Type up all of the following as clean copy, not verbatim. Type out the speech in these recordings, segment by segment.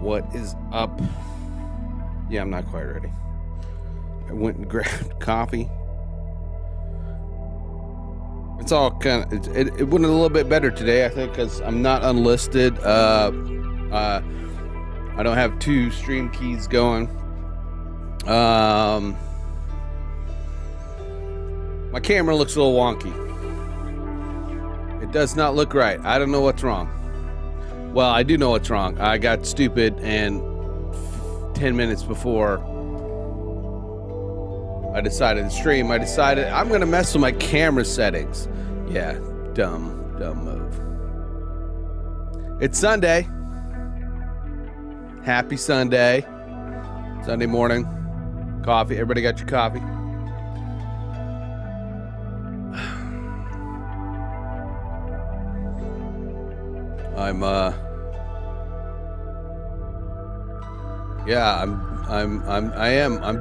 What is up? Yeah, I'm not quite ready. I went and grabbed coffee. It's all kind of, it went a little bit better today, I think, because I'm not unlisted. I don't have two stream keys going. My camera looks a little wonky. It does not look right. I don't know what's wrong. Well, I do know what's wrong. I got stupid and 10 minutes before I decided to stream, I decided I'm going to mess with my camera settings. Yeah, dumb move. It's Sunday. Happy Sunday. Sunday morning. Coffee. Everybody got your coffee? I'm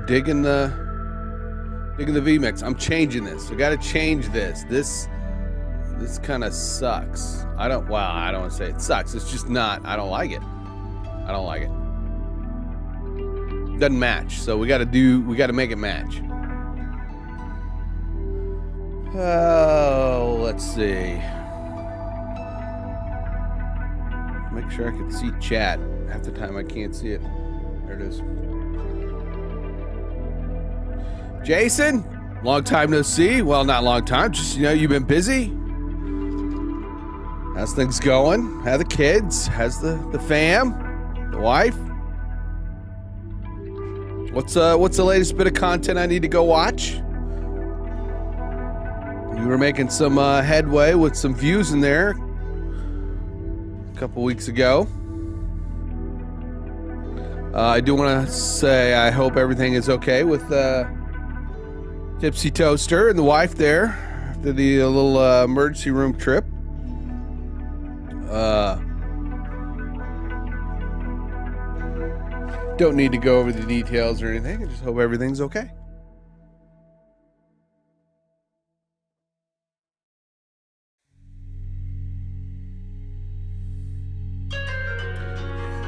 digging the vMix. I'm changing this. I got to change this. This kind of sucks. I don't want to say it sucks. It's just not. I don't like it. Doesn't match. So we got to make it match. Oh, let's see. Make sure I can see chat. Half the time I can't see it. There it is. Jason, long time no see. Well, not long time. Just, you've been busy. How's things going? How the kids? How's the fam? The wife? What's the latest bit of content I need to go watch? You were making some headway with some views in there a couple weeks ago. I do want to say I hope everything is okay with Tipsy Toaster and the wife there after the little emergency room trip. Don't need to go over the details or anything. I just hope everything's okay.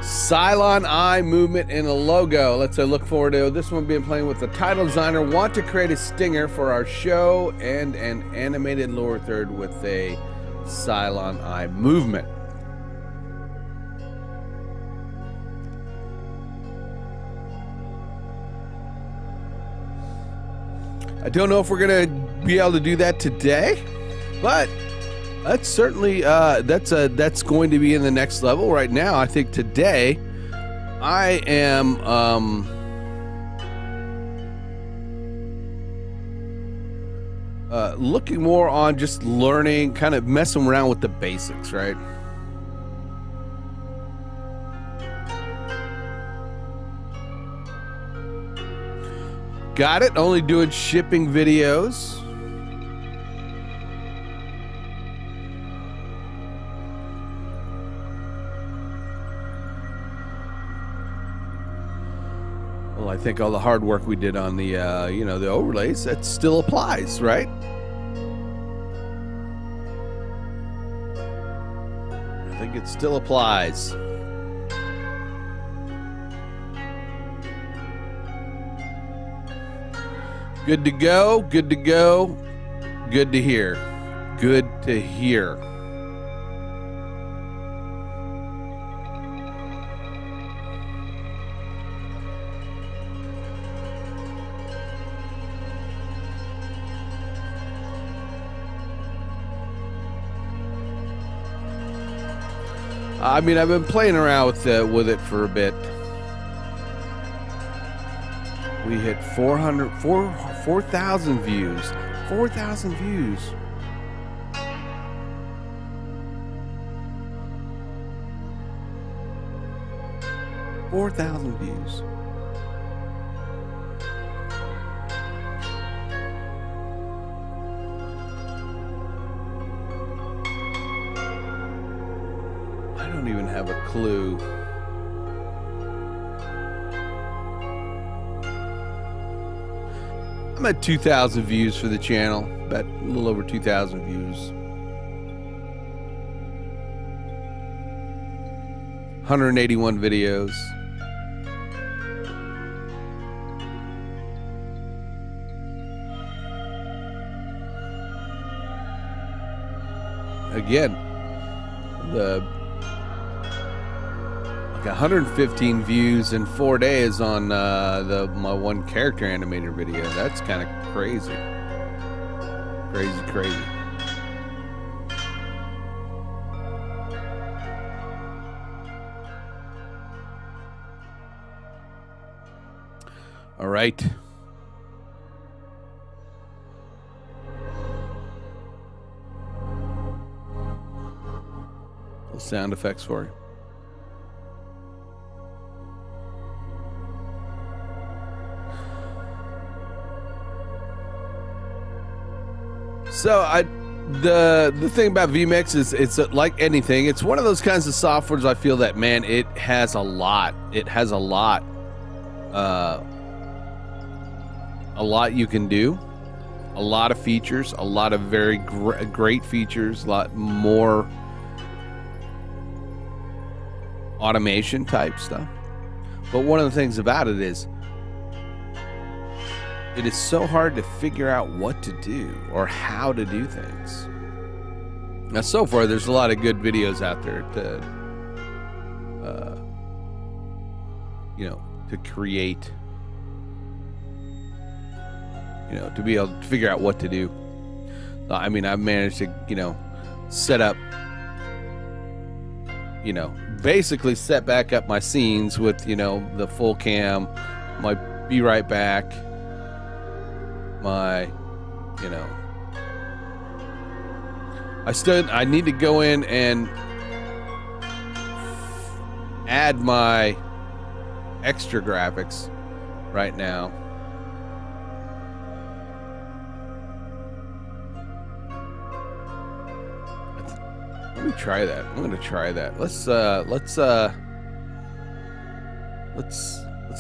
Cylon Eye movement in a logo. Let's look forward to this one being playing with the title designer. Want to create a stinger for our show and an animated lower third with a Cylon Eye movement. I don't know if we're gonna be able to do that today, but that's certainly that's going to be in the next level. Right now, I think today I am looking more on just learning, kind of messing around with the basics, right? Got it. Only doing shipping videos. Well, I think all the hard work we did on the, the overlays, that still applies, right? I think it still applies. Good to go, good to go, good to hear. Good to hear. I mean, I've been playing around with it for a bit. We hit 4,000 views. 4,000 views. $4,000 views. I don't even have a clue. I'm at 2,000 views for the channel, about a little over 2,000 views. 181 videos. Again, the like 115 views in 4 days on my one character animator video. That's kind of crazy. Crazy. All right. Little sound effects for you. So the thing about vMix is it's like anything. It's one of those kinds of softwares I feel that, man, it has a lot. It has a lot you can do, a lot of features, a lot of very great features, a lot more automation type stuff. But one of the things about it is it is so hard to figure out what to do or how to do things. Now, so far, there's a lot of good videos out there to, to create, to be able to figure out what to do. I mean, I've managed to, set up, basically set back up my scenes with, the full cam, my be right back, my, I need to go in and add my extra graphics right now. Let me try that. I'm going to try that. Let's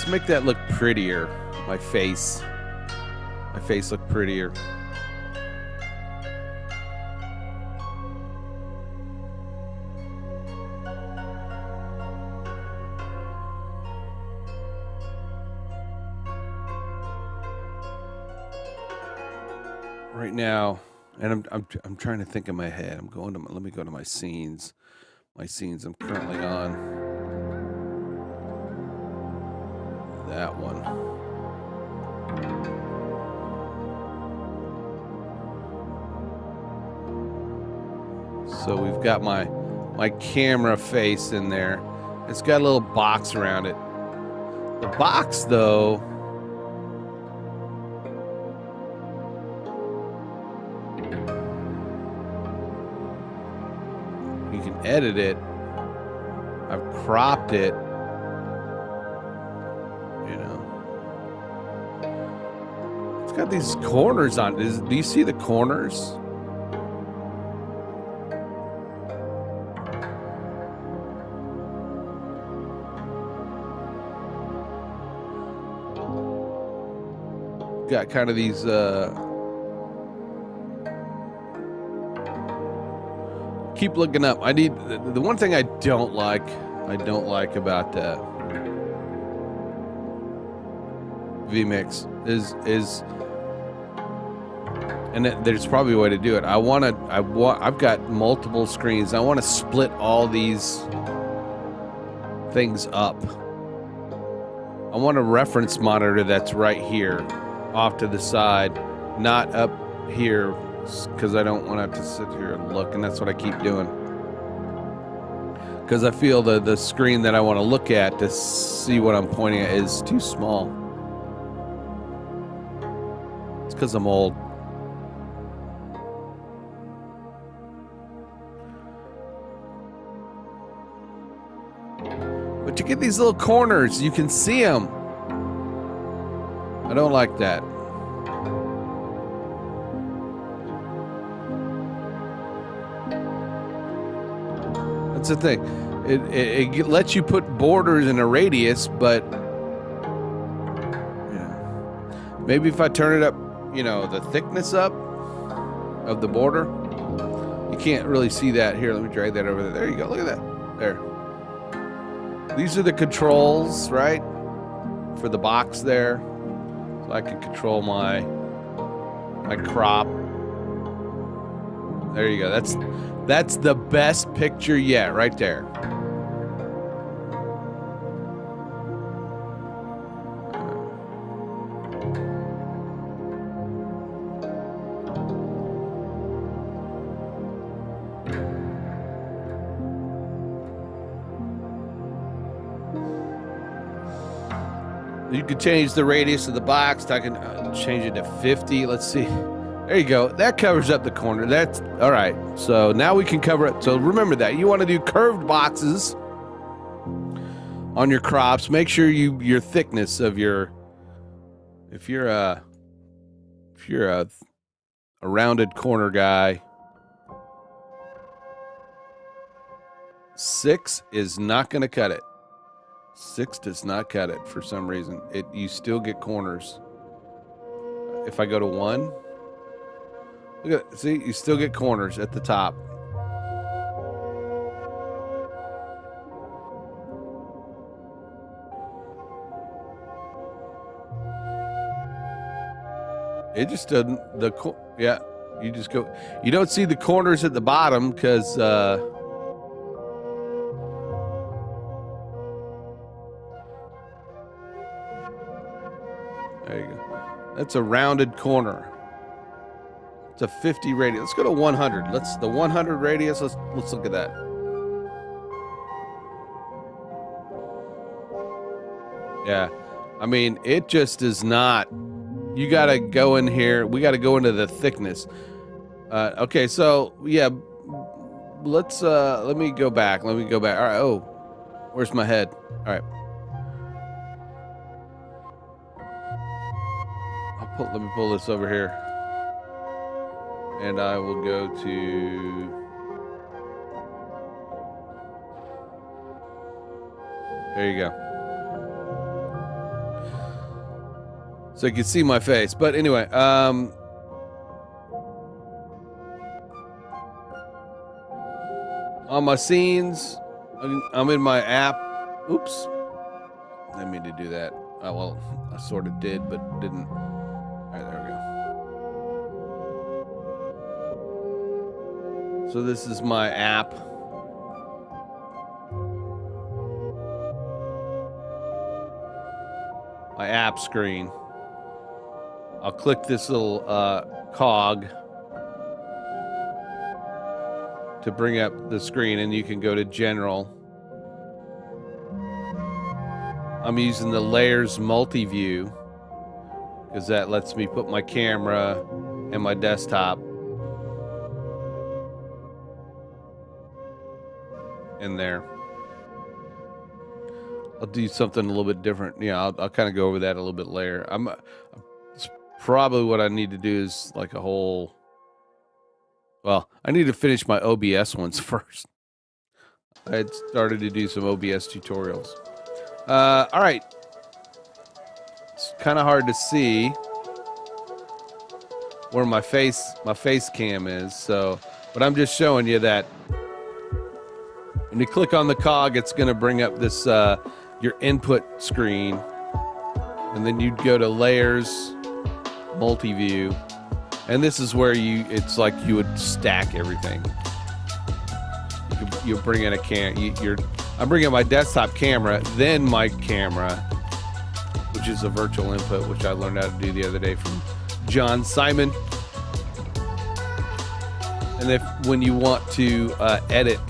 make that look prettier. My face look prettier. Right now, and I'm trying to think in my head. Let me go to my scenes. My scenes I'm currently on. That one. So we've got my camera face in there. It's got a little box around it. The box, though, you can edit it. I've cropped it. It's got these corners on it. Do you see the corners? Got kind of these keep looking up. I need the one thing I don't like about vMix is and there's probably a way to do it. I've got multiple screens. I want to split all these things up. I want a reference monitor that's right here, off to the side, not up here, because I don't want to have to sit here and look, and that's what I keep doing. Because I feel the screen that I want to look at to see what I'm pointing at is too small. It's because I'm old. But you get these little corners, you can see them. I don't like that. That's the thing. It lets you put borders in a radius, but maybe if I turn it up, the thickness up of the border, you can't really see that. Here, let me drag that over there. There you go. Look at that. There. These are the controls, right? For the box there. So I can control my crop. There you go. That's the best picture yet, right there. You can change the radius of the box. I can change it to 50. Let's see. There you go. That covers up the corner. That's all right. So now we can cover it. So remember that you want to do curved boxes on your crops. Make sure your thickness of your, if you're a rounded corner guy, 6 is not going to cut it. 6 does not cut it for some reason. You still get corners. If I go to 1, look at, see, you still get corners at the top. It just doesn't, yeah, you just go, you don't see the corners at the bottom because, there you go. That's a rounded corner. It's a 50 radius. Let's go to 100. The 100 radius. Let's look at that. Yeah. I mean, it just is not. You got to go in here. We got to go into the thickness. Okay, so yeah, let me go back. All right. Oh, where's my head? All right. Let me pull this over here. And I will go to, there you go. So you can see my face. But anyway, on my scenes, I'm in my app. Oops. I didn't mean to do that. Oh, well, I sort of did, but didn't. All right, there we go. So this is my app. My app screen. I'll click this little cog to bring up the screen, and you can go to General. I'm using the Layers Multi-View because that lets me put my camera and my desktop in there. I'll do something a little bit different. Yeah, I'll kind of go over that a little bit later. It's probably what I need to do is like a whole. Well, I need to finish my OBS ones first. I had started to do some OBS tutorials. All right. It's kind of hard to see where my face cam is. So, but I'm just showing you that when you click on the cog, it's going to bring up this your input screen, and then you'd go to Layers Multi-View, and this is where it's like you would stack everything. You bring in a I'm bringing my desktop camera, then my camera, which is a virtual input, which I learned how to do the other day from John Simon. And when you want to edit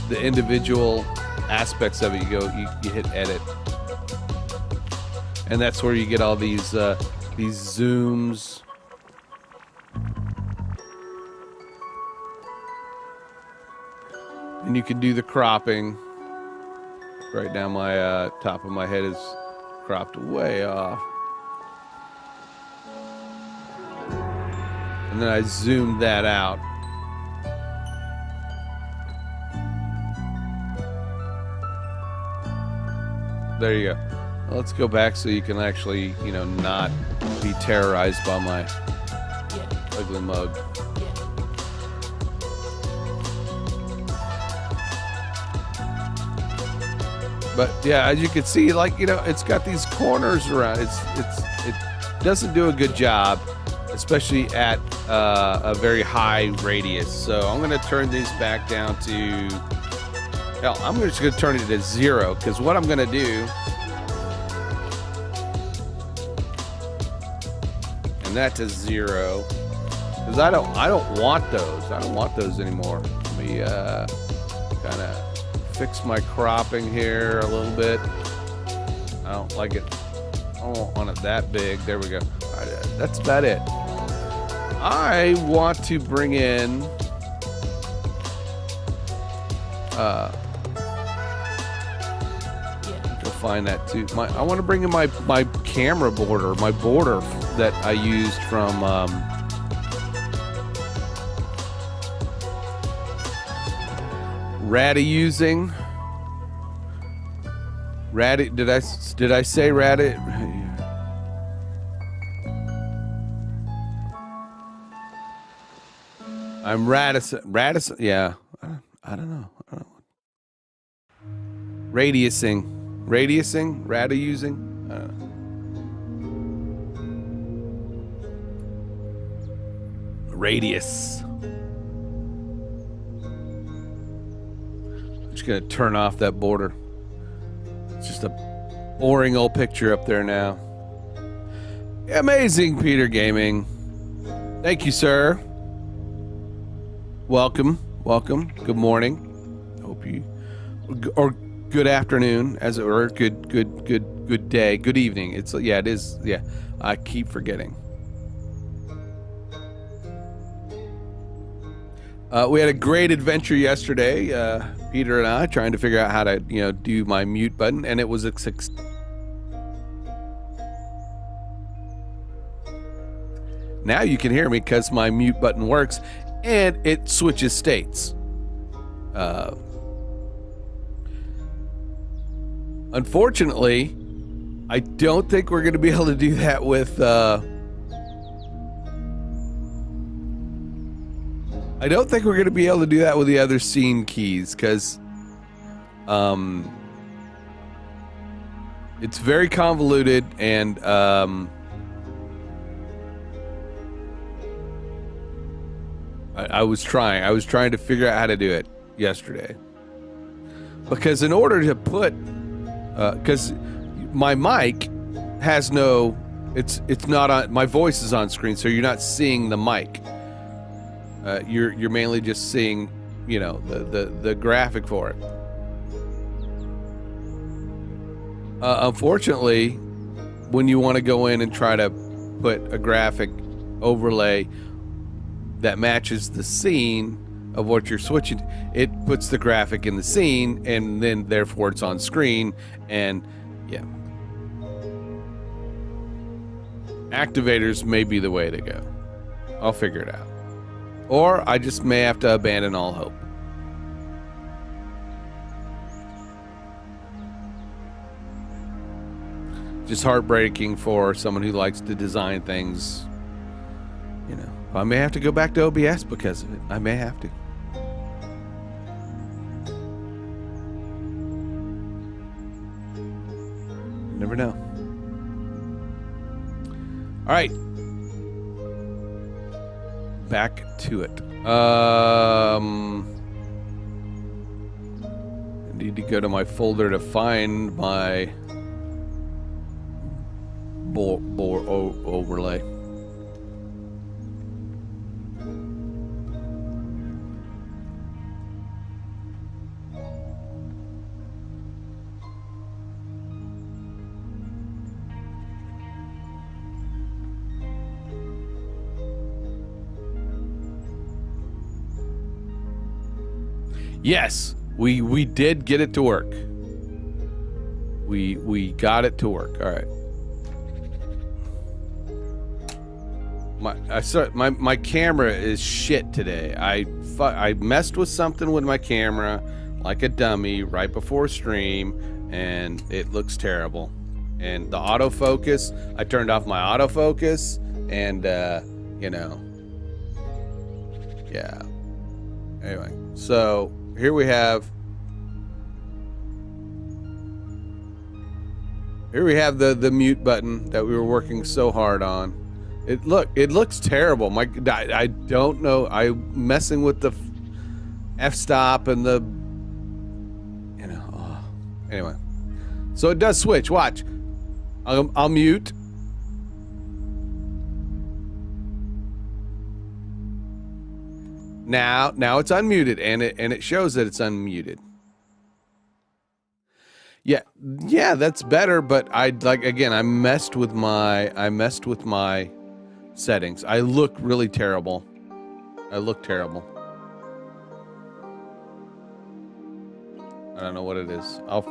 the individual aspects of it, you hit edit, and that's where you get all these zooms. And you can do the cropping. Right now my top of my head is cropped way off. And then I zoomed that out. There you go. Well, let's go back so you can actually, not be terrorized by my ugly mug. But yeah, as you can see, like, you know, it's got these corners around. It doesn't do a good job, especially at a very high radius. So I'm going to turn these back down to, hell, I'm just going to turn it to 0, because what I'm going to do, and that to 0, because I don't want those. I don't want those anymore. Let me kind of fix my cropping here a little bit. I don't like it. I don't want it that big. There we go. All right, that's about it. I want to bring in go find that too. I want to bring in my camera border, my border that I used from using. Did I say Radit? I'm Radisson. Yeah, I don't know. Radiusing, Radiusing. Radius. I'm just gonna turn off that border. It's just a boring old picture up there now. Amazing, Peter Gaming. Thank you, sir. Welcome. Good morning. Hope you, or good afternoon, as it were. Good day. Good evening. It is. Yeah, I keep forgetting. We had a great adventure yesterday, Peter and I, trying to figure out how to, do my mute button, and it was a success. Now you can hear me because my mute button works, and it switches states. Unfortunately, I don't think we're going to be able to do that with. I don't think we're going to be able to do that with the other scene keys, because it's very convoluted, and I was trying to figure out how to do it yesterday, because in order to put, because my mic has no, it's not on, my voice is on screen, so you're not seeing the mic. You're mainly just seeing, the graphic for it. Unfortunately, when you want to go in and try to put a graphic overlay that matches the scene of what you're switching, it puts the graphic in the scene, and then therefore it's on screen, and yeah. Activators may be the way to go. I'll figure it out. Or I just may have to abandon all hope. Just heartbreaking for someone who likes to design things. I may have to go back to OBS because of it. I may have to. Never know. All right. Back to it. I need to go to my folder to find my overlay. Yes, we did get it to work. We got it to work. All right. My camera is shit today. I messed with something with my camera like a dummy right before stream, and it looks terrible. And the autofocus, I turned off my autofocus, and yeah. Anyway, so here we have Here we have the mute button that we were working so hard on. It looks terrible. I don't know. I'm messing with the f-stop and the, you know. Oh. Anyway, so it does switch. Watch. I'll mute. Now it's unmuted, and it shows that it's unmuted. Yeah, that's better. But I messed with my settings. I look really terrible. I look terrible. I don't know what it is. I'll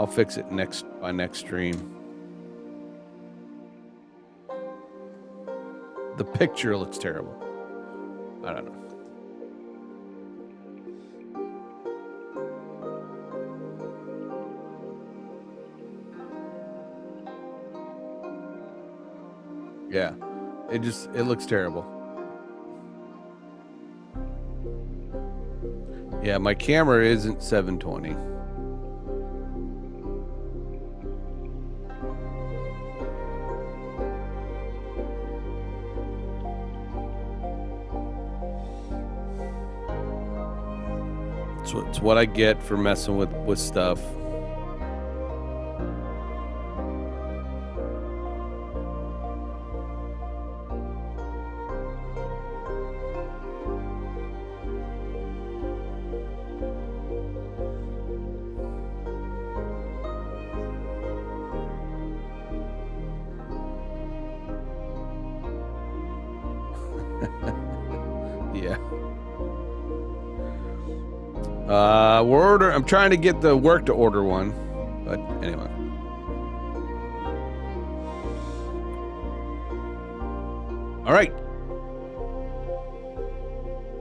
fix it next stream. The picture looks terrible. I don't know. Yeah, it looks terrible. Yeah, my camera isn't 720. It's what I get for messing with stuff. Yeah. I'm trying to get the work to order one, but anyway. All right.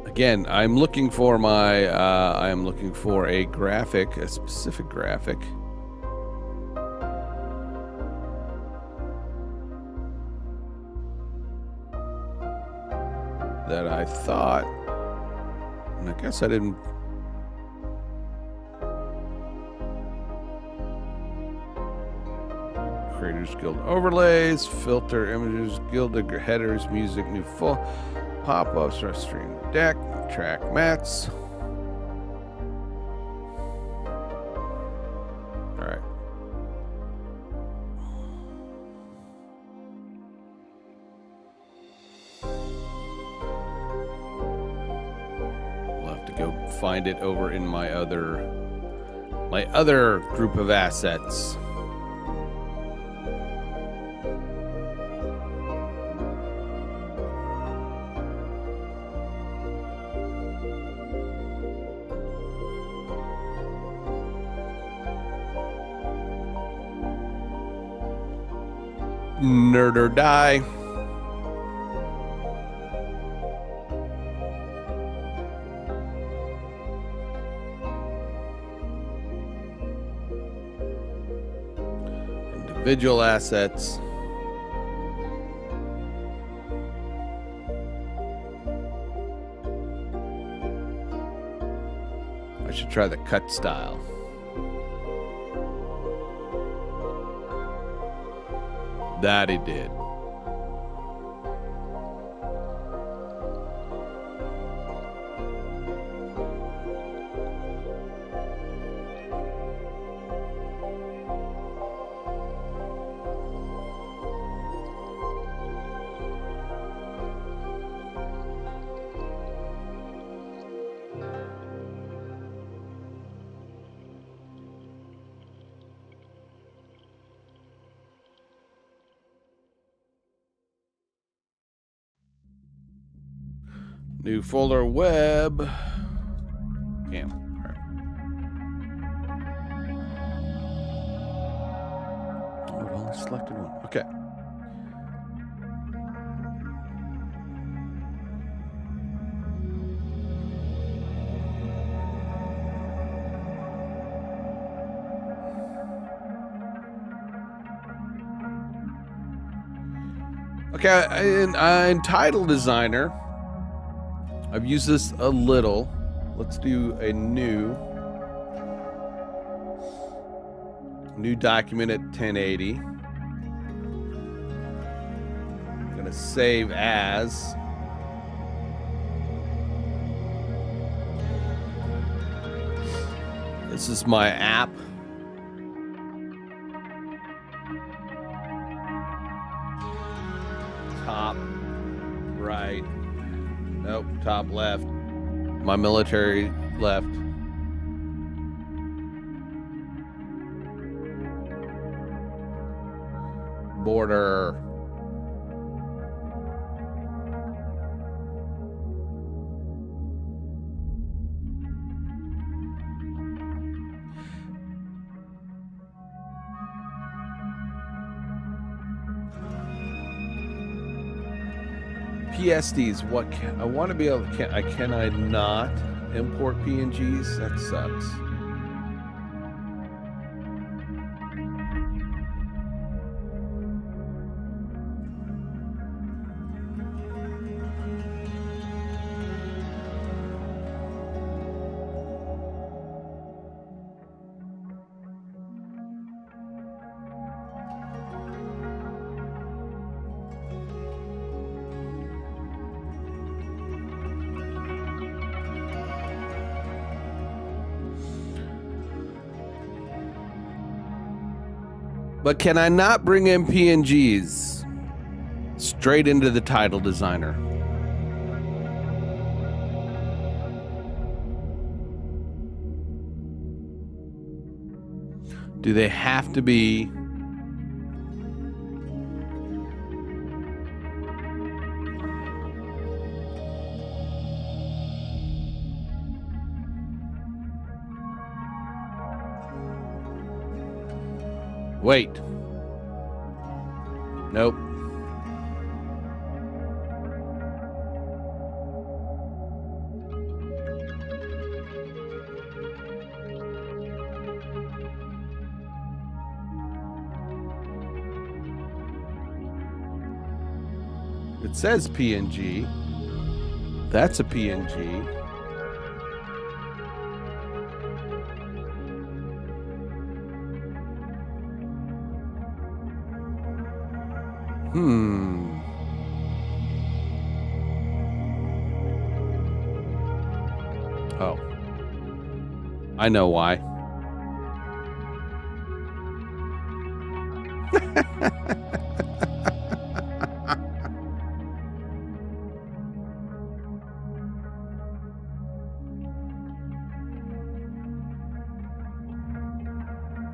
Again, I'm looking for a graphic, a specific graphic. That I thought, and I guess I didn't. Creators Guild overlays, filter images, guild headers, music, new full pop-ups, stream deck, track mats. All right. We'll have to go find it over in my other group of assets. Nerd or die. Individual assets. I should try the cut style. That he did. New folder web. Cam. All right. Oh, it only selected one. Okay. Okay, in Title Designer, I've used this a little. Let's do a new. New document at 1080. Gonna save as. This is my app. Top right. Nope, top left. My military left. Border. PSDs. What can I want to be able to? Can I not import PNGs? That sucks. But can I not bring in PNGs straight into the title designer? Do they have to be? Wait. Nope. It says PNG. That's a PNG. Oh. I know why.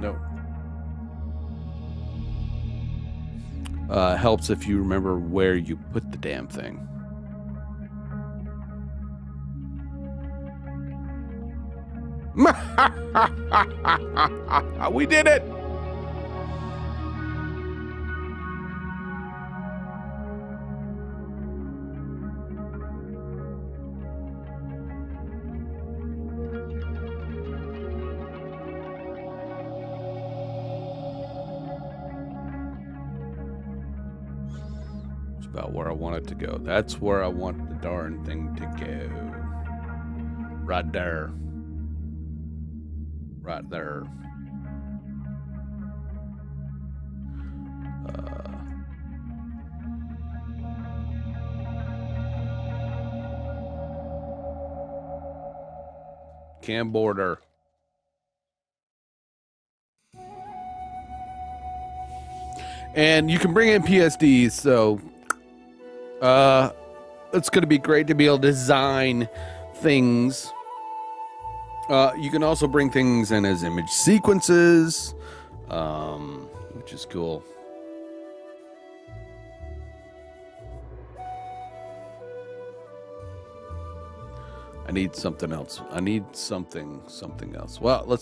No. Helps if you remember where you put the damn thing. We did it! About where I want it to go. That's where I want the darn thing to go. Right there. Right there. Cam border. And you can bring in PSDs, so it's going to be great to be able to design things. You can also bring things in as image sequences, which is cool. I need something else. I need something else. Well, we're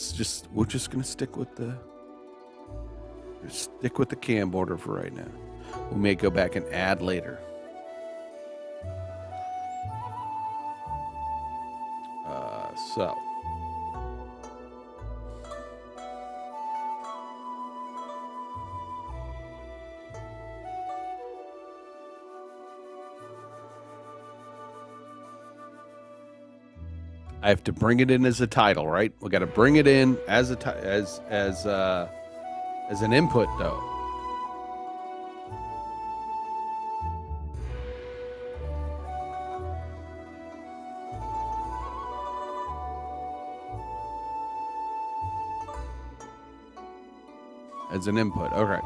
just going to stick with the cam border for right now. We may go back and add later. So. I have to bring it in as a title, right? We got to bring it in as a as an input, though. As an input, okay.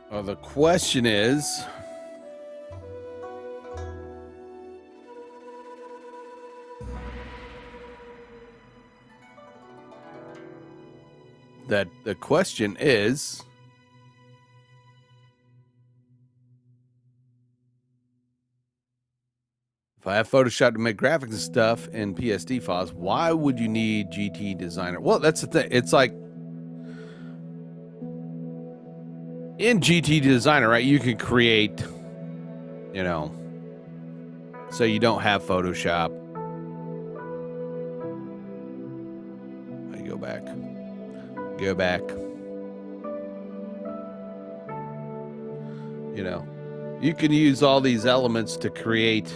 Well, the question is, if I have Photoshop to make graphics and stuff in PSD files, why would you need GT Designer? Well, that's the thing. It's like in GT Designer, right? You can create, you know, so you don't have Photoshop. I go back. Go back. You know, you can use all these elements to create,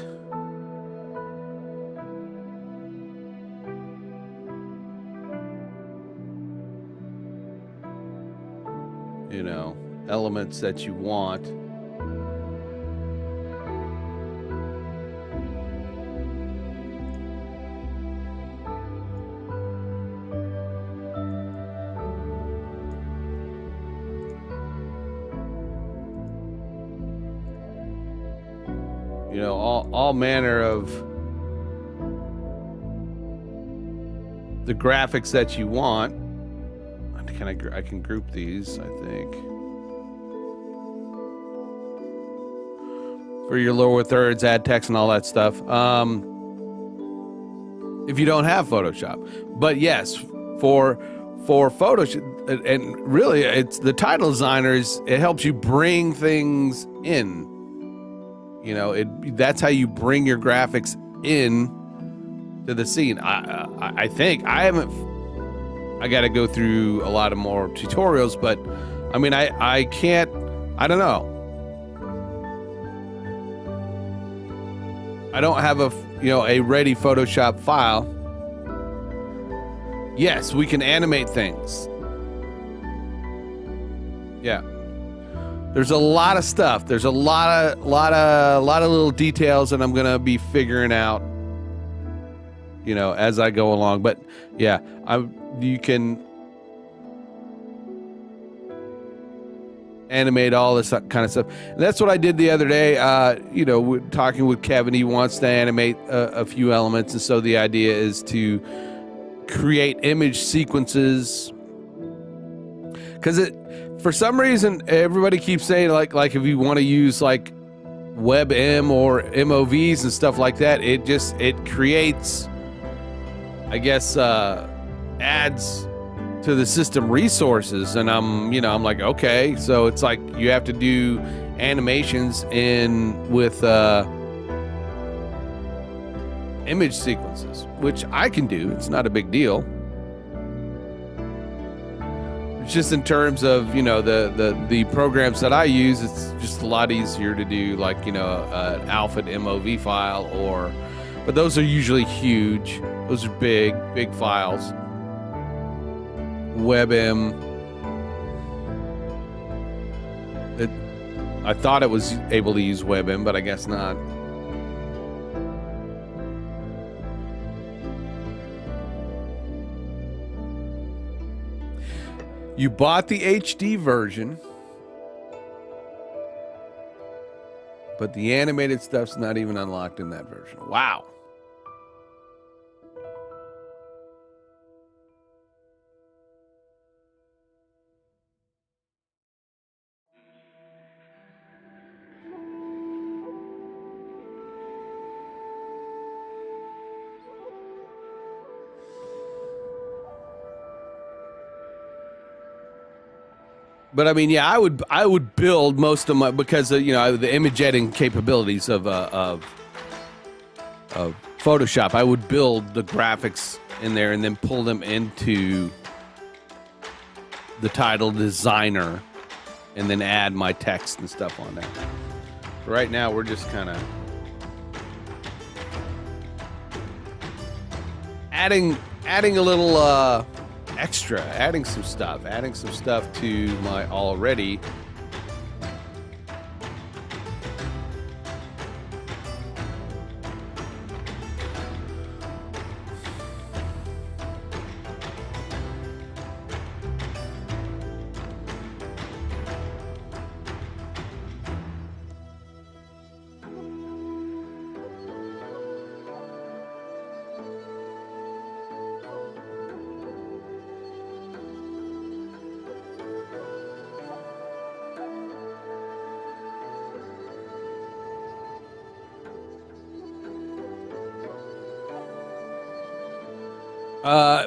you know, elements that you want. You know, all manner of the graphics that you want. I can group these, I think. For your lower thirds, add text and all that stuff. If you don't have Photoshop. But yes, for Photoshop, and really it's the title designers, it helps you bring things in. You know, that's how you bring your graphics in to the scene. I think I got to go through a lot of more tutorials, but I mean, I don't know. I don't have a ready Photoshop file. Yes, we can animate things. Yeah. There's a lot of stuff. There's a lot of little details that I'm gonna be figuring out, you know, as I go along. But yeah, you can animate all this kind of stuff. And that's what I did the other day. You know, talking with Kevin, he wants to animate a few elements, and so the idea is to create image sequences. Because for some reason, everybody keeps saying like if you want to use like WebM or MOVs and stuff like that, it creates, I guess, adds to the system resources. And I'm like, okay, so it's like you have to do animations with image sequences, which I can do. It's not a big deal. Just in terms of, you know, the programs that I use, it's just a lot easier to do, like, you know, an alpha MOV file, but those are usually huge. Those are big files. WebM, I thought it was able to use WebM, but I guess not. You bought the HD version, but the animated stuff's not even unlocked in that version. Wow. But I mean, yeah, I would build most of my, because of, you know, the image editing capabilities of Photoshop, I would build the graphics in there and then pull them into the title designer and then add my text and stuff on there. Right now, we're just kind of adding a little extra, adding some stuff to my already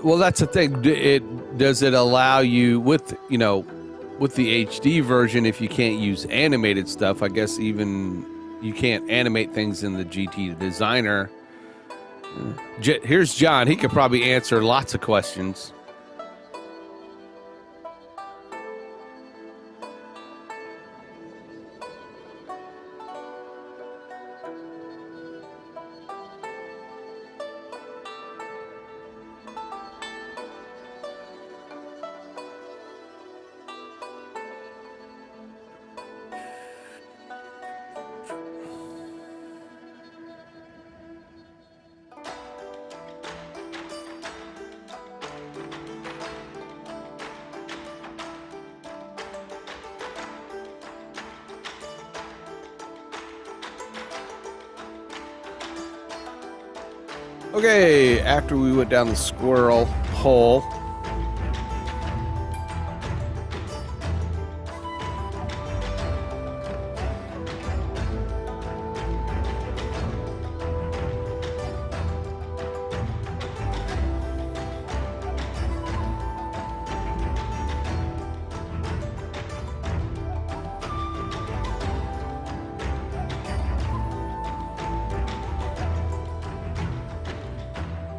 well, that's the thing. Does it allow you with the HD version, if you can't use animated stuff, I guess even you can't animate things in the GT designer. Here's John. He could probably answer lots of questions. Okay, after we went down the squirrel hole,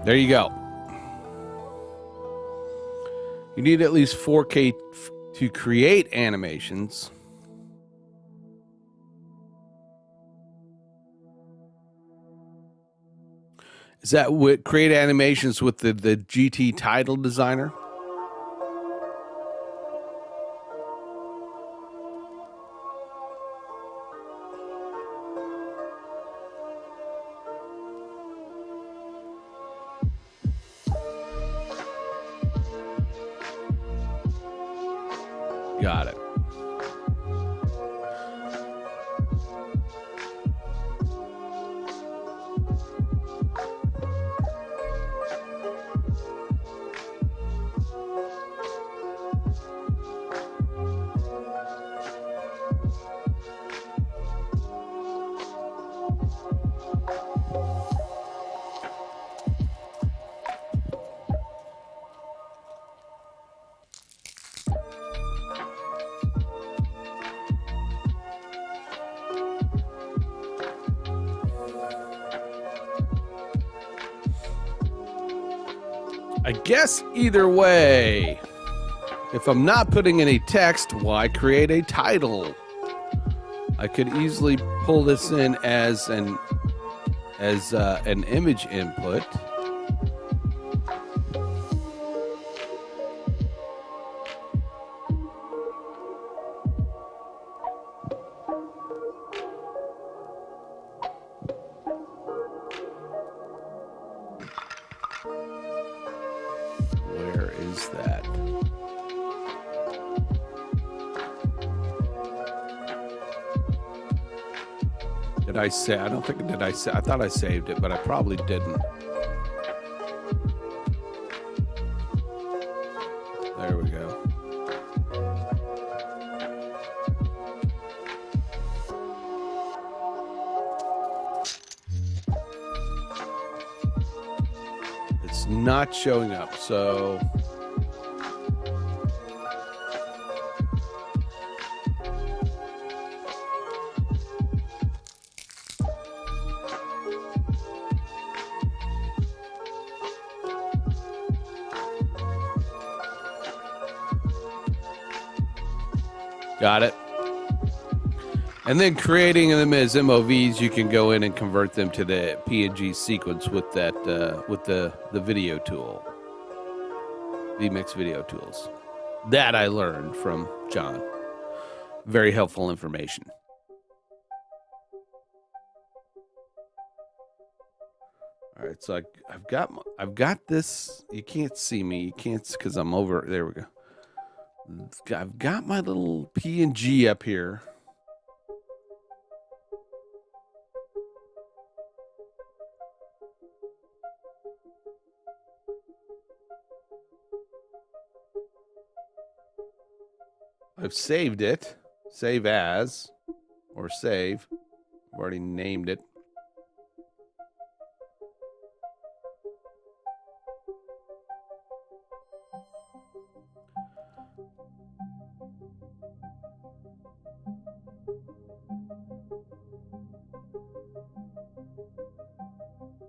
there you go. You need at least 4K to create animations. Is that what create animations with the GT title designer? Got it. I guess either way, if I'm not putting any text, why create a title? I could easily pull this in as an image input. Where is that? Did I say? I don't think, did I say? I thought I saved it, but I probably didn't. There we go. It's not showing up, so Got it. And then creating them as MOVs, you can go in and convert them to the PNG sequence with that with the video tool, vMix video tools. That I learned from John. Very helpful information. All right, so I've got this. You can't see me. You can't because I'm over. There we go. I've got my little PNG up here. I've saved it. Save as or save. I've already named it.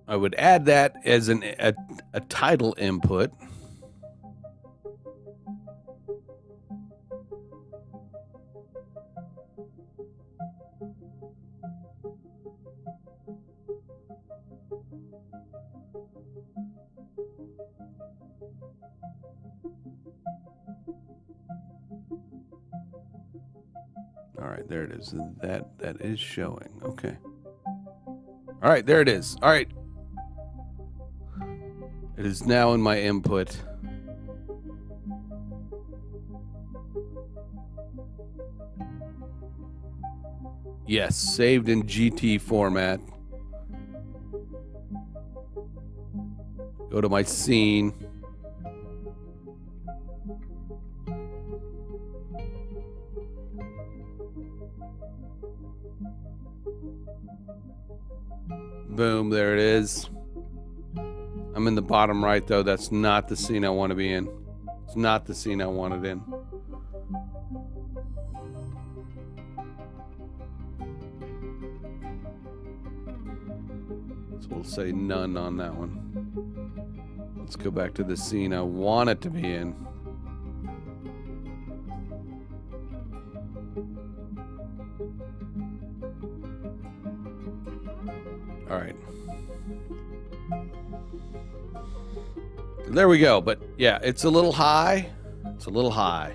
I would add that as a title input. All right, there it is. That is showing. Okay. All right, there it is. All right. It is now in my input. Yes, saved in GT format. Go to my scene. Boom, there it is. I'm in the bottom right, though. That's not the scene I want to be in. It's not the scene I wanted in. So we'll say none on that one. Let's go back to the scene I want it to be in. All right. There we go. But yeah, it's a little high. It's a little high.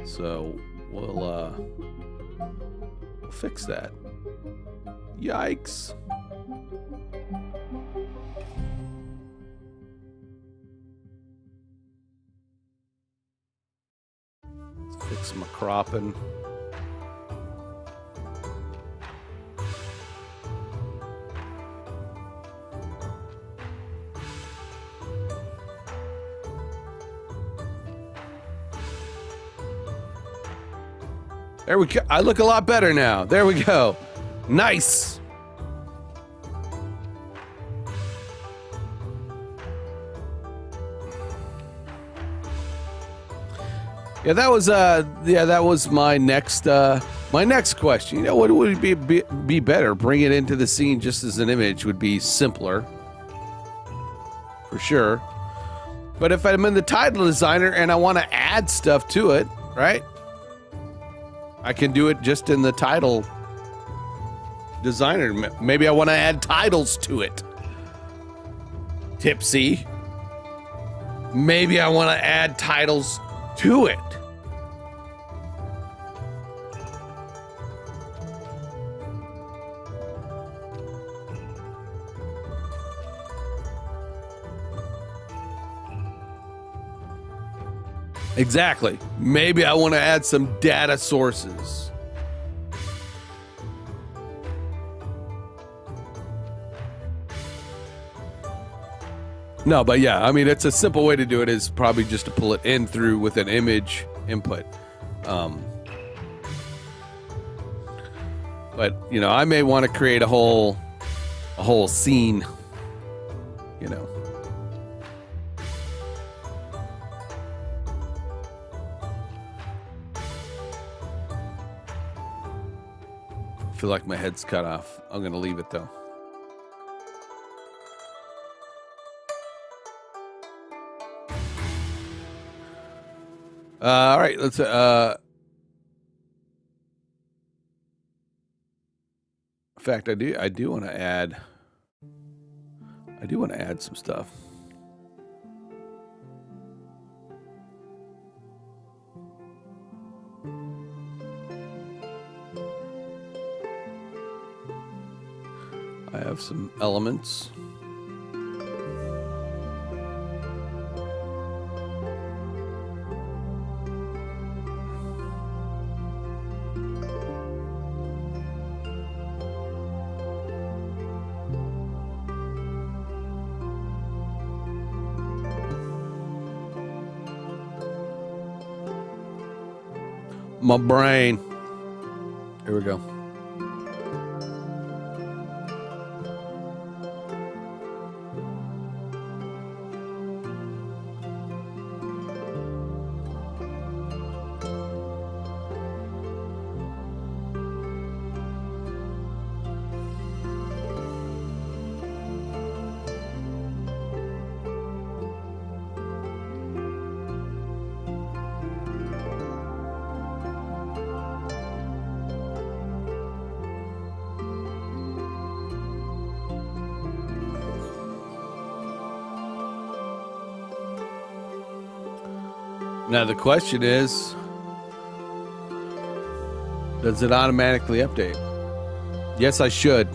So we'll fix that. Yikes. Let's fix my cropping. There we go. I look a lot better now. There we go. Nice. Yeah, that was my next question. You know, what would be better? Bring it into the scene just as an image would be simpler. For sure. But if I'm in the title designer and I want to add stuff to it, right? I can do it just in the title designer. Maybe I want to add titles to it. Tipsy. Maybe I want to add titles to it. Exactly. Maybe I want to add some data sources. No, but yeah, I mean, it's a simple way to do it is probably just to pull it in through with an image input. But, you know, I may want to create a whole scene, you know. I feel like my head's cut off. I'm going to leave it, though. All right, let's in fact, I do want to add some stuff. I have some elements. My brain. Here we go. Now the question is, does it automatically update? Yes, I should.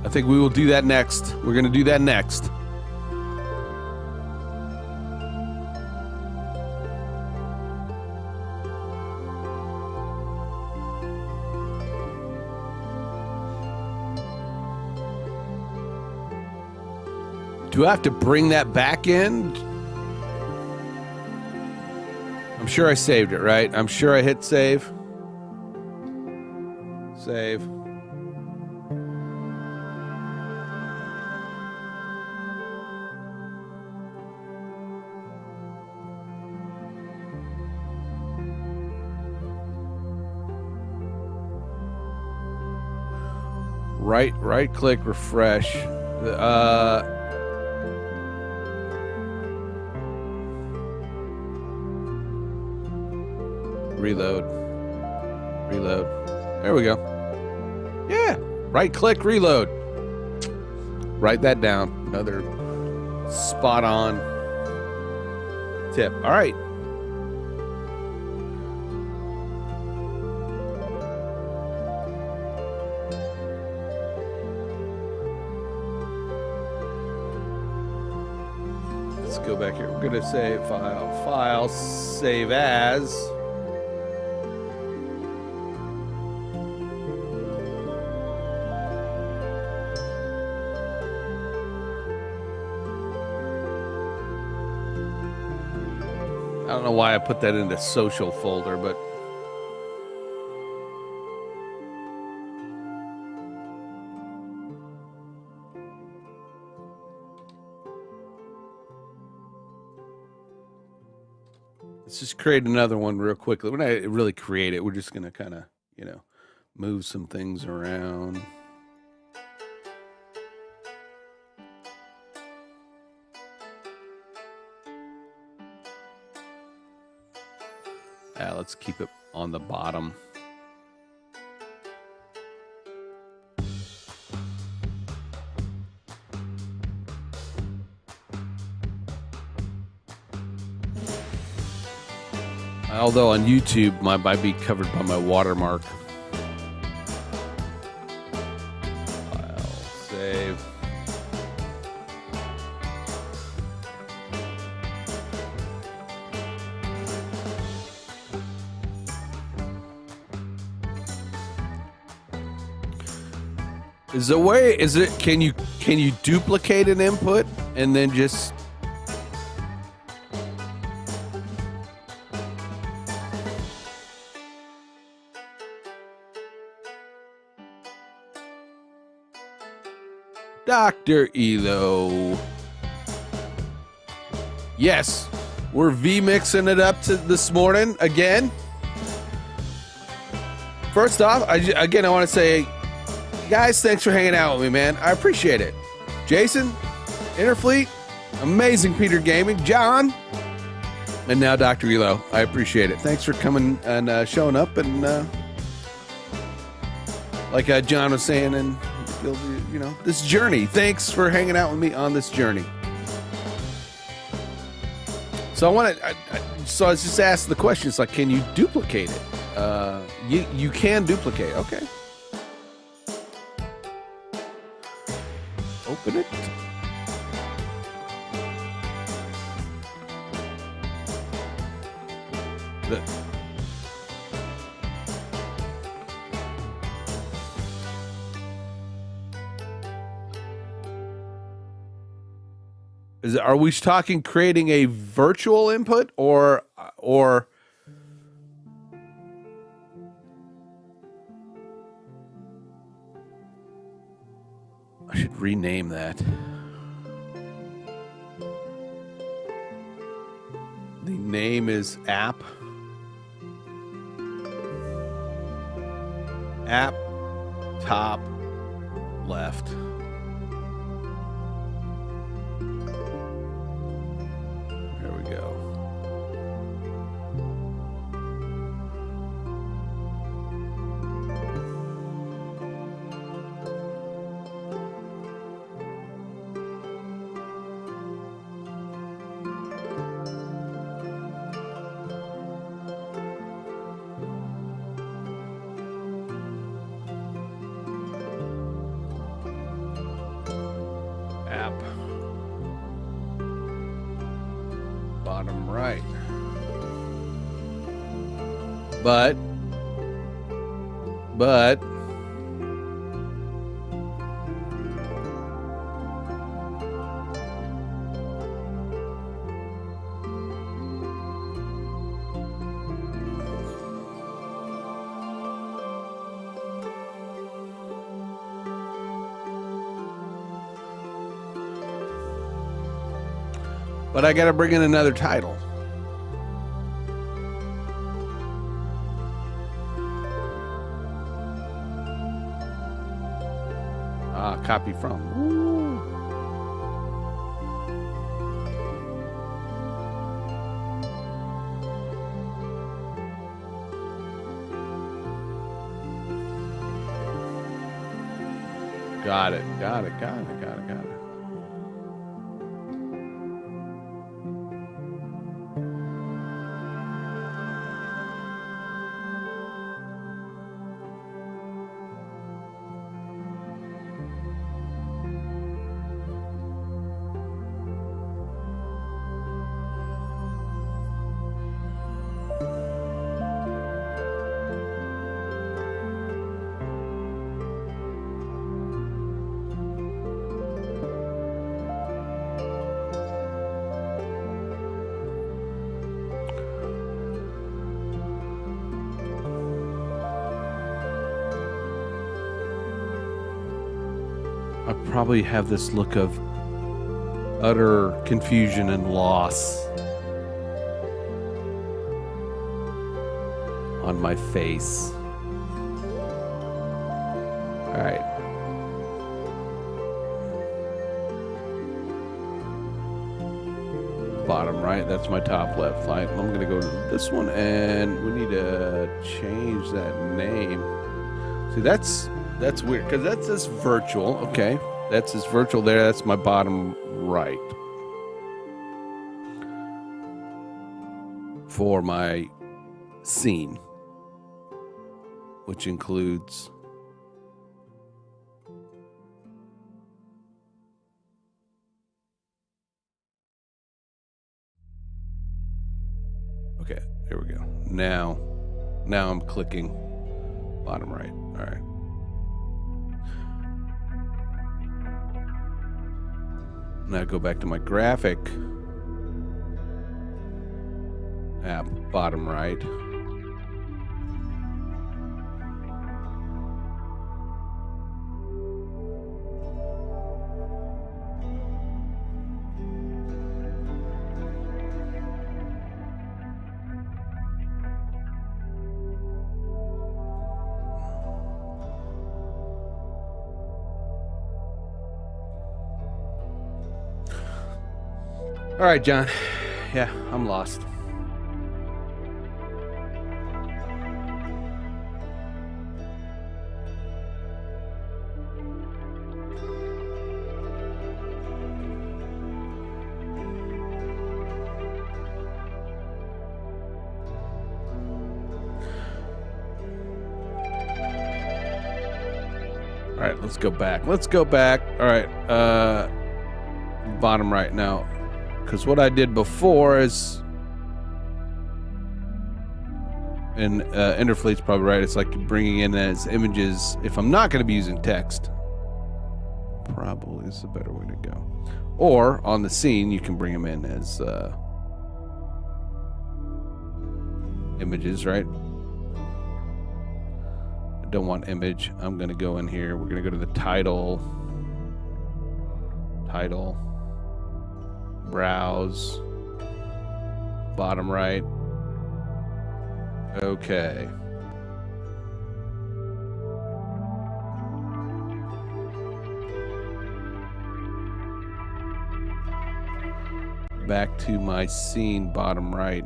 I think we will do that next. We're going to do that next. Do I have to bring that back in? I'm sure I saved it, right? I'm sure I hit save. Save. Right click, refresh. Reload. There we go. Yeah. Right click, reload. Write that down. Another spot on tip. All right. Let's go back here. We're going to say file, save as. I don't know why I put that in the social folder, but let's just create another one real quickly. We're not really create it. We're just going to kind of, move some things around. Let's keep it on the bottom. Although on YouTube, might be covered by my watermark. File, save. Can you duplicate an input and then just Dr. Elo? Yes, we're vMixing it up to this morning again. First off, I want to say, guys, thanks for hanging out with me, man. I appreciate it. Jason, Interfleet, amazing Peter Gaming, John, And now Dr. Elo. I appreciate it. Thanks for coming and showing up. And like John was saying, and you know, this journey. Thanks for hanging out with me on this journey. So I was just asked the question. It's like, can you duplicate it? You can duplicate. Okay. Open it. Are we talking creating a virtual input or I should rename that. The name is app top left. There we go. Bottom right. But I got to bring in another title. Copy from. Ooh. Got it. I probably have this look of utter confusion and loss on my face. All right. Bottom right, that's my top left. I'm going to go to this one, and we need to change that name. See, that's weird, because that's this virtual. Okay, that's this virtual there. That's my bottom right for my scene, which includes okay, there we go. Now I'm clicking bottom right. All right. Now go back to my graphic app, bottom right. All right, John. Yeah, I'm lost. right, let's go back. Let's go back. All right, bottom right now, because what I did before is, and Interfleet's probably right. It's like bringing in as images. If I'm not going to be using text, probably is a better way to go. Or on the scene, you can bring them in as images, right? I don't want image. I'm going to go in here. We're going to go to the title, browse, bottom right. Okay. Back to my scene, bottom right.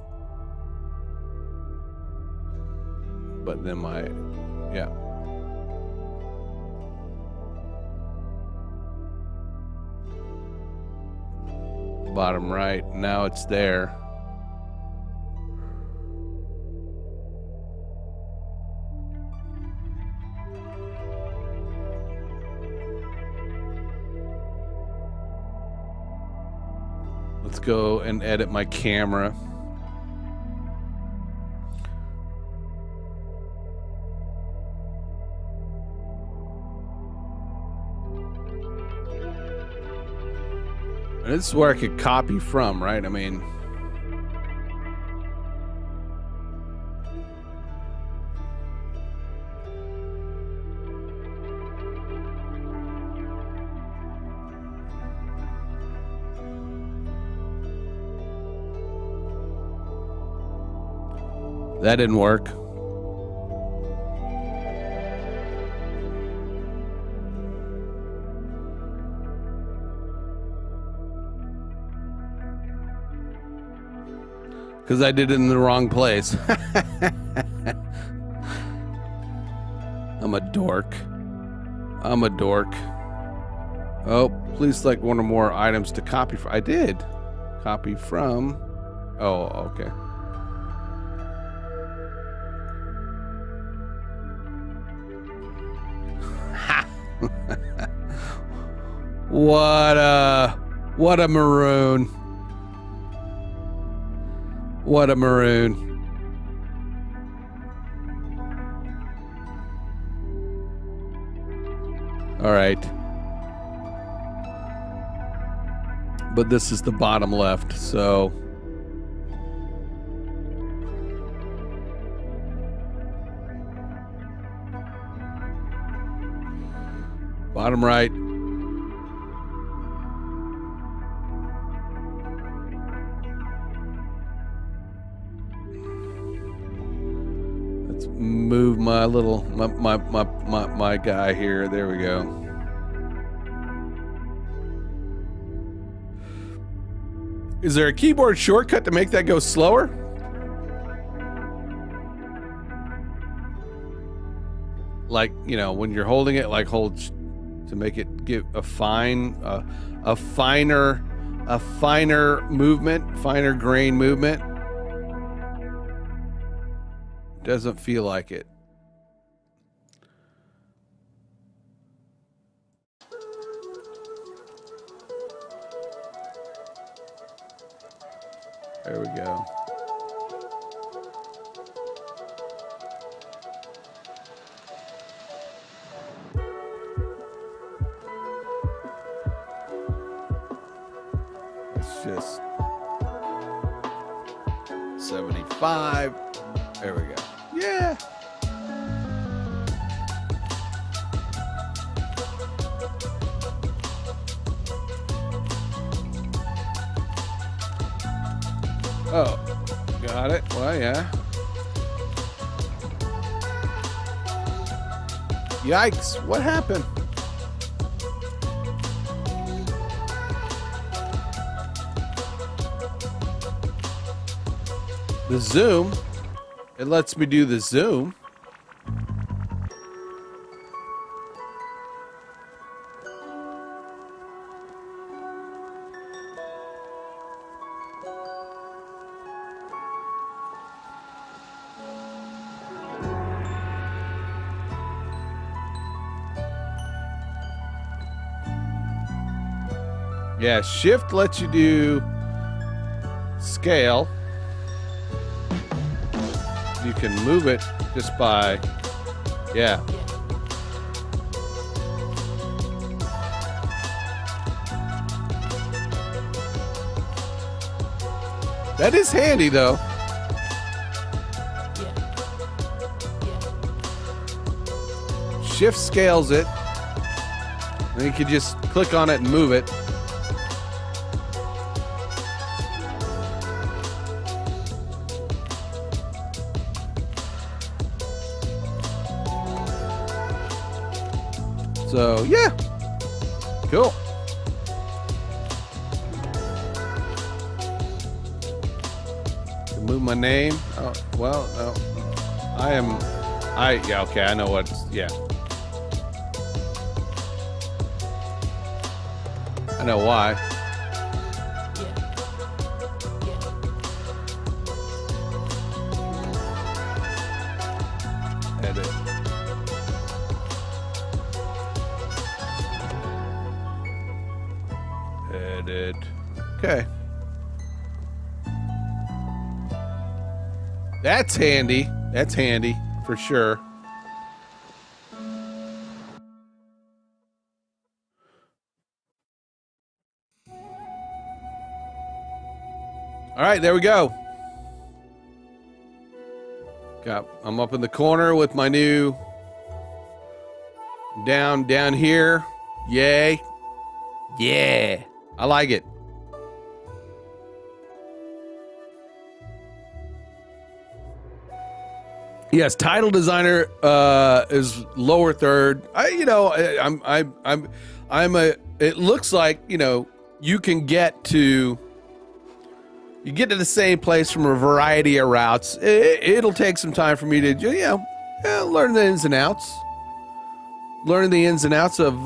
But then yeah. Bottom right, now it's there. Let's go and edit my camera. And this is where I could copy from, right? I mean, that didn't work. Because I did it in the wrong place. I'm a dork. Oh, please select one or more items to copy from. I did. Copy from. Oh, okay. What a maroon. What a maroon. All right. But this is the bottom left, so bottom right. Let's move my little my guy here. There we go. Is there a keyboard shortcut to make that go slower? Like, you know, when you're holding it, like hold to make it give a finer movement, finer grain movement. Doesn't feel like it. There we go. It's just 75. There we go. Yeah. Oh, got it. Well, yeah. Yikes, what happened? The zoom. It lets me do the zoom. Yeah, shift lets you do scale. You can move it just by, yeah. That is handy though. Shift scales it. And you can just click on it and move it. So, yeah. Cool. Can move my name. Oh, well, no. Yeah, okay, I know what, yeah. I know why. Edit. Edit. Okay. That's handy. That's handy for sure. All right, there we go. I'm up in the corner with my new down here. Yay. Yeah. I like it. Yes, title designer is lower third. It looks like, you can get to the same place from a variety of routes. It'll take some time for me to, learn the ins and outs. Learn the ins and outs of,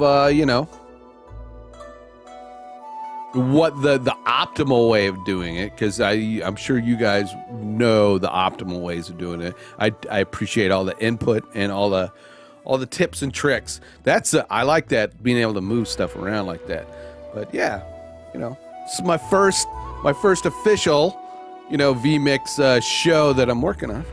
what the optimal way of doing it, because I'm sure you guys know the optimal ways of doing it. I appreciate all the input and all the tips and tricks. I like that, being able to move stuff around like that. But yeah, this is my first official, vMix show that I'm working on.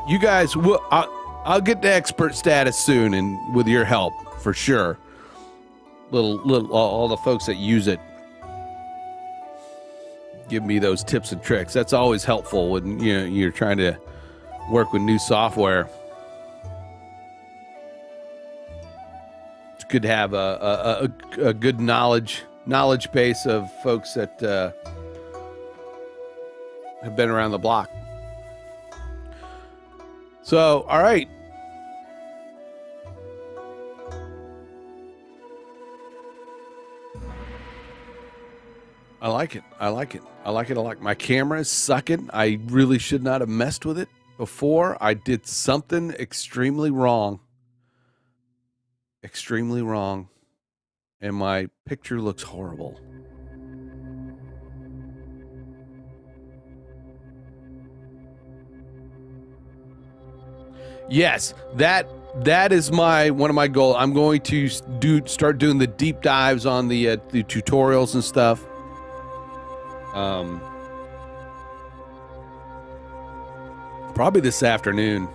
You guys, I'll get to expert status soon, and with your help, for sure. All the folks that use it give me those tips and tricks. That's always helpful when you're trying to work with new software. It's good to have a good knowledge base of folks that have been around the block. So, all right. I like it. I like it a lot. My camera is sucking. I really should not have messed with it before. I did something extremely wrong. And my picture looks horrible. Yes, that is one of my goals. I'm going to start doing the deep dives on the tutorials and stuff. Probably this afternoon.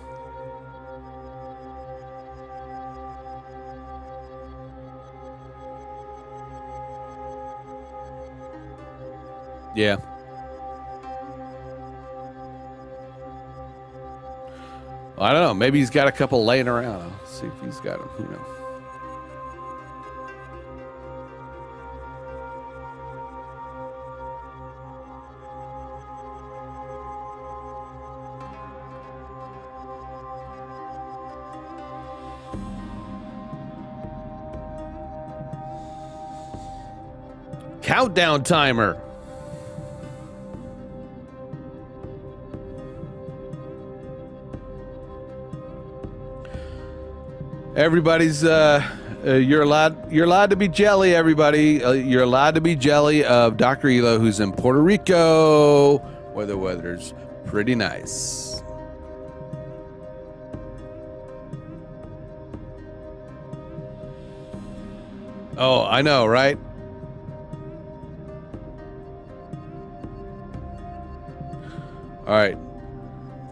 Yeah. I don't know. Maybe he's got a couple laying around. I'll see if he's got them, Countdown timer. Everybody's you're allowed to be jelly, everybody. You're allowed to be jelly of Dr. Elo, who's in Puerto Rico, where the weather's pretty nice. Oh, I know, right? All right.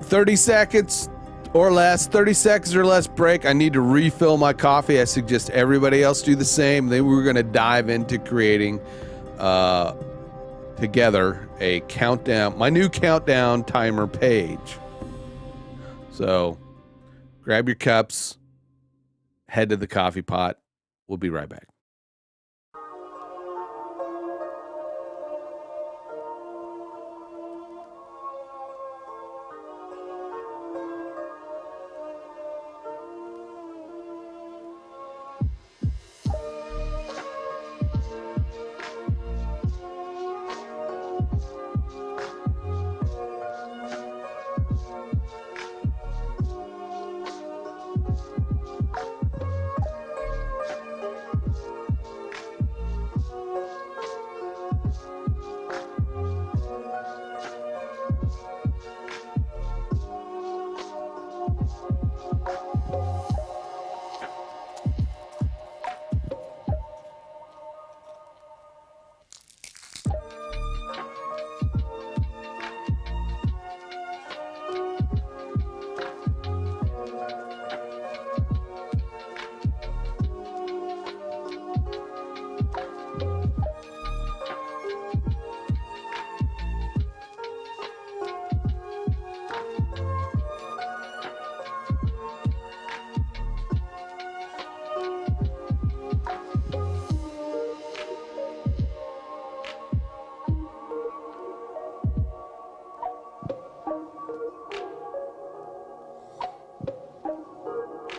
30 seconds or less, 30 seconds or less break. I need to refill my coffee. I suggest everybody else do the same. Then we're going to dive into creating together a countdown, my new countdown timer page. So grab your cups, head to the coffee pot. We'll be right back.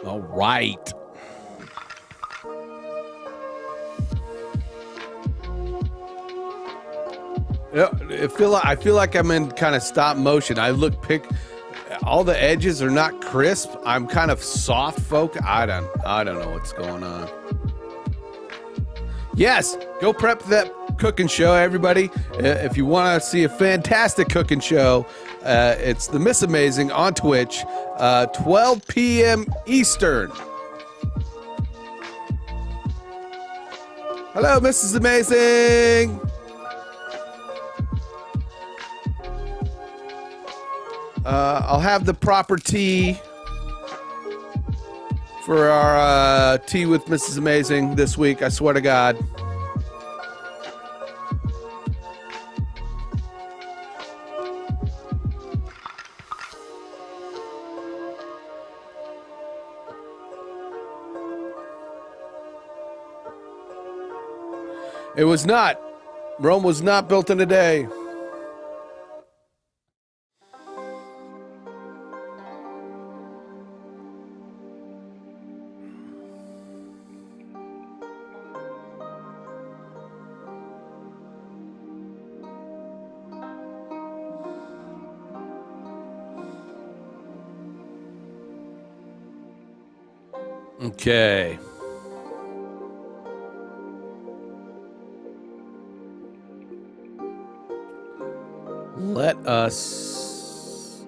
All right. Yeah, I feel like I'm in kind of stop motion. All the edges are not crisp. I'm kind of soft folk. I don't know what's going on. Yes, go prep that cooking show, everybody. If you want to see a fantastic cooking show, it's the Miss Amazing on Twitch, 12 p.m. Eastern. Hello, Mrs. Amazing. I'll have the proper tea for our tea with Mrs. Amazing this week, I swear to God. It was not. Rome was not built in a day. Okay. Let us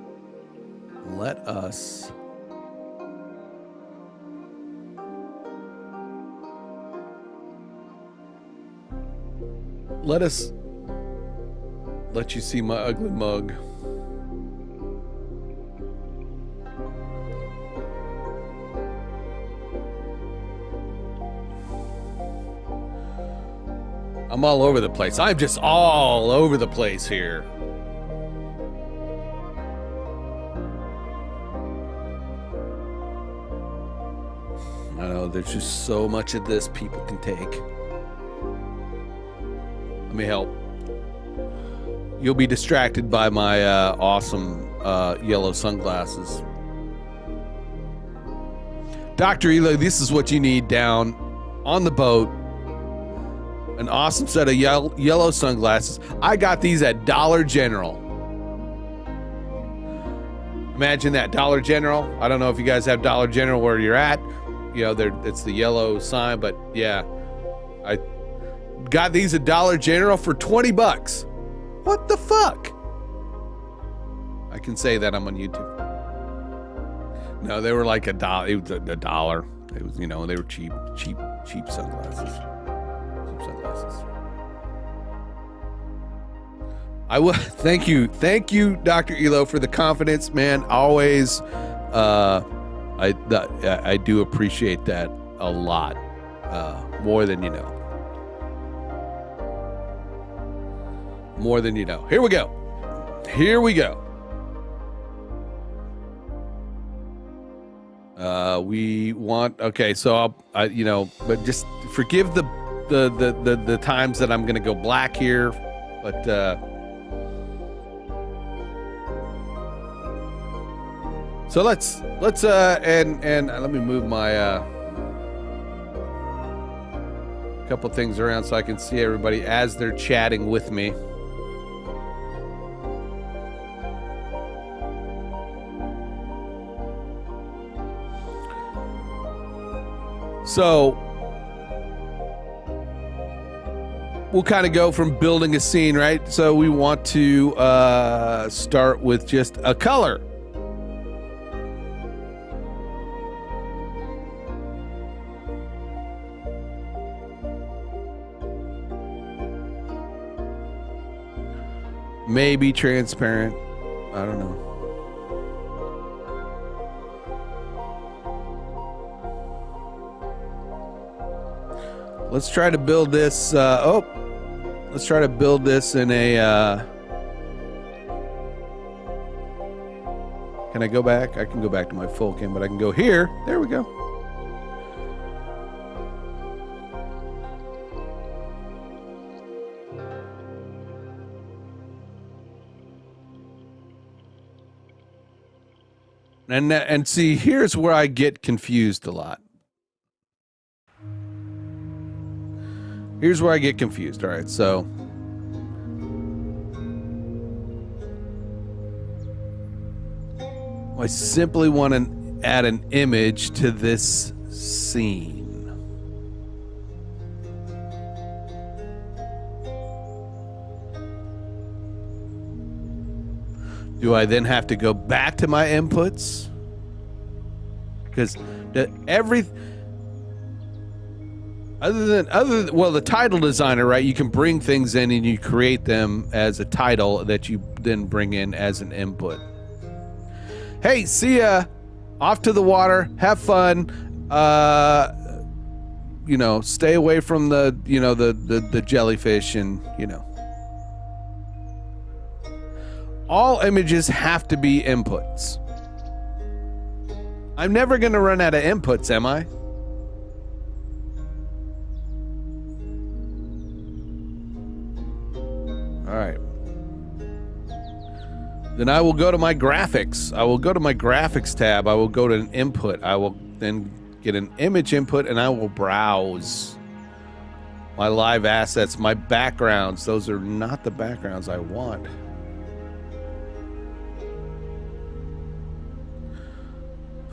let you see my ugly mug. I'm all over the place. I'm just all over the place here. I know there's just so much of this people can take. Let me help. You'll be distracted by my awesome yellow sunglasses. Dr. Elo, this is what you need down on the boat. An awesome set of yellow sunglasses. I got these at Dollar General. Imagine that, Dollar General. I don't know if you guys have Dollar General where you're at. You know, it's the yellow sign, but yeah. I got these at Dollar General for 20 bucks. What the fuck? I can say that I'm on YouTube. No, they were like $1. It was $1. It was, you know, they were cheap sunglasses. I will. Thank you, Dr. Elo, for the confidence, man. Always, I do appreciate that a lot, more than you know. More than you know. Here we go. Here we go. We want. Okay, so but just forgive the times that I'm going to go black here, but. So let's and let me move my couple things around so I can see everybody as they're chatting with me. So we'll kind of go from building a scene, right? So we want to start with just a color. Maybe transparent. I don't know. Let's try to build this. Let's try to build this in a. Can I go back? I can go back to my full cam, but I can go here. There we go. And see, here's where I get confused a lot. Here's where I get confused. All right, so I simply want to add an image to this scene. Do I then have to go back to my inputs? Because the title designer, right? You can bring things in and you create them as a title that you then bring in as an input. Hey, see ya. Off to the water. Have fun. Stay away from the jellyfish and all images have to be inputs. I'm never going to run out of inputs, am I? All right. Then I will go to my graphics. I will go to my graphics tab. I will go to an input. I will then get an image input and I will browse my live assets, my backgrounds. Those are not the backgrounds I want.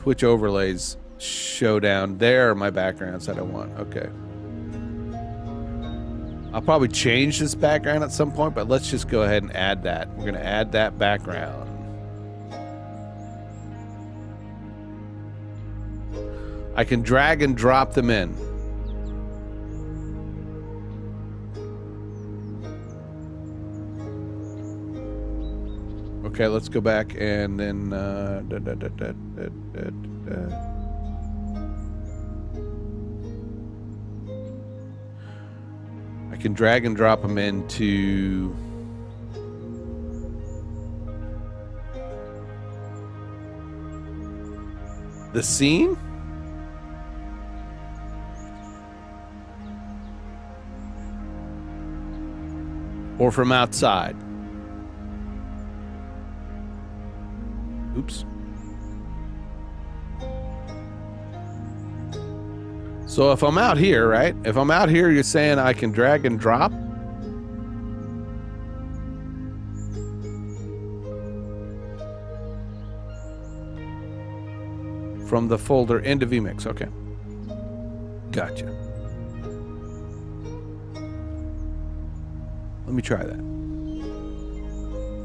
Twitch overlays showdown. There are my backgrounds that I want. Okay. I'll probably change this background at some point, but let's just go ahead and add that. We're going to add that background. I can drag and drop them in. Okay, let's go back and then I can drag and drop them into the scene. Or from outside. Oops. So if I'm out here, right? If I'm out here, you're saying I can drag and drop? From the folder into vMix, okay. Gotcha. Let me try that.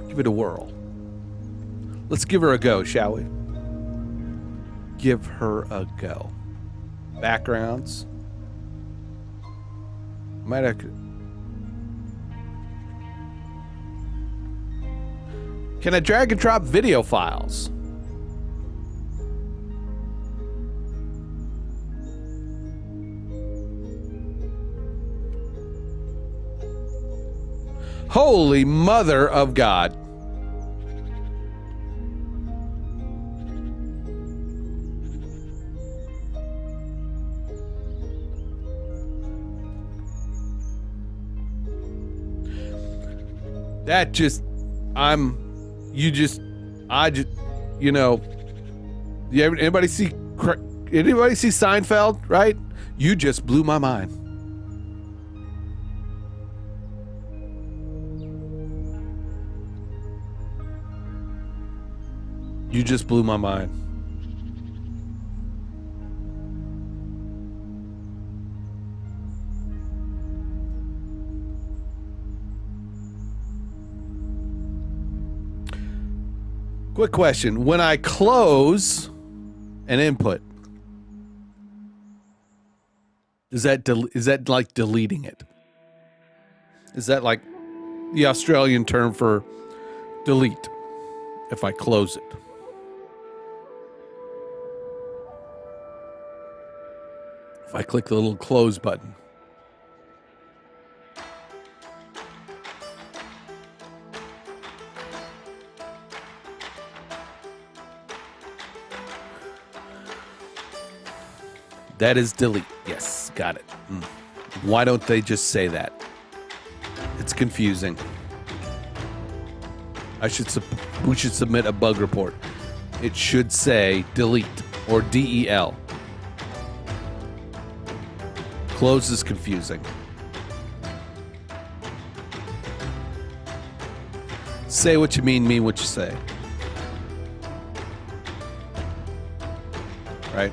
Give it a whirl. Let's give her a go, shall we? Give her a go. Backgrounds. Might have. Can I drag and drop video files? Holy Mother of God. That just, you know, anybody see Seinfeld, right? You just blew my mind. You just blew my mind. Quick question. When I close an input, is that like deleting it? Is that like the Australian term for delete if I close it? If I click the little close button. That is delete. Yes, got it. Why don't they just say that? It's confusing. We should submit a bug report. It should say delete or DEL. Close is confusing. Say what you mean what you say. Right?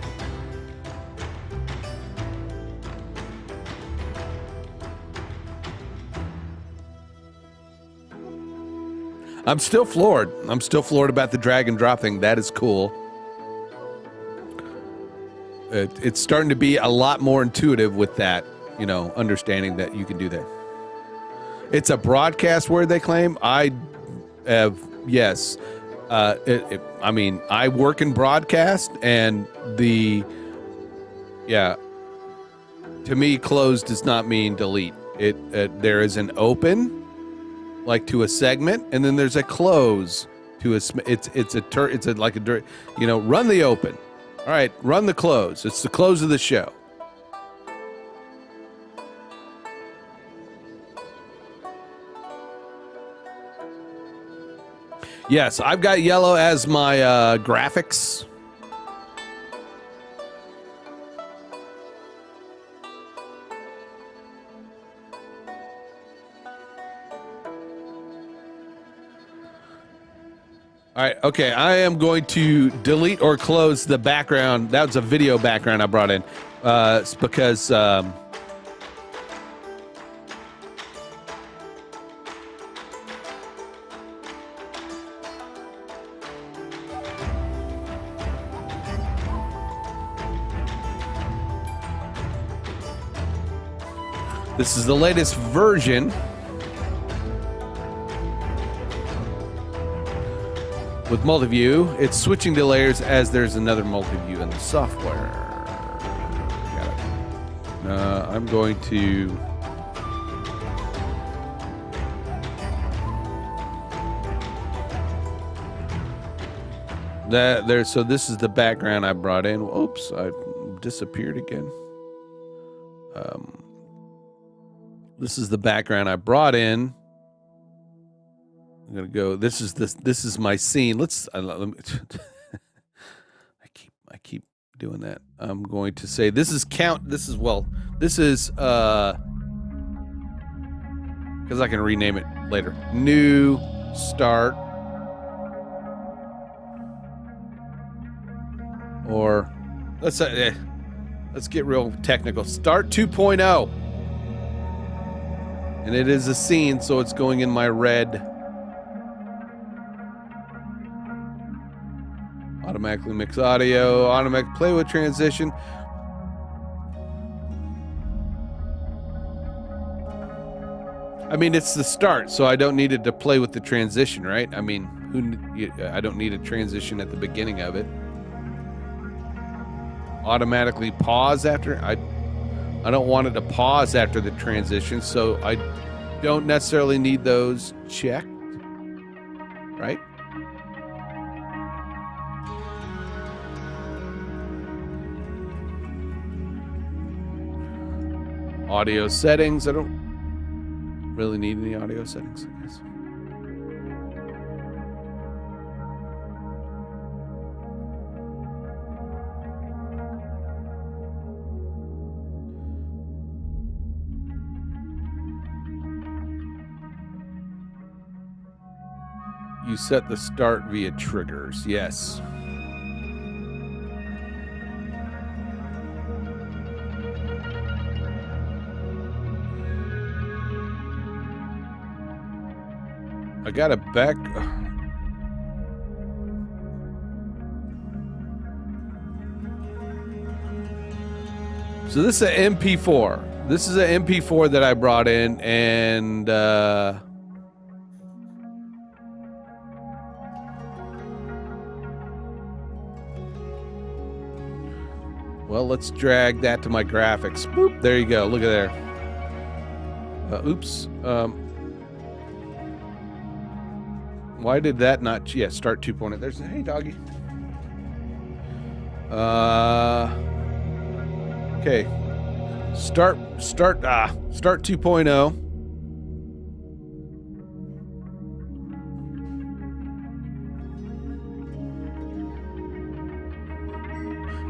I'm still floored. I'm still floored about the drag and drop thing. That is cool. It's starting to be a lot more intuitive with that, you know, understanding that you can do that. It's a broadcast word, they claim. I have, yes. I mean, I work in broadcast, and to me, close does not mean delete. There is an open, like to a segment, and then there's a close to a. Run the open. All right, run the close. It's the close of the show. Yes, I've got yellow as my graphics. All right, okay, I am going to delete or close the background. That was a video background I brought in. It's because... this is the latest version with multi-view. It's switching to layers as there's another multi-view in the software. Got it. I'm going to... So this is the background I brought in. Oops, I disappeared again. This is the background I brought in. I'm gonna go. This is my scene. Let me. I keep doing that. I'm going to say this is count. This is because I can rename it later. New start, or let's get real technical. Start 2.0, and it is a scene, so it's going in my red. Automatically mix audio, automatic play with transition. I mean, it's the start, so I don't need it to play with the transition, right? I mean, I don't need a transition at the beginning of it. Automatically pause after. I don't want it to pause after the transition, so I don't necessarily need those checked, right? Audio settings. I don't really need any audio settings, I guess. You set the start via triggers. Yes. I got a back. So this is an MP4. This is an MP4 that I brought in, and well, let's drag that to my graphics. Boop, there you go. Look at there. Oops. Why did that not? Yeah, start 2.0. There's hey doggy. Okay. Start 2.0.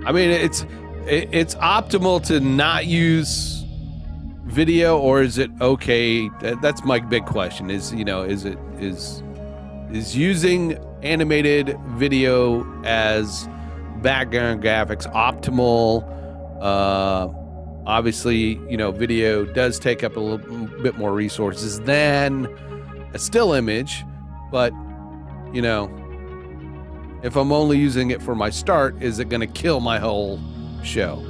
I mean, it's optimal to not use video, or is it okay? That's my big question. Is using animated video as background graphics optimal? Obviously, video does take up a little bit more resources than a still image, but if I'm only using it for my start, is it going to kill my whole show?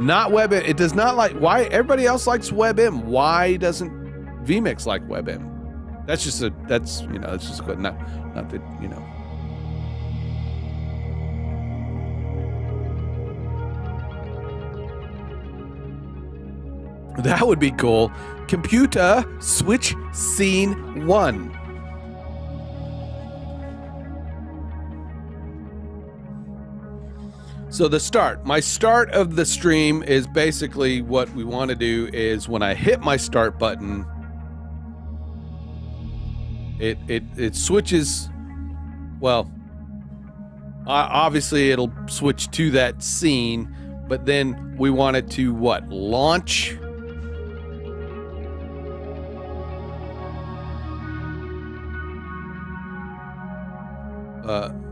Not WebM. It does not like. Why everybody else likes WebM? Why doesn't vMix like WebM? That's just that's just good. Not that. That would be cool. Computer switch scene 1. So my start of the stream is basically what we want to do is when I hit my start button, it switches. Well, obviously it'll switch to that scene, but then we want it to what? Launch.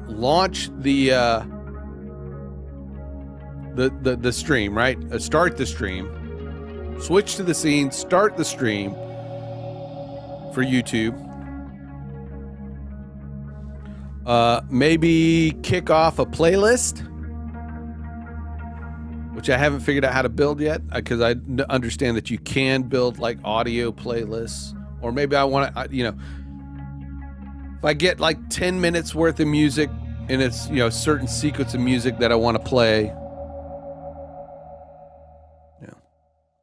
Launch the stream, right? Start the stream, switch to the scene, start the stream for YouTube. Maybe kick off a playlist, which I haven't figured out how to build yet, because I understand that you can build like audio playlists, or maybe I want to, if I get like 10 minutes worth of music and it's, a certain sequence of music that I want to play.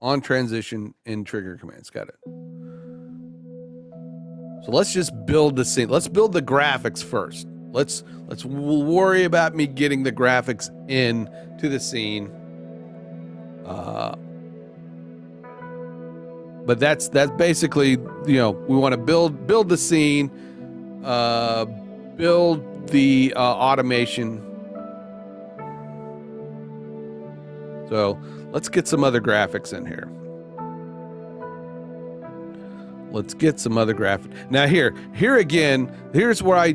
On transition in trigger commands. Got it. So let's just build the scene. Let's build the graphics first. We'll worry about me getting the graphics in to the scene. But that's basically, we want to build the scene, build the automation. So let's get some other graphics in here. Let's get some other graphics. Now here again, here's where I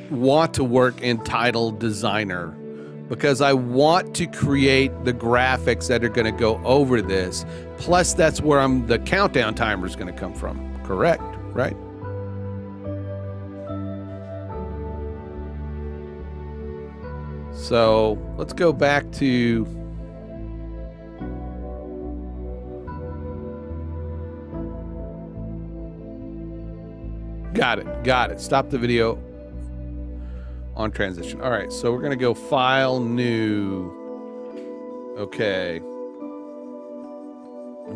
want to work in Title Designer, because I want to create the graphics that are going to go over this. Plus that's where the countdown timer is going to come from. Correct, right? So let's go back to Got it. Got it. Stop the video on transition. All right, so we're going to go File, New. Okay. And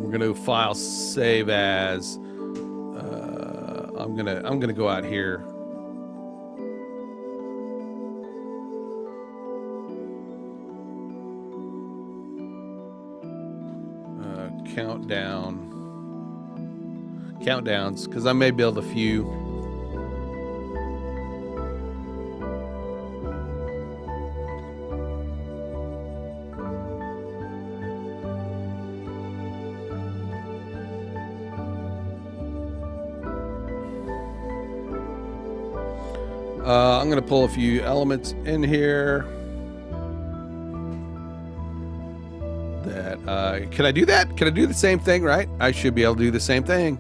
we're going to File, Save As. I'm gonna go out here. Countdowns, because I may build a few. I'm going to pull a few elements in here. Can I do that? Can I do the same thing, right? I should be able to do the same thing.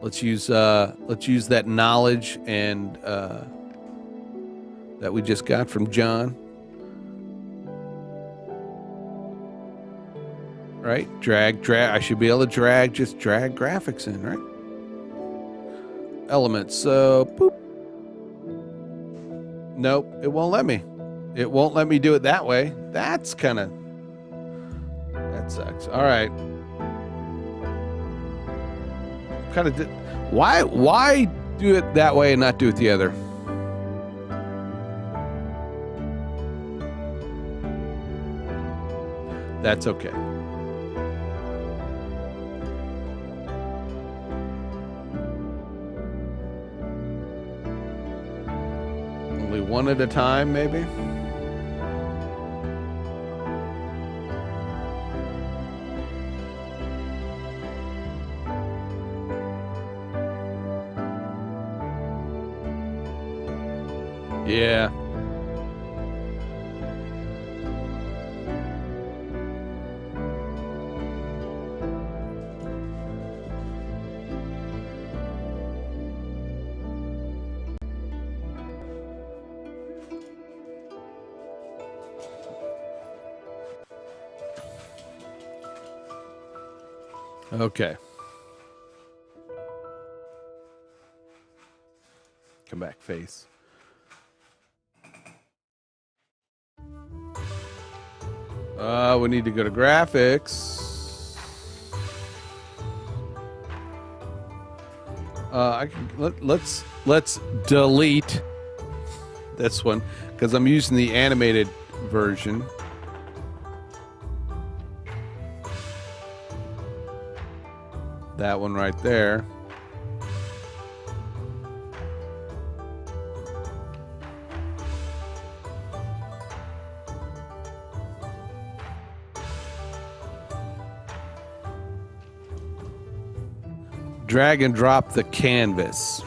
Let's use that knowledge and that we just got from John. Right? Drag. I should be able to just drag graphics in, right? Elements. So, boop. Nope, it won't let me. It won't let me do it that way. That sucks. All right. Why do it that way and not do it the other? That's okay. Only one at a time, maybe? Yeah. Okay. Come back, face. We need to go to graphics. Let's delete this one because I'm using the animated version. That one right there. Drag and drop the canvas.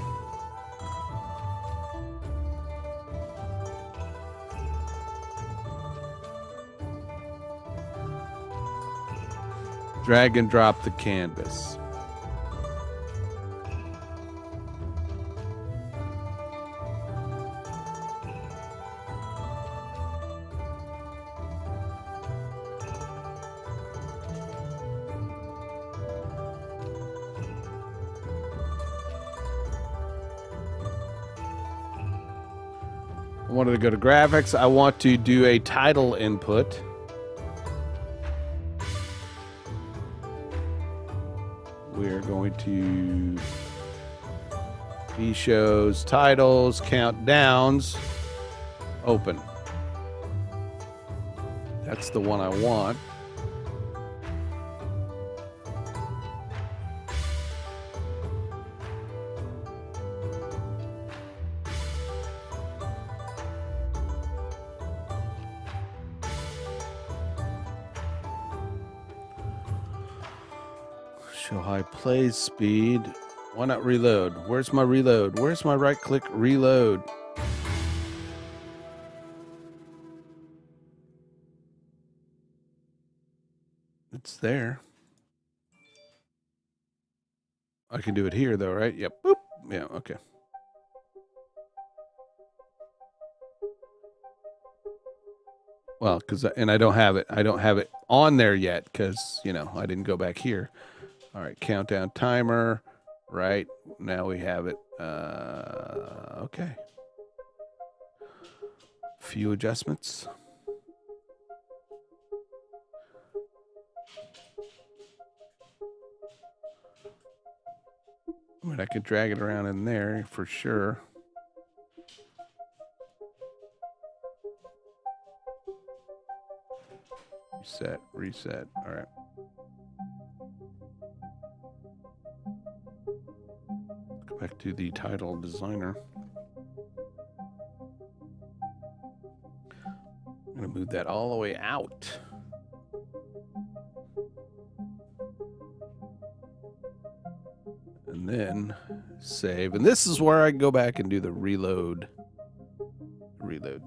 Drag and drop the canvas. I wanted to go to graphics. I want to do a title input. We're going to shows, titles, countdowns, open. That's the one I want. Show high play speed. Why not reload? Where's my reload? Where's my right click reload? It's there. I can do it here though, right? Yep. Boop. Yeah, okay. Well, and I don't have it on there yet because, you know, I didn't go back here. All right, countdown timer. Right now we have it Okay. Few adjustments. I mean, I could drag it around in there for sure. Reset, reset. All right. Go back to the title designer. I'm going to move that all the way out. And then save. And this is where I can go back and do the reload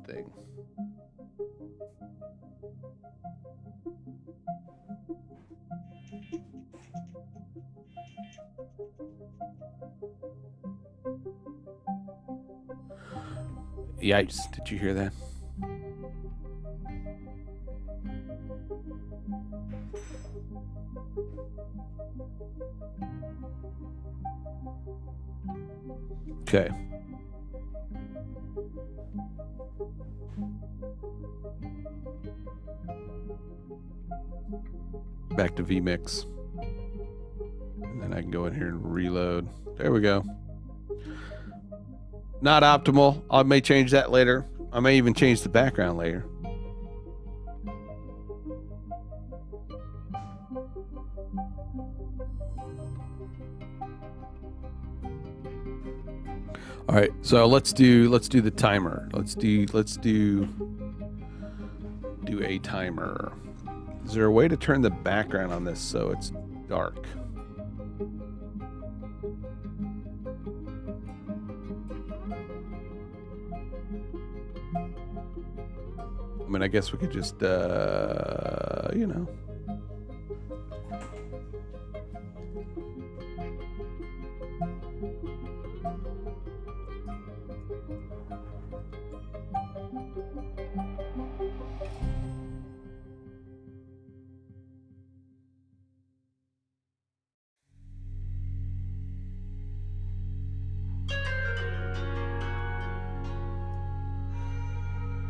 thing. Yikes, did you hear that? Okay. Back to vMix. And then I can go in here and reload. There we go. Not optimal. I may change that later. I may even change the background later. All right, so let's do the timer. Let's do a timer. Is there a way to turn the background on this so it's dark? I mean, I guess we could just, you know.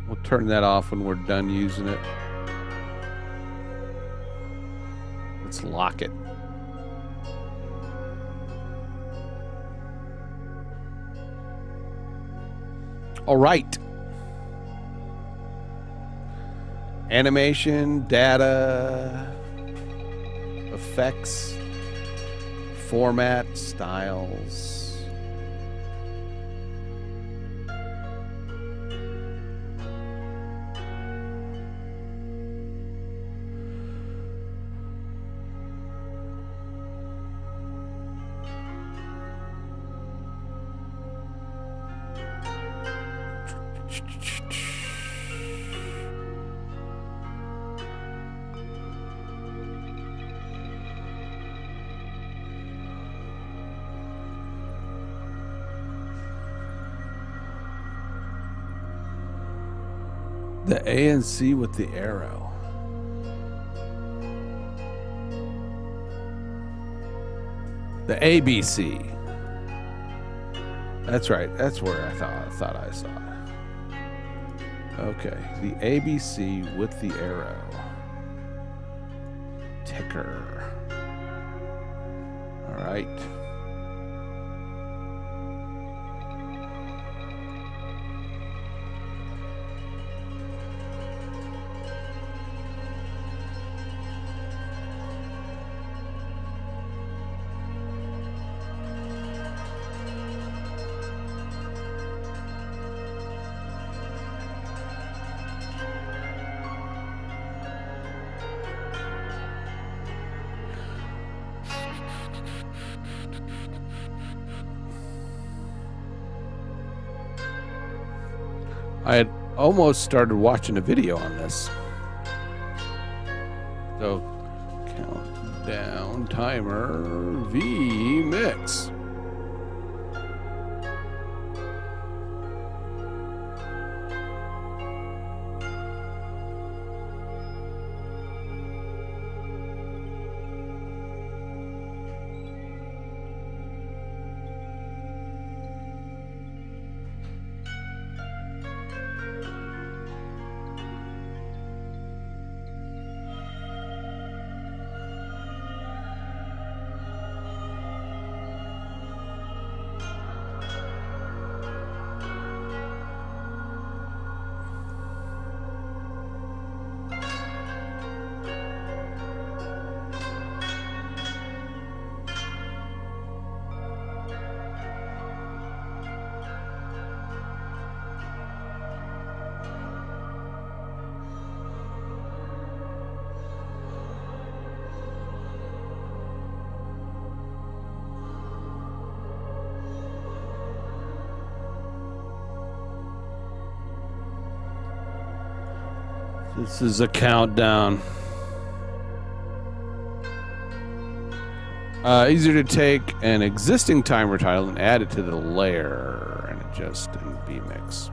We'll turn that off when we're done using it. Let's lock it. All right. Animation, data, effects, format, styles. The ANC with the arrow. The ABC. That's right. That's where I thought I saw it. Okay. The ABC with the arrow. Ticker. All right. I had almost started watching a video on this. So, countdown timer vMix. This is a countdown. Easier to take an existing timer title and add it to the layer and adjust in vMix.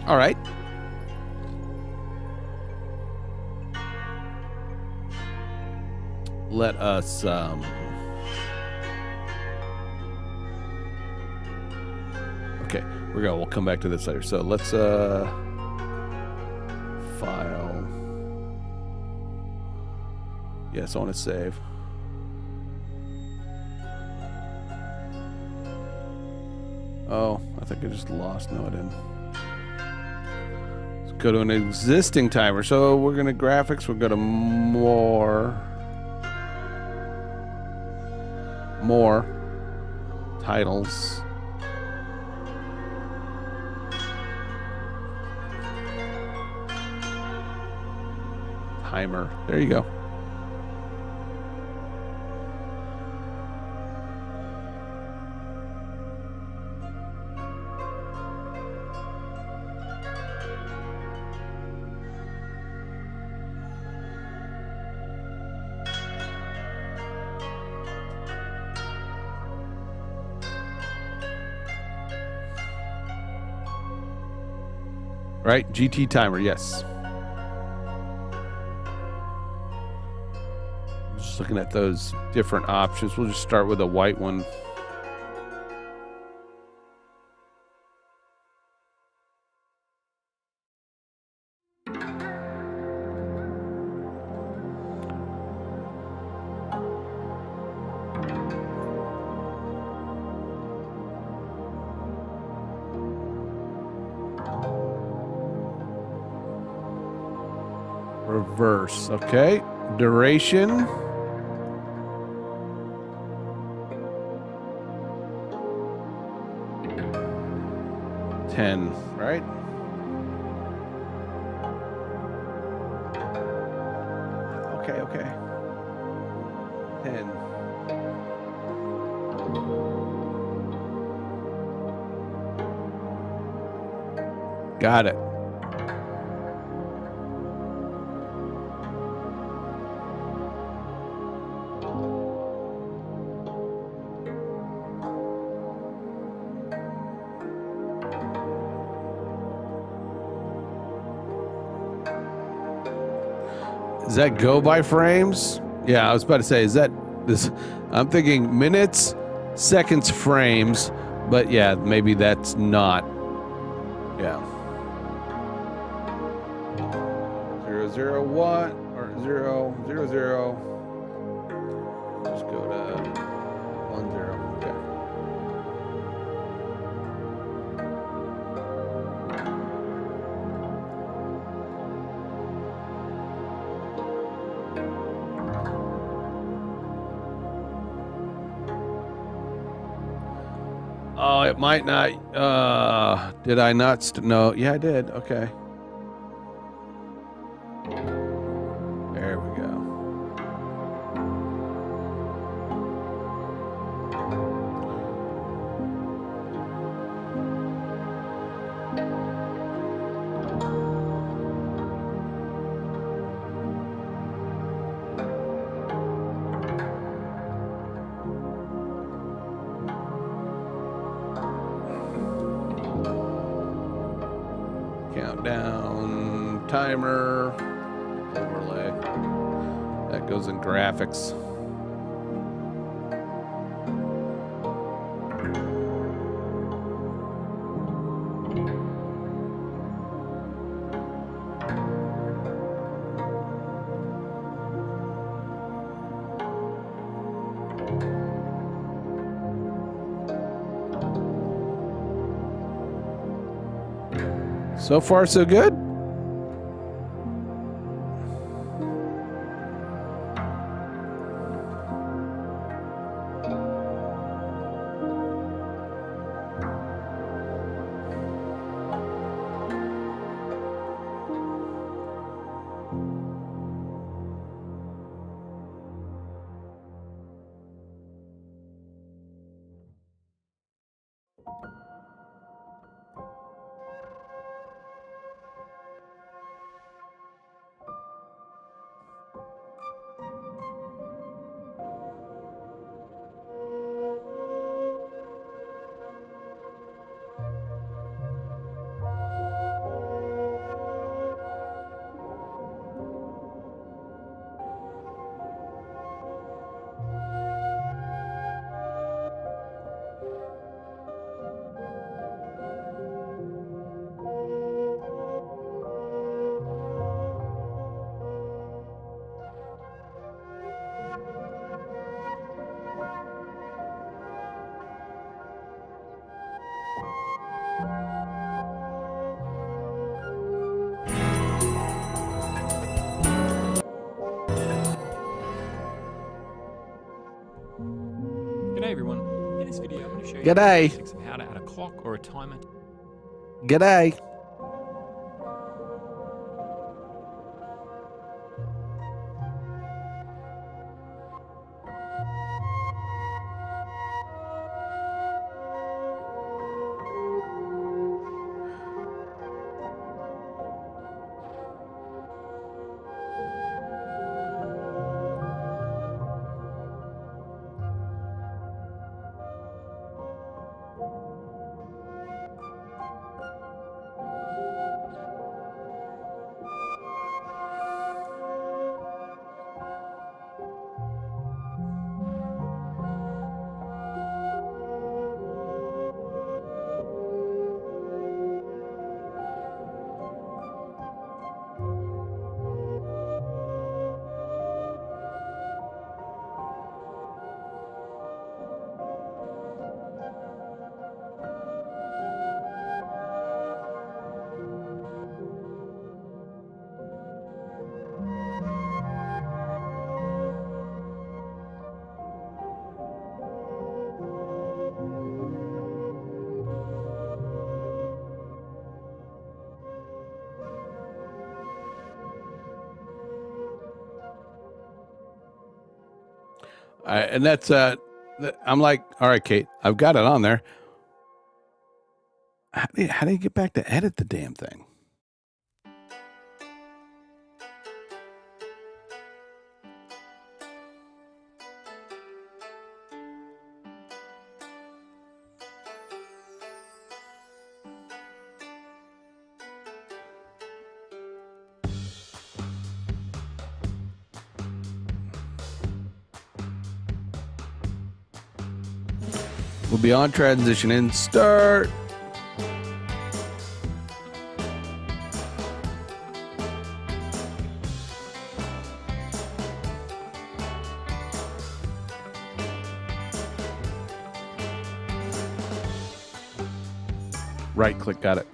All right. Let us okay, we go. We'll come back to this later. So let's file. Yes, I want to save. Oh, I think I just lost. No, I didn't. Let's go to an existing timer. So we're going to graphics. We'll go to more titles. Timer. There you go. Right, GT timer, yes. Just looking at those different options. We'll just start with a white one. Reverse, okay. Duration. Right? Okay. 10. Got it. Does that go by frames? Yeah, I was about to say, is that this? I'm thinking minutes, seconds, frames, but yeah, maybe that's not. Yeah. 001 or 000. Just go to 10. Okay. Oh, it might not. Did I not? No. Yeah, I did. Okay. There we go. Countdown, timer, overlay. That goes in graphics. So far, so good. G'day everyone. In this video I'm going to show you G'day. the basics of how to add a clock or a timer. G'day. And that's I'm like, all right, Kate, I've got it on there. How do you get back to edit the damn thing? We'll be on transition and start. Right click, got it.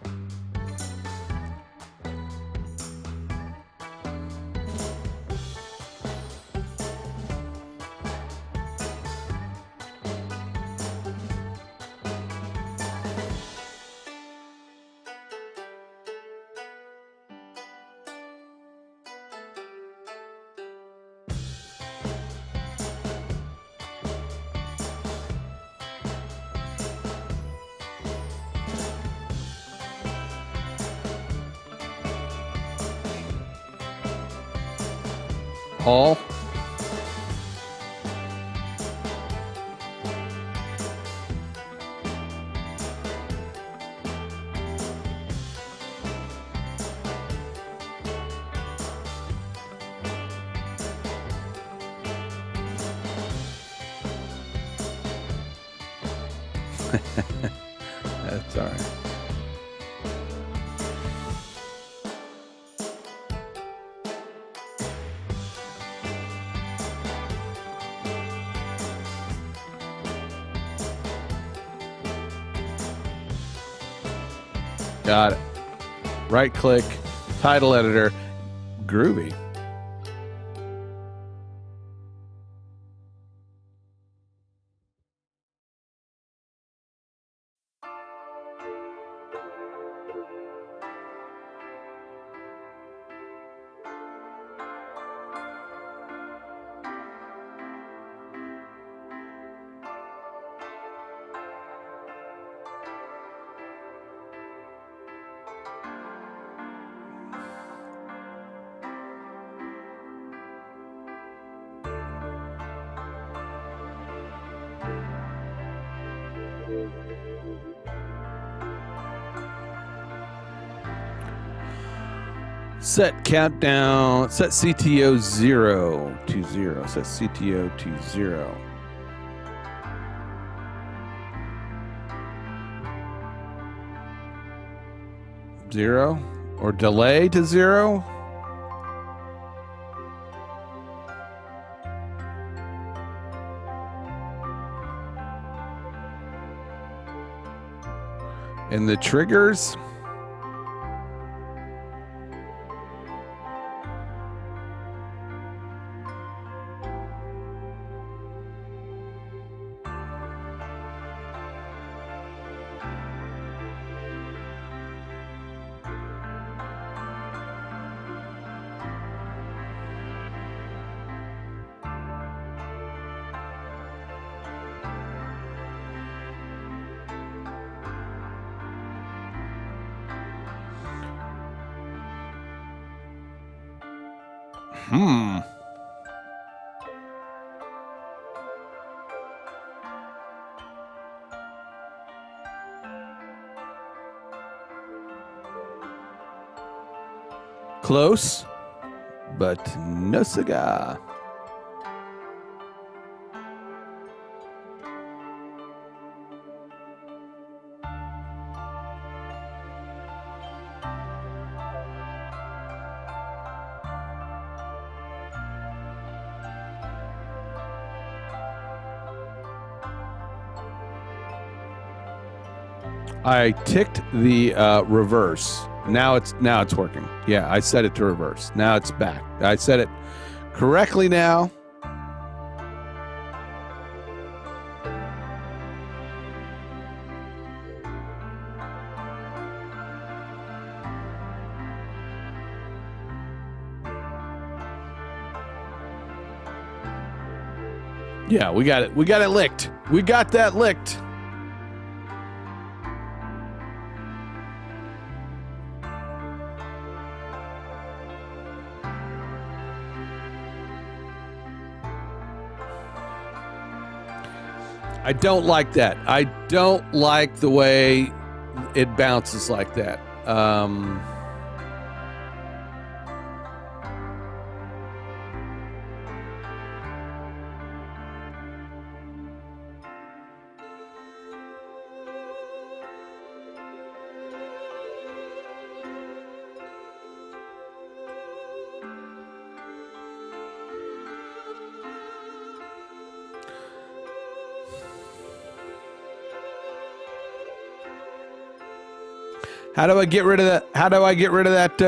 All. That's all right. Got it. Right click, title editor, groovy. Set countdown, set CTO 0 to 0, set CTO to 0. Zero or delay to 0. And the triggers. Close, but no cigar. I ticked the reverse. Now it's working. Yeah, I set it to reverse. Now it's back. I set it correctly now. Yeah, we got it. We got it licked. We got that licked. I don't like that. I don't like the way it bounces like that. How do I get rid of that? How do I get rid of that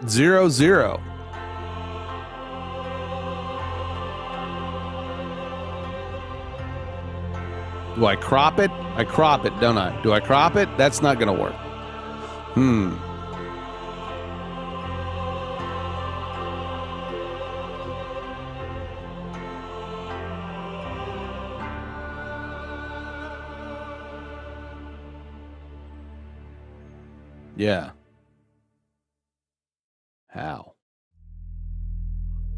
0-0? Do I crop it? I crop it, don't I? Do I crop it? That's not going to work. Yeah. How?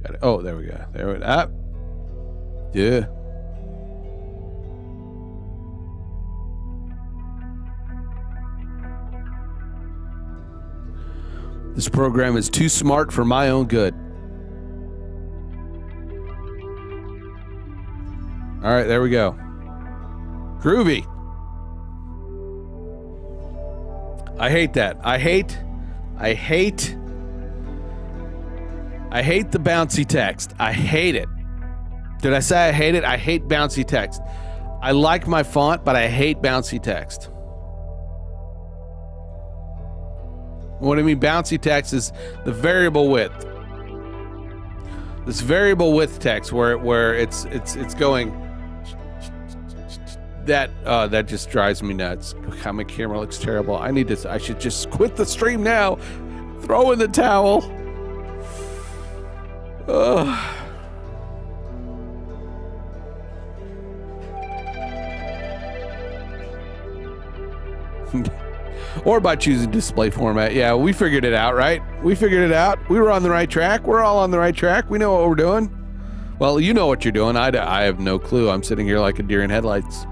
Got it. Oh, there we go. There we go. Yeah. This program is too smart for my own good. All right, there we go. Groovy. I hate that. I hate the bouncy text. I hate it. Did I say I hate it? I hate bouncy text. I like my font, but I hate bouncy text. What I mean bouncy text is the variable width. This variable width text where it's going. That just drives me nuts. God, my camera looks terrible. I should just quit the stream now. Throw in the towel. Ugh. Or by choosing display format. Yeah, we figured it out, right? We figured it out. We were on the right track. We're all on the right track. We know what we're doing. Well, you know what you're doing. I have no clue. I'm sitting here like a deer in headlights.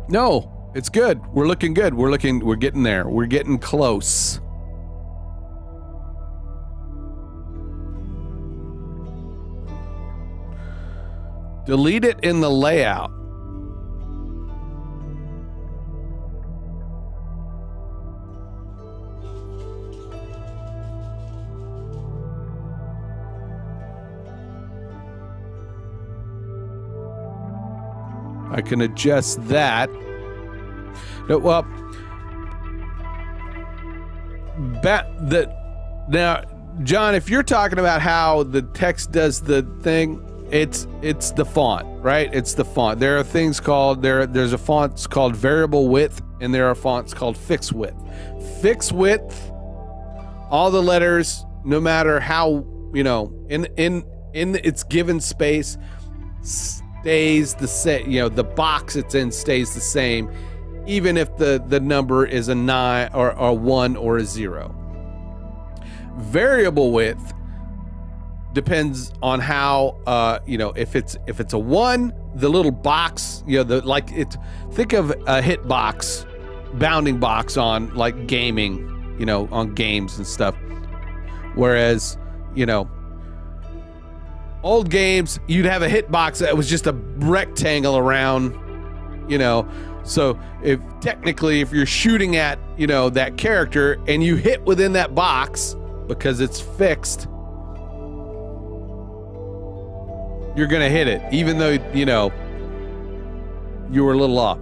No, it's good. We're looking good. We're getting there. We're getting close. Delete it in the layout. I can adjust that. No, well, now, John, if you're talking about how the text does the thing, it's the font, right? It's the font. There are things called there's a font called variable width, and there are fonts called fixed width. Fixed width, all the letters, no matter how in its given space, stays the same. The box it's in stays the same, even if the number is a 9 or a 1 or a 0. Variable width depends on how, you know, if it's a 1, the little box, you know, think of a hit box, bounding box on like gaming, you know, on games and stuff. Whereas, you know, old games, you'd have a hit box that was just a rectangle around, you know. So if you're shooting at, you know, that character and you hit within that box because it's fixed, you're gonna hit it, even though, you know, you were a little off.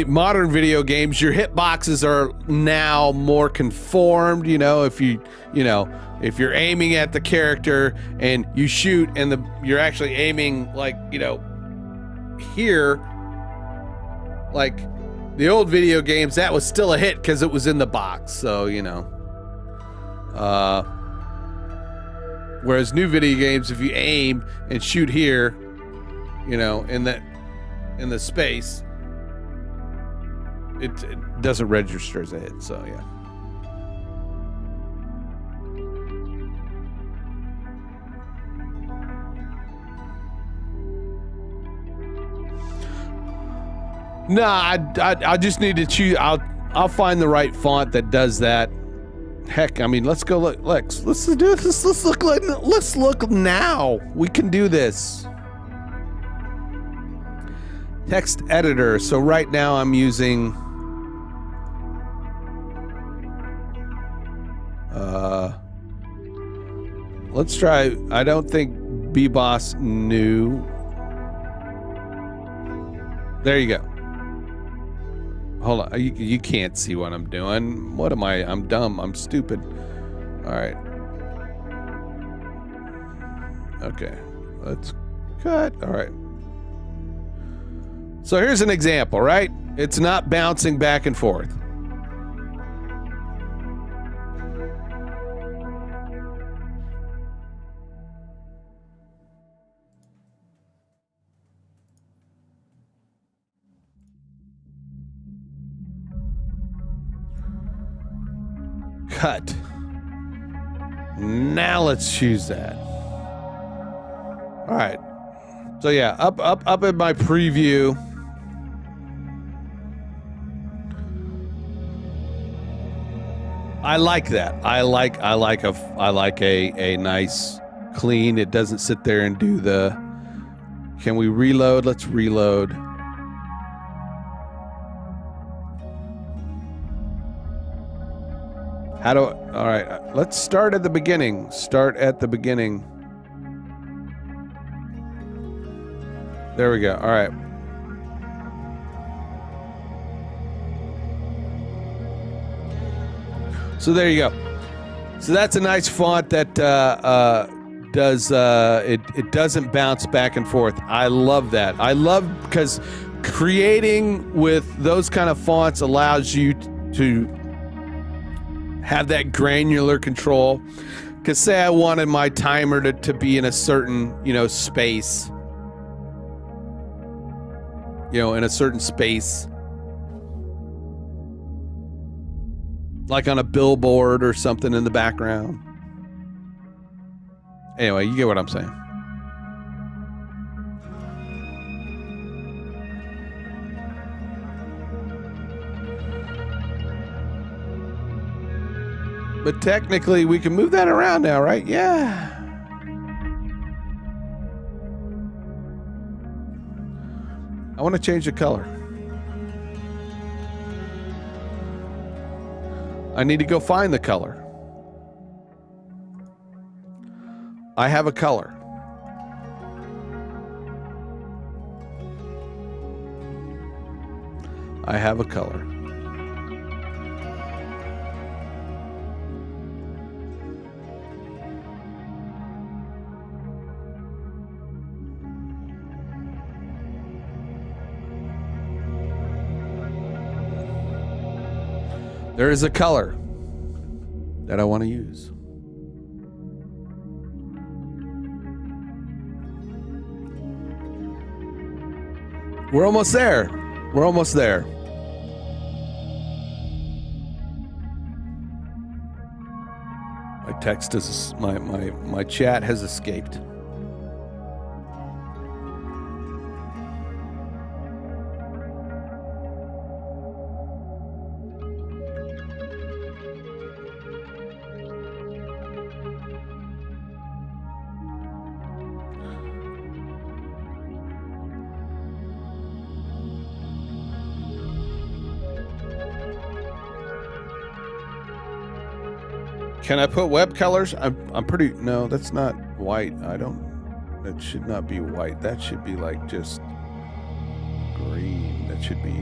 Modern video games, your hit boxes are now more conformed. You know, if you're aiming at the character and you shoot and you're actually aiming like, you know, here, like the old video games, that was still a hit because it was in the box. So, you know, whereas new video games, if you aim and shoot here, you know, in the space, it doesn't register as a hit. So yeah. Nah, I just need to choose. I'll find the right font that does that. Heck, I mean, let's go look. Let's do this. Let's look now. We can do this. Text editor. So right now I'm using let's try. I don't think BBoss new. There you go. Hold on. You can't see what I'm doing. What am I? I'm dumb. I'm stupid. All right. Okay. Let's cut. All right. So here's an example, right? It's not bouncing back and forth. Cut. Now let's choose that. All right. So yeah, up in my preview. I like that. I like a nice clean. It doesn't sit there and do the. Can we reload? Let's reload. All right, let's start at the beginning. Start at the beginning. There we go. All right. So there you go. So that's a nice font that does it doesn't bounce back and forth. I love that. I love because creating with those kind of fonts allows you to have that granular control. Because say I wanted my timer to be in a certain, you know, space. You know, in a certain space. Like on a billboard or something in the background. Anyway, you get what I'm saying. But technically, we can move that around now, right? Yeah. I want to change the color. I need to go find the color. I have a color. I have a color. There is a color that I want to use. We're almost there. We're almost there. text is my chat has escaped. Can I put web colors? I'm pretty, no, that's not white. That should not be white. That should be like just green. That should be,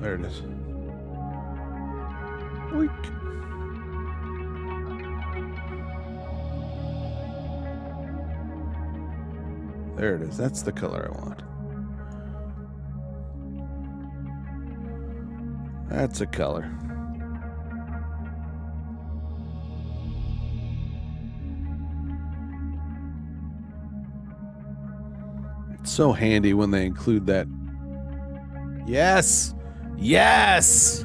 there it is. Weak. There it is. That's the color I want. That's a color. It's so handy when they include that. Yes! Yes!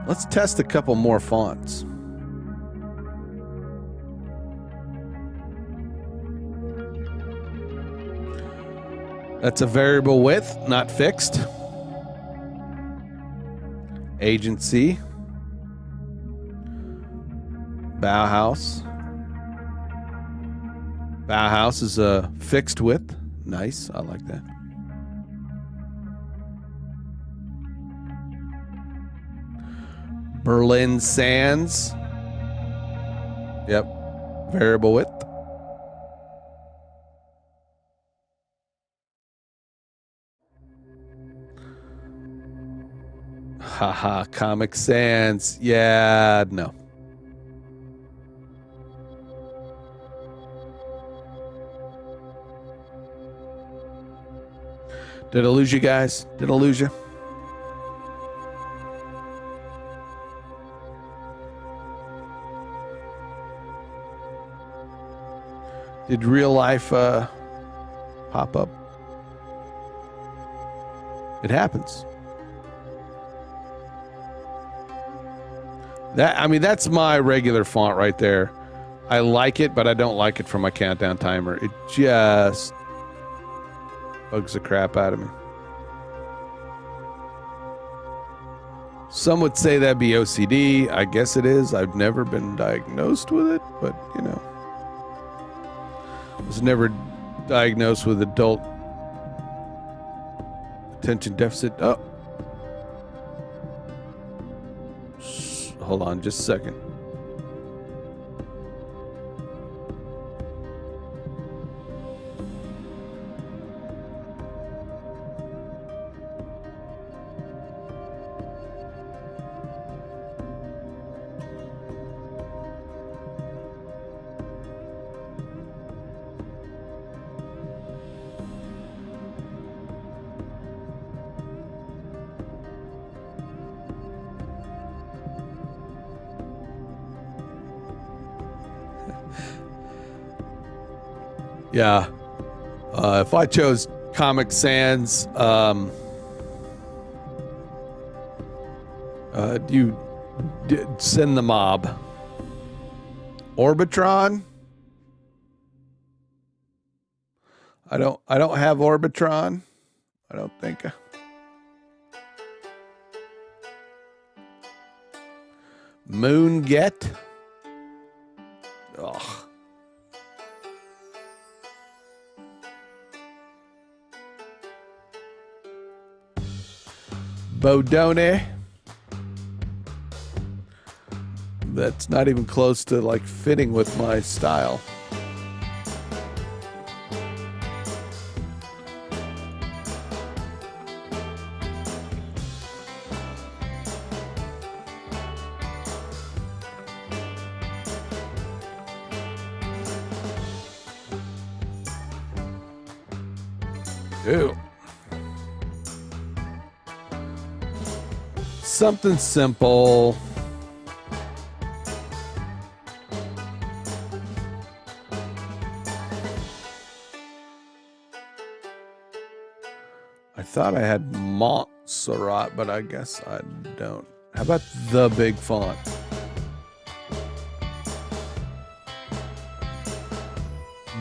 Let's test a couple more fonts. That's a variable width, not fixed. Agency. Bauhaus. Bauhaus is a fixed width. Nice, I like that. Berlin Sands. Yep, variable width. Haha, Comic Sans. Yeah, no. Did I lose you guys? Did I lose you? Did real life pop up? It happens. That's my regular font right there. I like it, but I don't like it for my countdown timer. It just bugs the crap out of me. Some would say that'd be OCD. I guess it is. I've never been diagnosed with it, but you know. I was never diagnosed with adult attention deficit. Oh. Hold on just a second. Yeah. If I chose Comic Sans, you send the mob. Orbitron? I don't have Orbitron. I don't think. Moonget? Ugh. Bodone. That's not even close to like fitting with my style. Ew. Something simple. I thought I had Montserrat, but I guess I don't. How about the big font?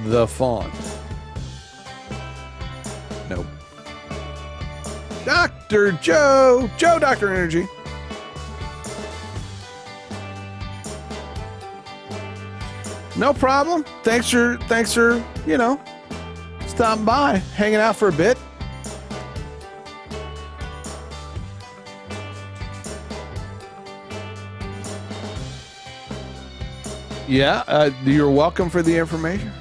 The font. Nope. Dr. Joe. Joe, Dr. Energy. No problem. Thanks for, you know, stopping by, hanging out for a bit. Yeah, you're welcome for the information.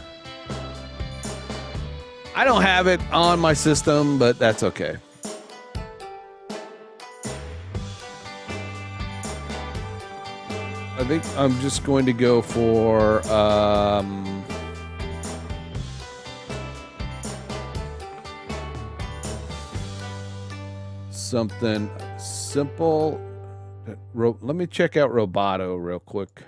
I don't have it on my system, but that's okay. I think I'm just going to go for something simple. Let me check out Roboto real quick.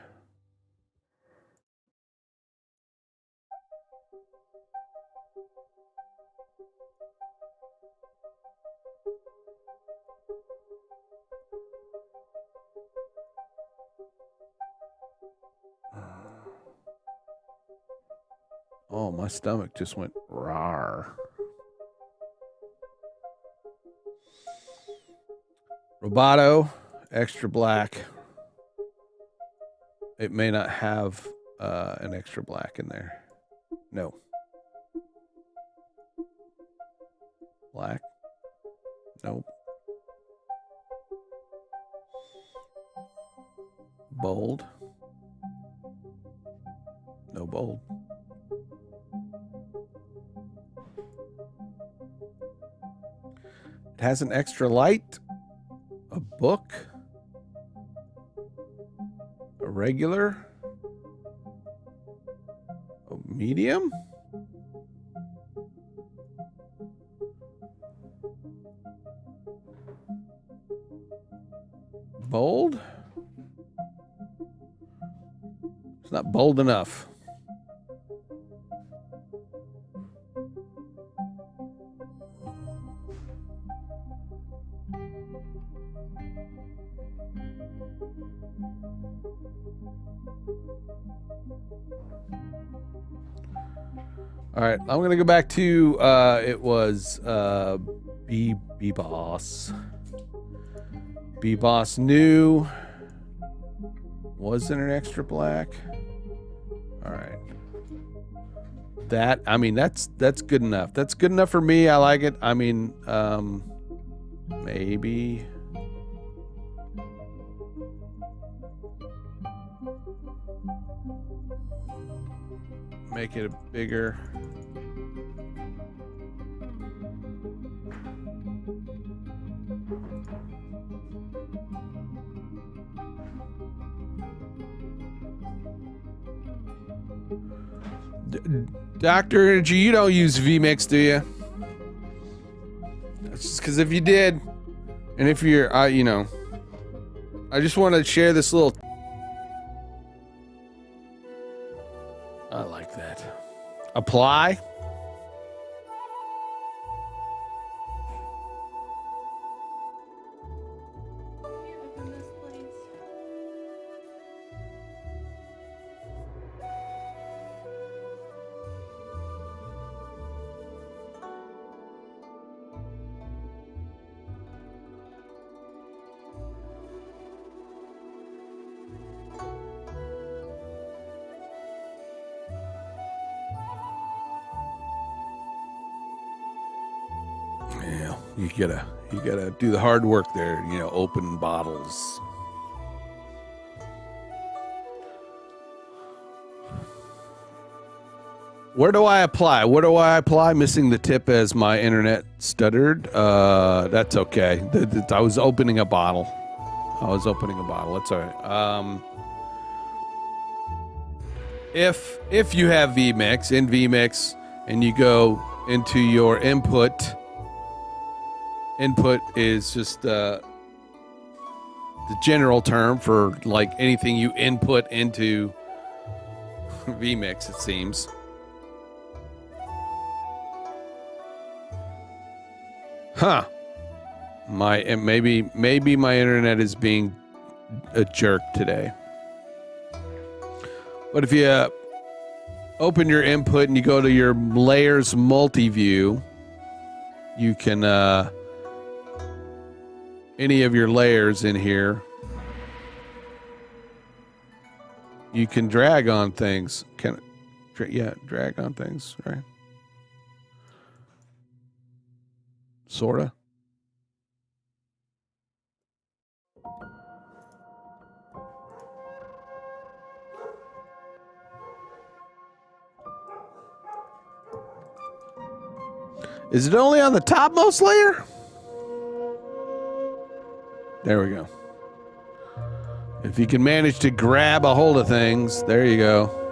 Oh, my stomach just went rawr. Roboto, extra black. It may not have an extra black in there. No. Black? Nope. Bold? No bold. It has an extra light, a book, a regular, a medium, bold. It's not bold enough. All right, I'm gonna go back to it was B-Boss. B-Boss new. Wasn't an extra black. All right. That, I mean, that's good enough. That's good enough for me. I like it. I mean, maybe. Make it a bigger. Dr. Energy, you don't use vMix, do you? That's just because if you did, and if you're, you know, I just want to share this little. I like that. Apply. You gotta do the hard work there, you know, open bottles. Where do I apply? Where do I apply? Missing the tip as my internet stuttered. That's okay. I was opening a bottle. That's all right. If you have vMix, in vMix, and you go into your input is just the general term for like anything you input into vMix, it seems. Huh. Maybe my internet is being a jerk today. But if you open your input and you go to your layers multi-view, you can any of your layers in here, you can drag on things. Drag on things, right? Sorta. Is it only on the topmost layer? There we go. If you can manage to grab a hold of things, there you go.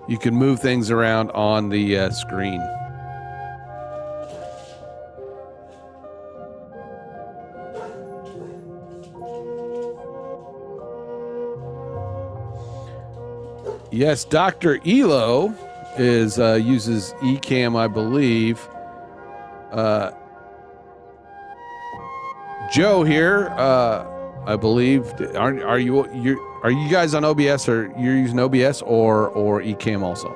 You can move things around on the screen. Yes, Dr. Elo is uses Ecamm, I believe. Joe here, I believe. Are you guys on OBS, or you're using OBS or Ecamm also?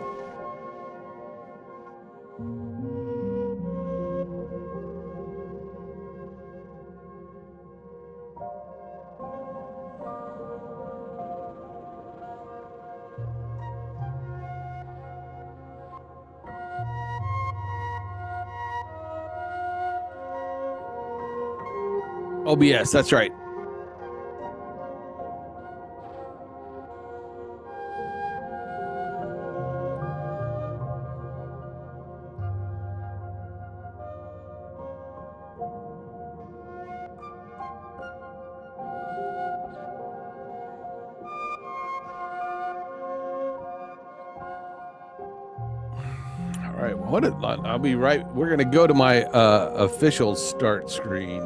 OBS, that's right. All right, I'll be right. We're going to go to my official start screen.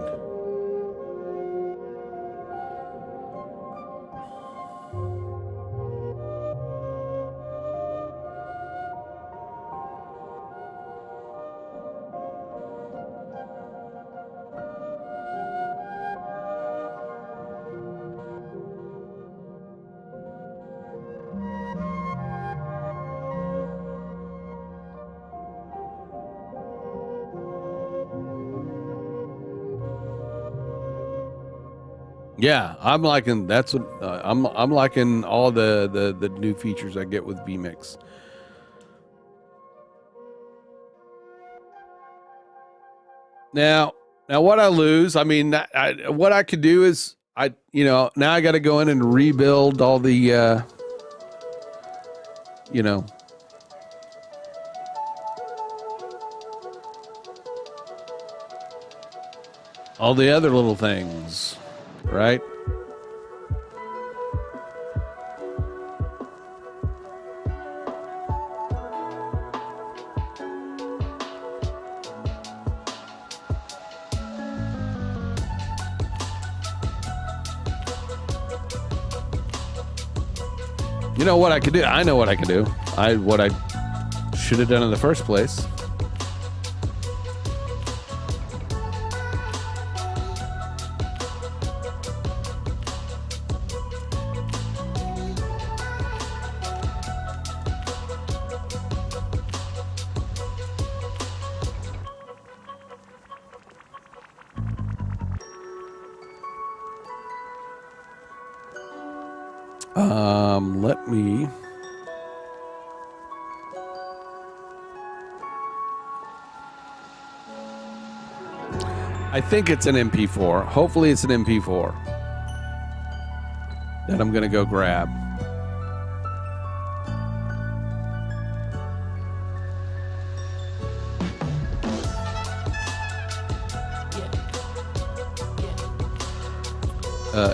Yeah, I'm liking that's what I'm liking all the new features I get with vMix. Now what I lose, I mean, what I could do is now I got to go in and rebuild all the all the other little things. Right? You know what I could do? I know what I can do. What I should have done in the first place. Let me. I think it's an MP4. Hopefully it's an MP4 that I'm going to go grab.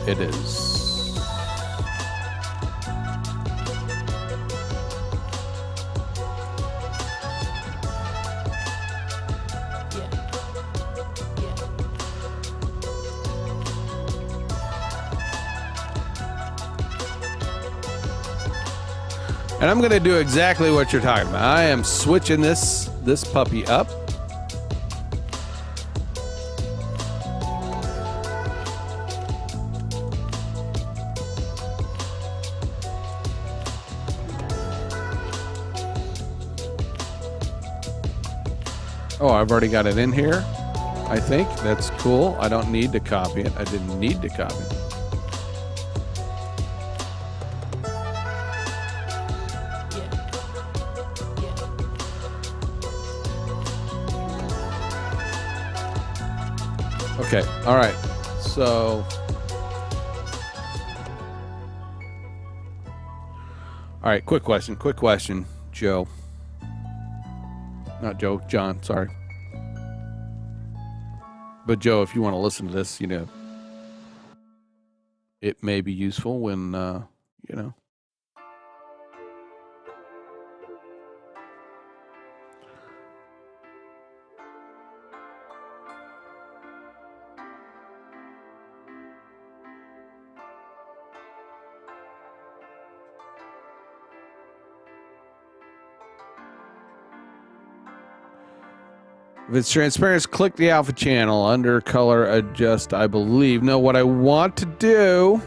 It is. And I'm going to do exactly what you're talking about. I am switching this this puppy up. Oh, I've already got it in here. I think that's cool. I don't need to copy it. I didn't need to copy it. Okay, all right. So, all right, quick question, Joe. Not Joe, John, sorry. But Joe, if you want to listen to this, you know, it may be useful when, you know. If it's transparent, click the alpha channel under color adjust, I believe. No, what I want to do.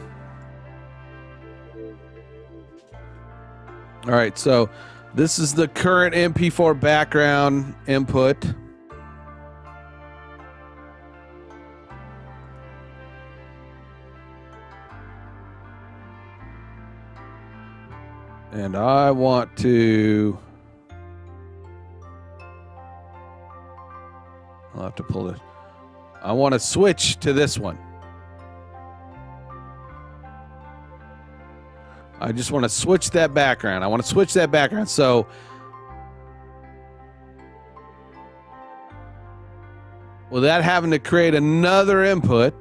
All right, so this is the current MP4 background input. And I want to. I'll have to pull it. I want to switch to this one. I just want to switch that background. I want to switch that background. So without having to create another input,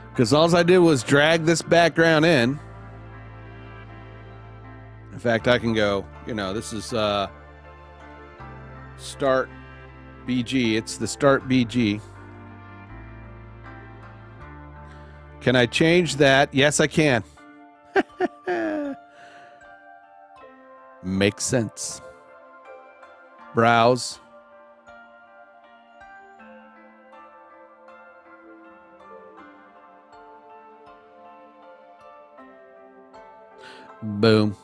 because all I did was drag this background in. In fact, I can go, you know, this is start BG. It's the start BG. Can I change that? Yes, I can. Makes sense. Browse. Boom.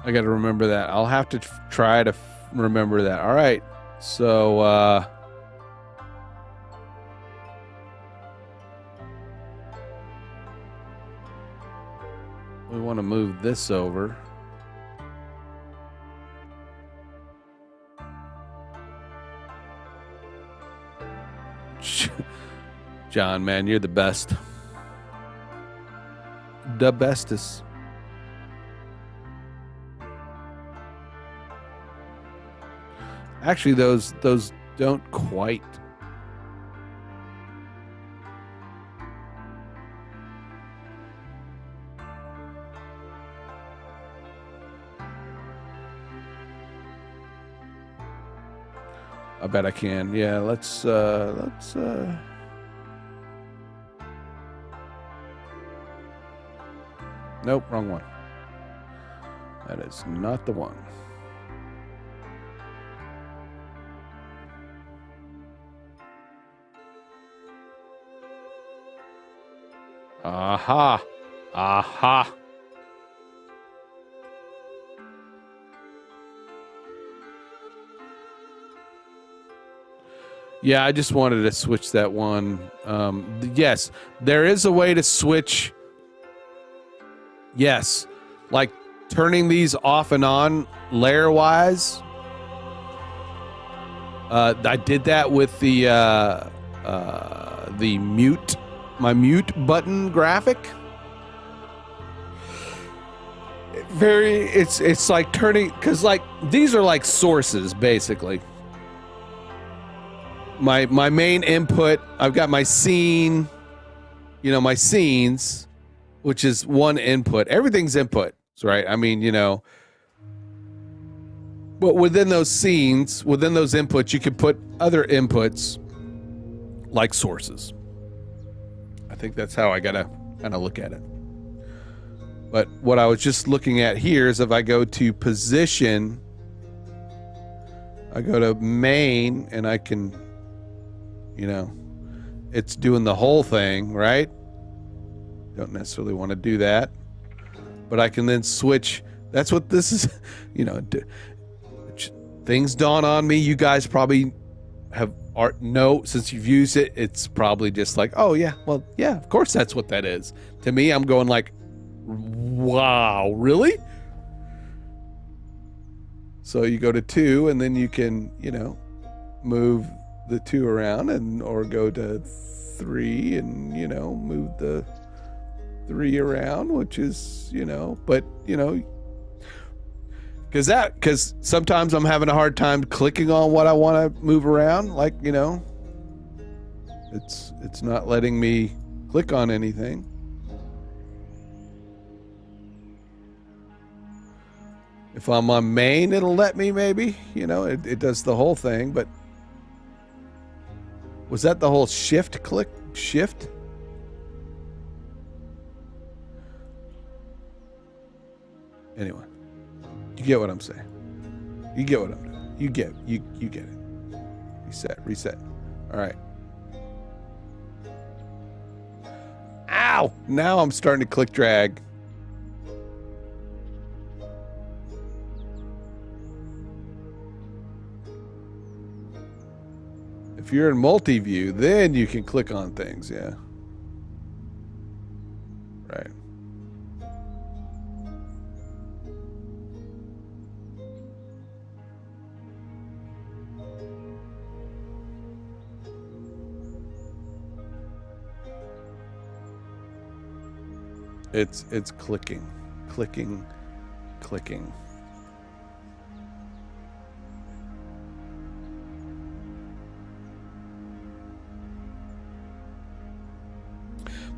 I got to remember that. I'll have to try to remember that. All right. So, we want to move this over. John, man, you're the best. The bestest. Actually, those don't quite. I bet I can. Yeah, let's Nope, wrong one. That is not the one. Aha. Aha. Yeah, I just wanted to switch that one. Yes, there is a way to switch. Yes, like turning these off and on layer-wise. I did that with the mute, my mute button graphic. It's like turning, because like these are like sources basically. My main input, I've got my scene, you know, my scenes, which is one input. Everything's input. right? I mean, you know, but within those scenes, within those inputs, you can put other inputs like sources. I think that's how I gotta kind of look at it. But what I was just looking at here is if I go to position, I go to main, and I can, you know, it's doing the whole thing, right? Don't necessarily want to do that. But I can then switch. That's what this is, you know, things dawn on me. You guys probably know, since you've used it, it's probably just like, oh yeah, well, yeah, of course that's what that is. To me, I'm going like, wow, really? So you go to 2, and then you can, you know, move the 2 around, and or go to 3 and, you know, move the 3 around, which is, you know, but, you know, because sometimes I'm having a hard time clicking on what I want to move around, like, you know, it's not letting me click on anything. If I'm on main, it'll let me, maybe, you know, it does the whole thing. But was that the whole shift? Anyway, you get what I'm saying. You get what I'm doing. You get it. Reset. All right. Ow! Now I'm starting to click drag. If you're in multi-view, then you can click on things, yeah. Right. It's clicking.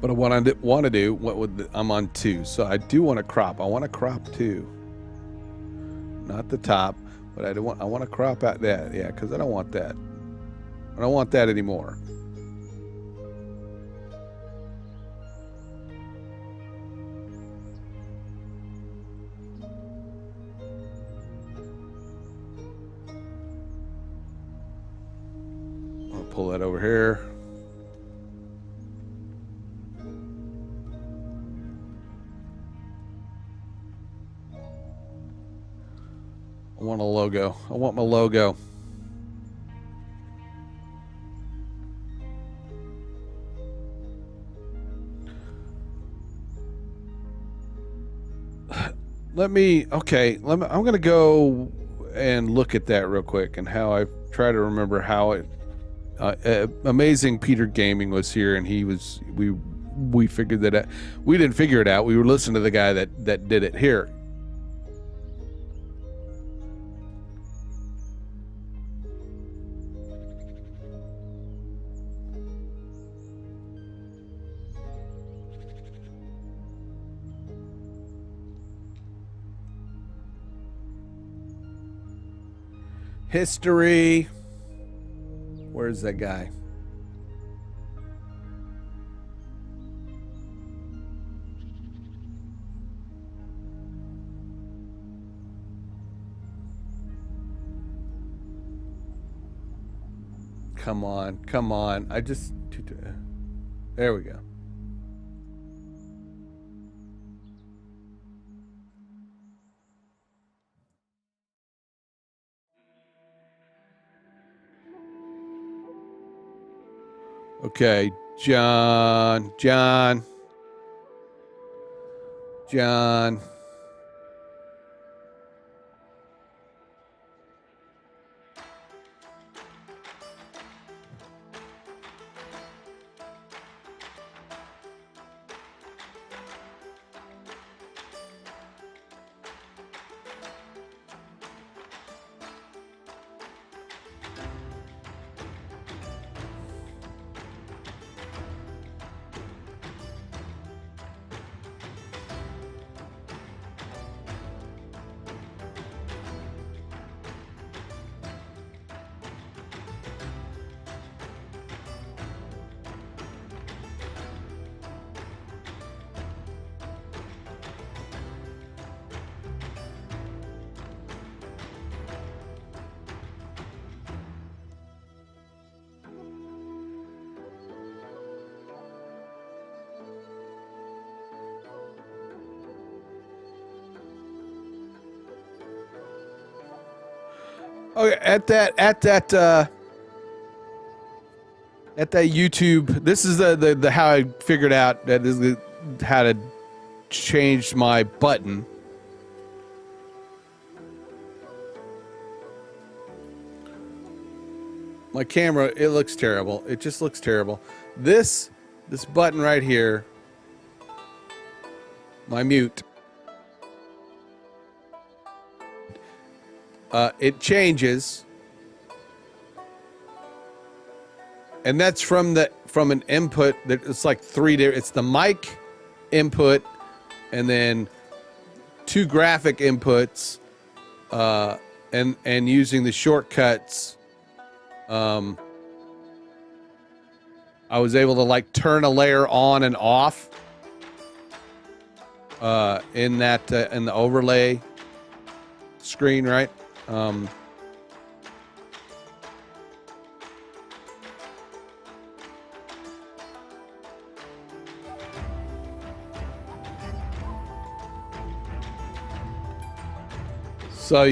But what I want to do, I'm on 2, so I do want to crop. I want to crop 2, not the top, but I want to crop out that, yeah, because I don't want that. I don't want that anymore. I'll pull that over here. I want a logo. I want my logo. I'm going to go and look at that real quick, and how I try to remember how it, Amazing Peter Gaming was here, and we figured that out. We didn't figure it out. We were listening to the guy that did it here. History. Where's that guy? Come on. There we go. Okay, John. Oh, yeah, at that YouTube. This is the how I figured out that this is how to change my button. My camera, it looks terrible. It just looks terrible. This button right here, my mute, it changes, and that's from an input that it's like three different. It's the mic input, and then two graphic inputs, and using the shortcuts. I was able to like turn a layer on and off in the overlay screen, right? So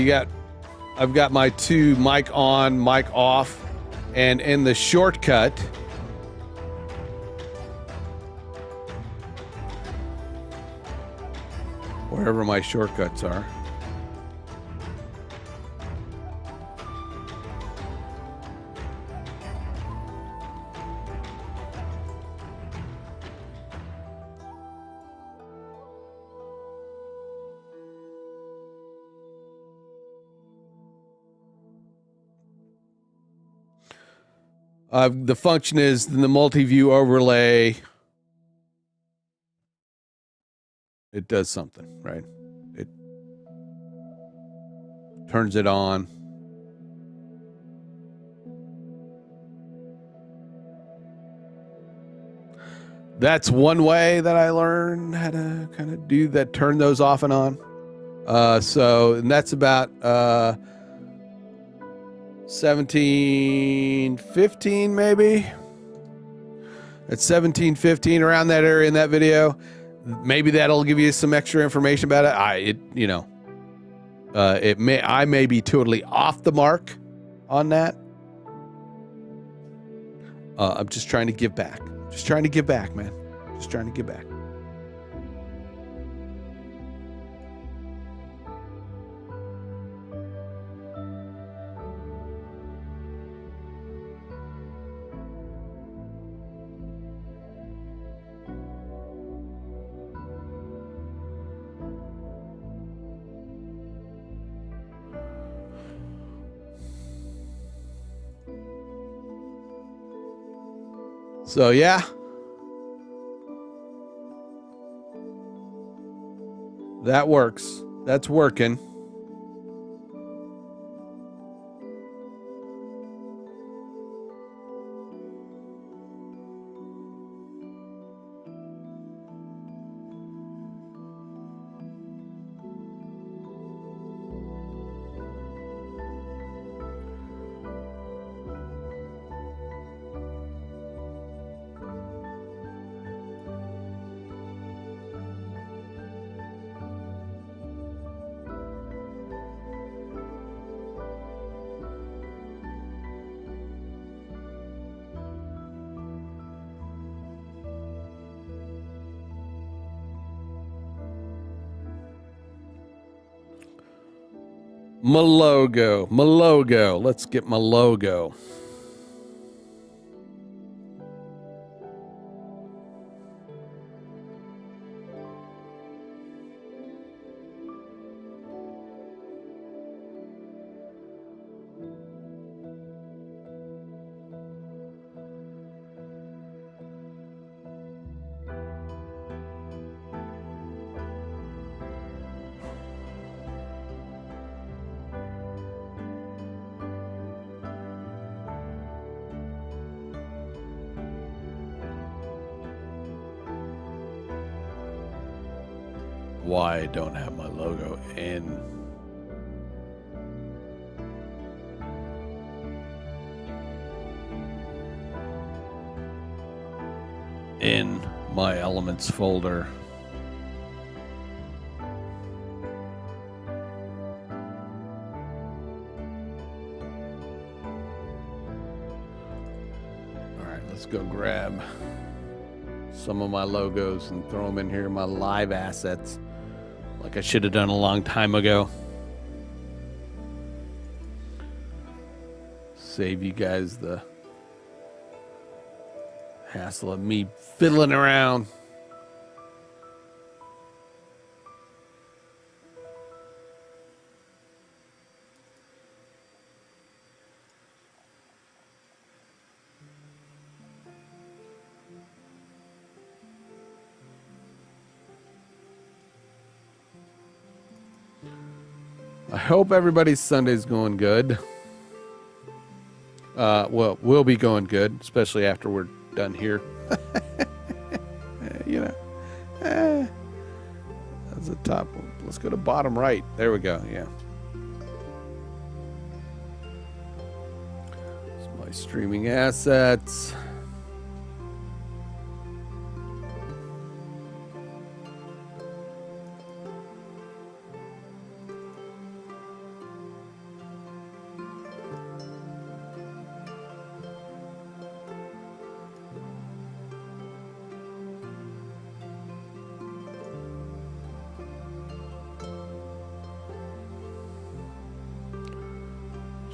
I've got my two mic on, mic off, and in the shortcut, wherever my shortcuts are. The function is in the multi-view overlay. It does something, right? It turns it on. That's one way that I learned how to kind of do that, turn those off and on. And that's about 17:15 maybe. At 17:15, around that area in that video. Maybe that'll give you some extra information about it. I may be totally off the mark on that. I'm just trying to give back. Just trying to give back, man. Just trying to give back. So yeah, that works. That's working. My logo. Let's get my logo. Why I don't have my logo in my elements folder. Let's go grab some of my logos and throw them in here, my live assets, like I should have done a long time ago. Save you guys the hassle of me fiddling around. I hope everybody's Sunday's going good. Well, we'll be going good, especially after we're done here. You know, that's the top one. Let's go to bottom right. There we go. Yeah. It's my streaming assets.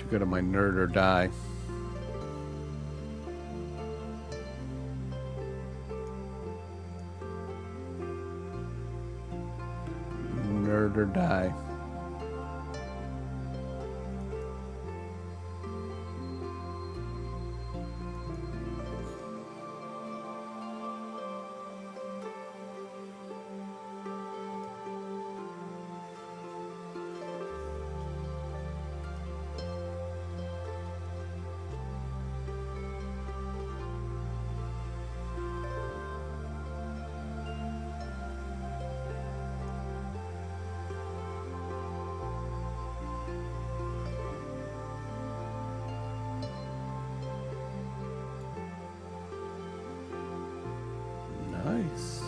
Go to my nerd or die. Nerd or die. Nice.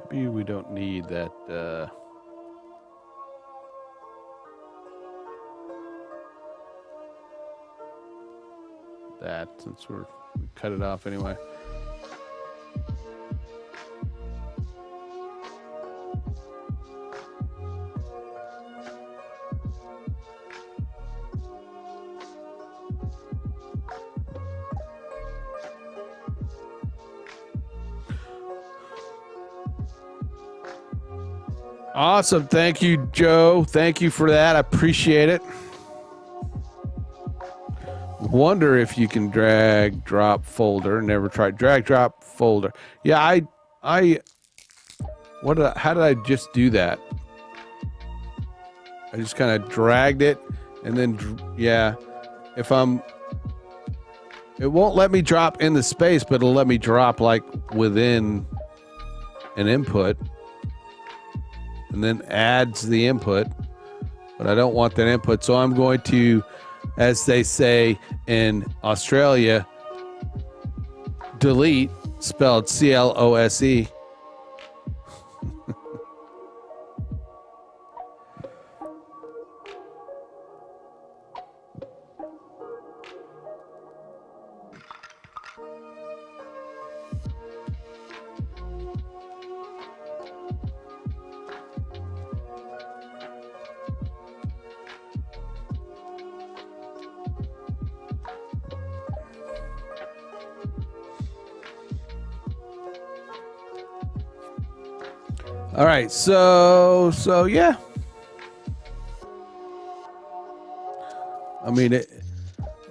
Maybe we don't need that, since we cut it off anyway. Awesome. Thank you, Joe. Thank you for that. I appreciate it. Wonder if you can drag, drop folder. Never tried drag, drop folder. Yeah, how did I just do that? I just kind of dragged it and then, yeah, it won't let me drop in the space, but it'll let me drop like within an input. and then adds the input, but I don't want that input. So I'm going to, as they say in Australia, delete, spelled CLOSE. All right, so yeah. I mean,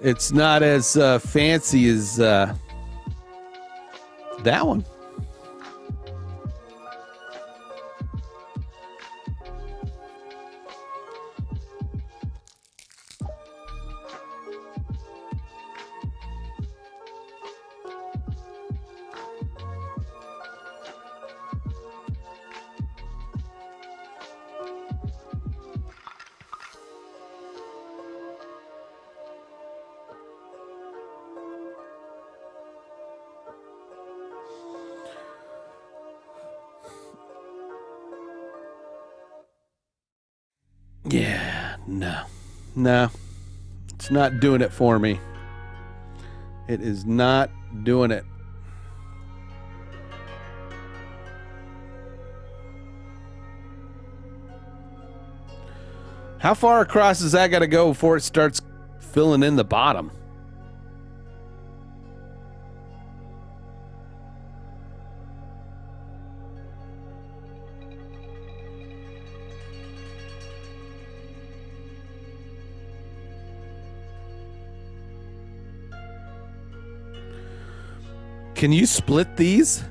it's not as fancy as that one. Yeah, no, it's not doing it for me. It is not doing it. How far across is that got to go before it starts filling in the bottom? Can you split these?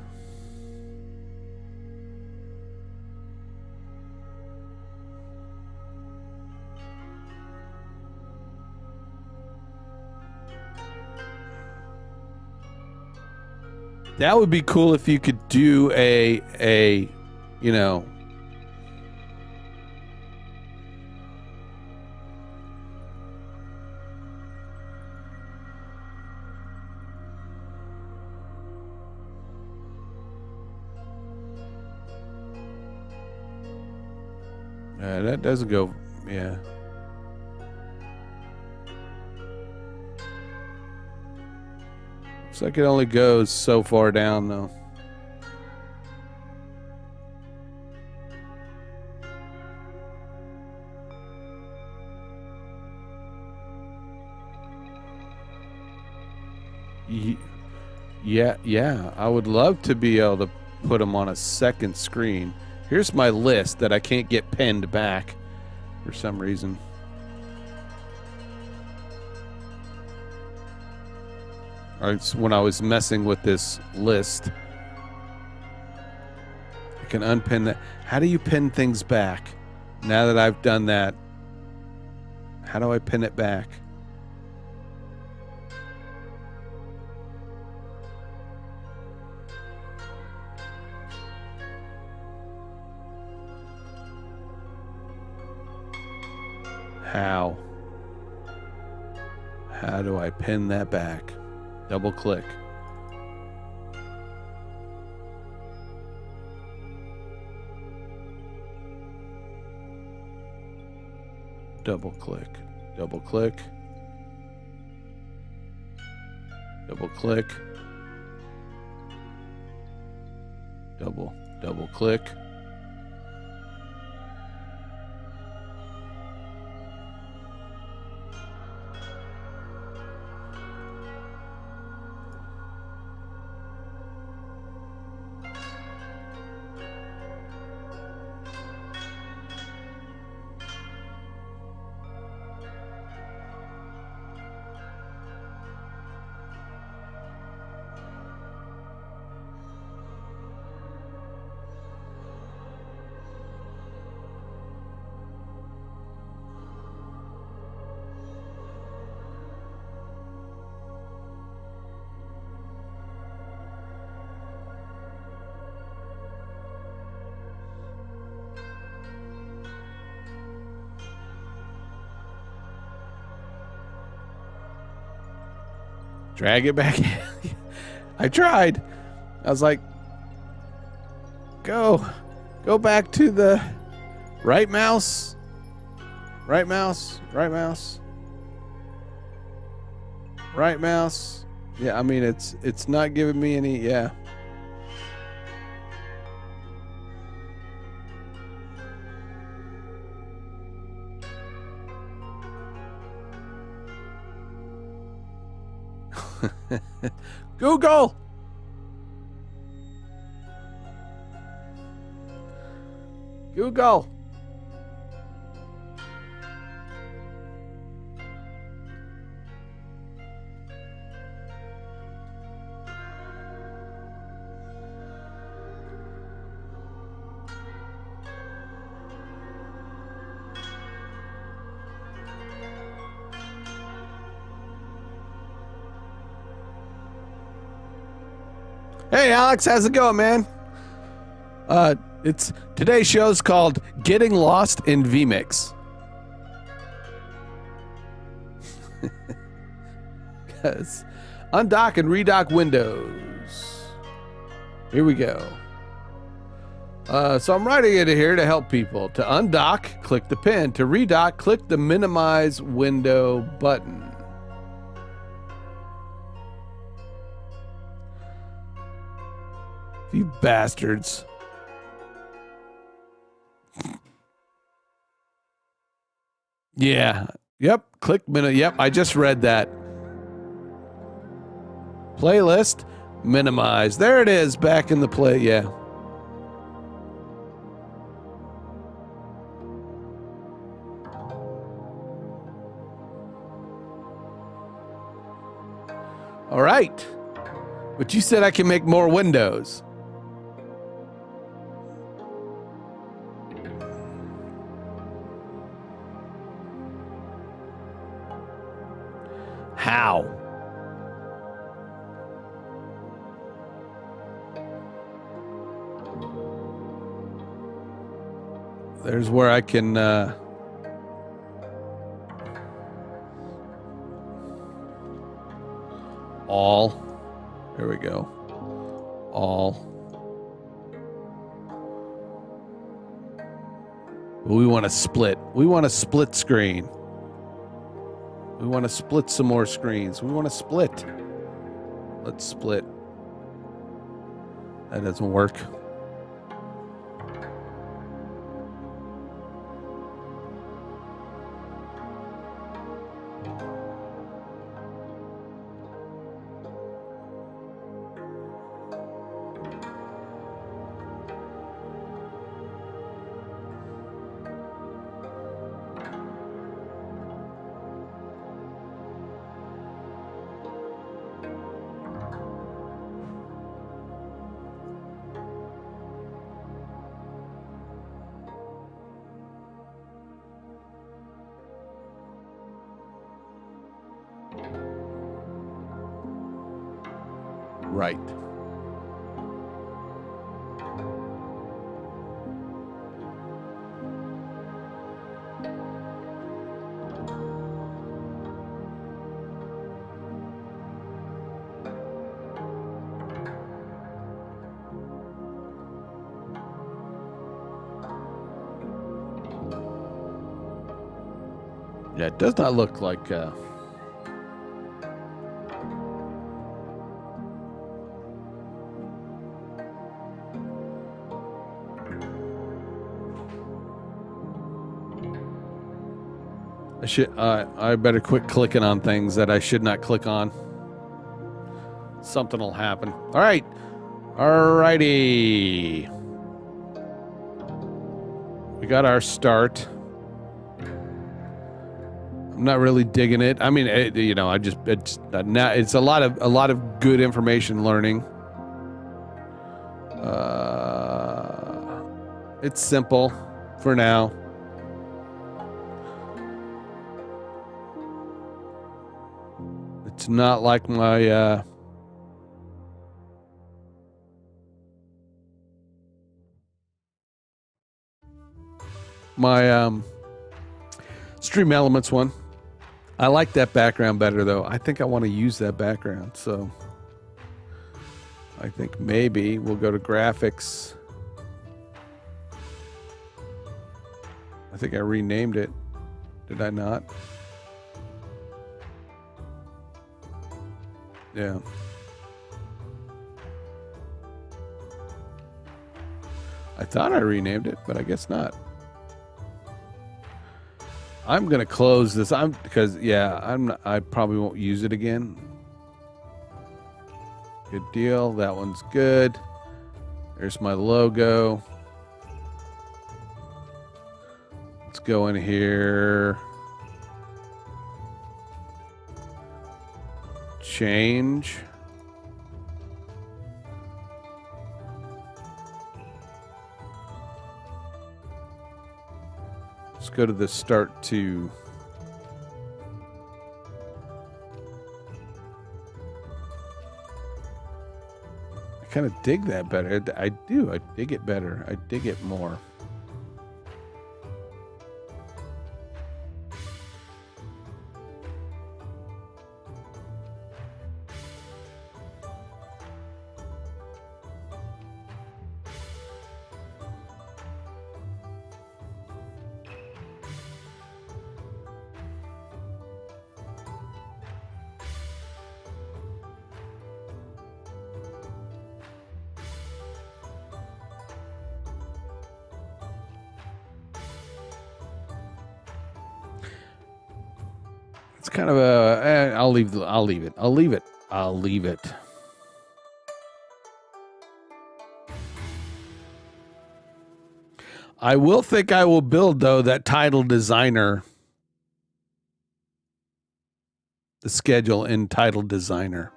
That would be cool if you could do a you know, that doesn't go, yeah. Looks like it only goes so far down, though. Yeah, I would love to be able to put them on a second screen. Here's my list that I can't get pinned back for some reason. When I was messing with this list, I can unpin that. How do you pin things back? Now that I've done that, how do I pin it back? How? How do I pin that back? Double click. Double click. Double click. Double click. Double click. Drag it back in. I tried. I was like, go back to the right mouse. Right mouse. Right mouse. Right mouse. Yeah, I mean, it's not giving me any, yeah. Google. Google. Hey Alex, how's it going, man? It's today's show's called Getting Lost in vMix. Yes. Undock and redock windows. Here we go. So I'm writing it here to help people. To undock, click the pen. To redock, click the minimize window button. You bastards. Yeah. Yep. Click minute. Yep. I just read that. Playlist. Minimize. There it is. Back in the play. Yeah. All right. But you said I can make more windows. How? There's where I can all. There we go. All. We want to split. We want to split screen. We want to split some more screens. We want to split. Let's split. That doesn't work. Right. Yeah, it does not look like I better quit clicking on things that I should not click on. Something will happen. All right. Alrighty. We got our start. I'm not really digging it. I mean, it's a lot of good information learning. It's simple for now. It's not like my Stream Elements one. I like that background better, though. I think I want to use that background, so I think maybe we'll go to graphics. I think I renamed it. Did I not? Yeah. I thought I renamed it, but I guess not. I'm gonna close this. I probably won't use it again. Good deal. That one's good. There's my logo. Let's go in here. Change. Let's go to the start to. I kind of dig that better. I do. I dig it better. I dig it more. It's kind of a. I'll leave it. I will think I will build, though, that title designer. The schedule in title designer.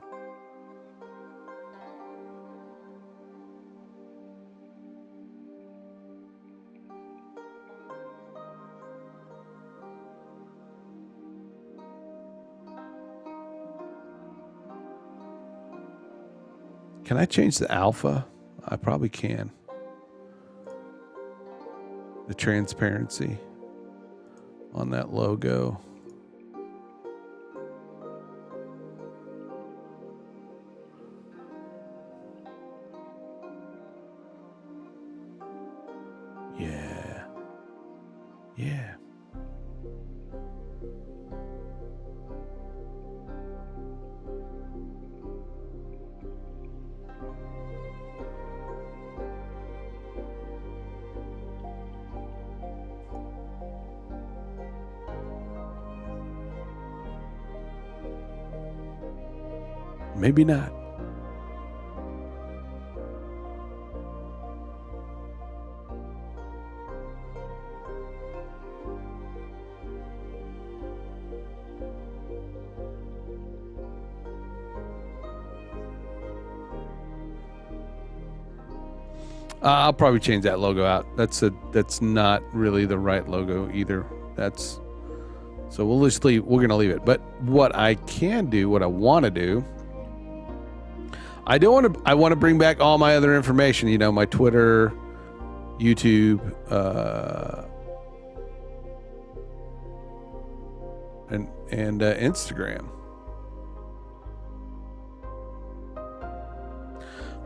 Can I change the alpha? I probably can. The transparency on that logo. Yeah. Yeah. Maybe not. I'll probably change that logo out. That's not really the right logo either. So we'll just leave. We're gonna leave it. But what I can do, what I want to do, I want to bring back all my other information. You know, my Twitter, YouTube, and Instagram.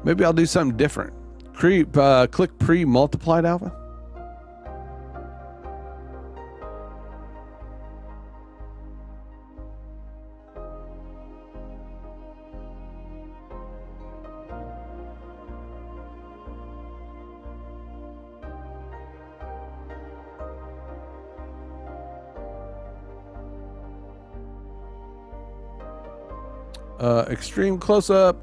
Maybe I'll do something different. Click pre-multiplied alpha. Extreme close-up.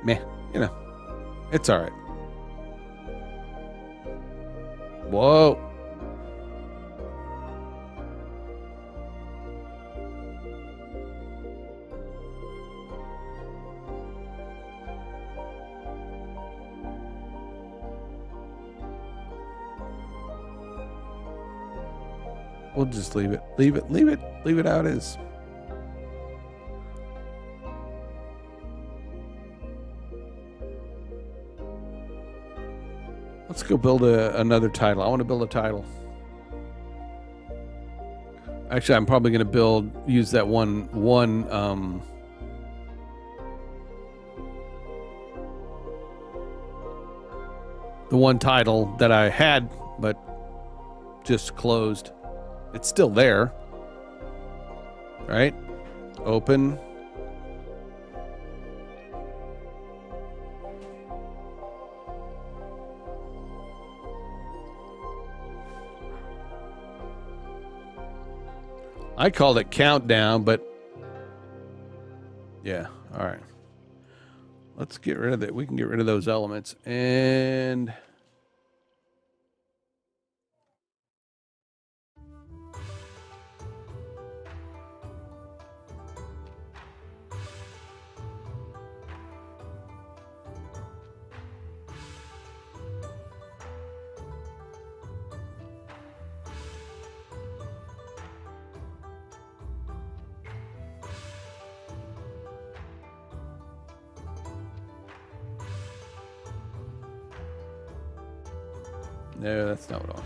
Meh, you know, it's all right. Whoa. We'll just leave it. Leave it how it is. Let's go build another title. I want to build a title. Actually, I'm probably going to use that one the one title that I had, but just closed. It's still there, right? Open. I called it countdown, but yeah, all right. Let's get rid of it. We can get rid of those elements. And no, that's not what I want.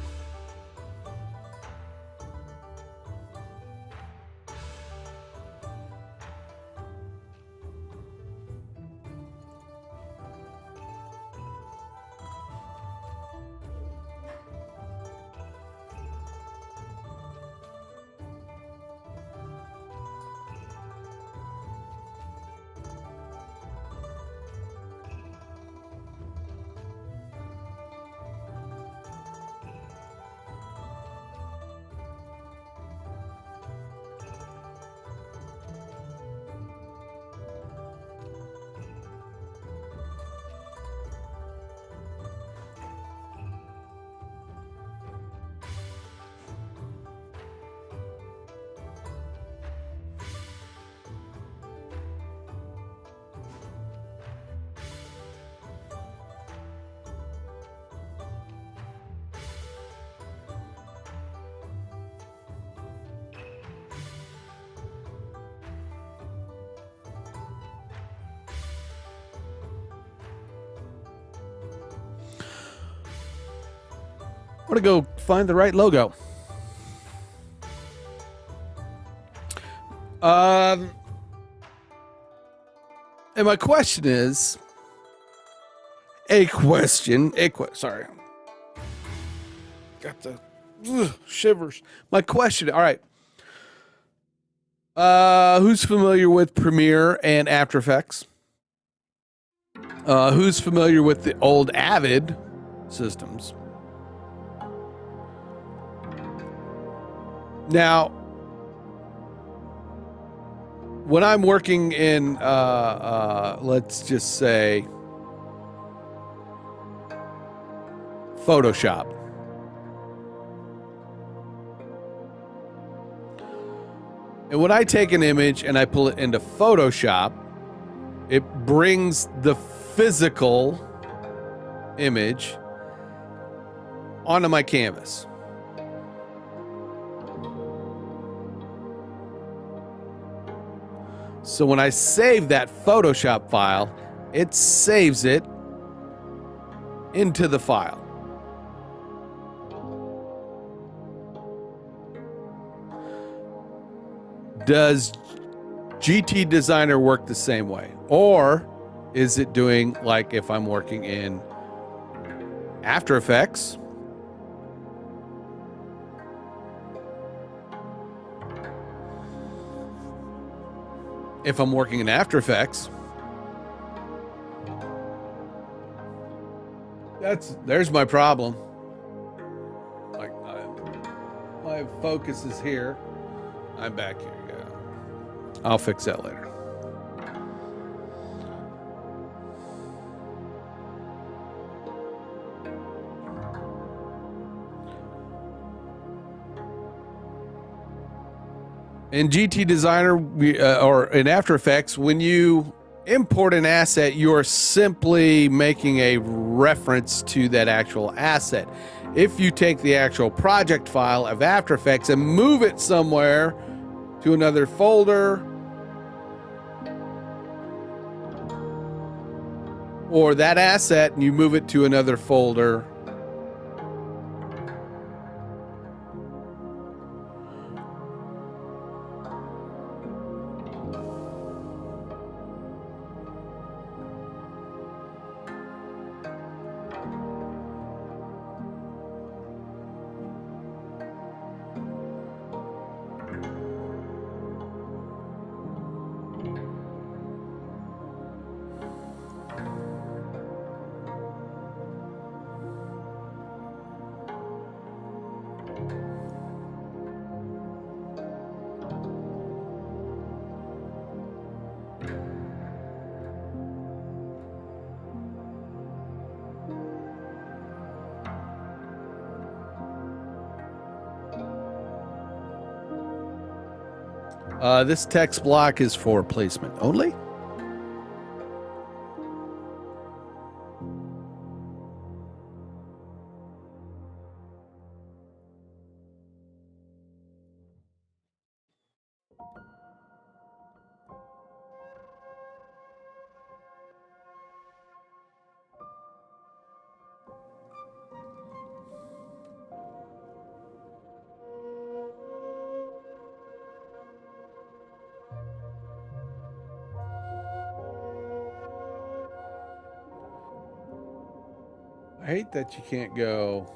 I want to go find the right logo. And my question is, sorry. Got the shivers. My question, all right. Who's familiar with Premiere and After Effects? Who's familiar with the old Avid systems? Now, when I'm working in, let's just say, Photoshop, and when I take an image and I pull it into Photoshop, it brings the physical image onto my canvas. So when I save that Photoshop file, it saves it into the file. Does GT Designer work the same way? Or is it doing like if I'm working in After Effects? If I'm working in After Effects, there's my problem. Like my focus is here. I'm back here. Yeah. I'll fix that later. In GT Designer or in After Effects, when you import an asset, you're simply making a reference to that actual asset. If you take the actual project file of After Effects and move it somewhere to another folder, or that asset and you move it to another folder, This text block is for placement only. I hate that you can't go.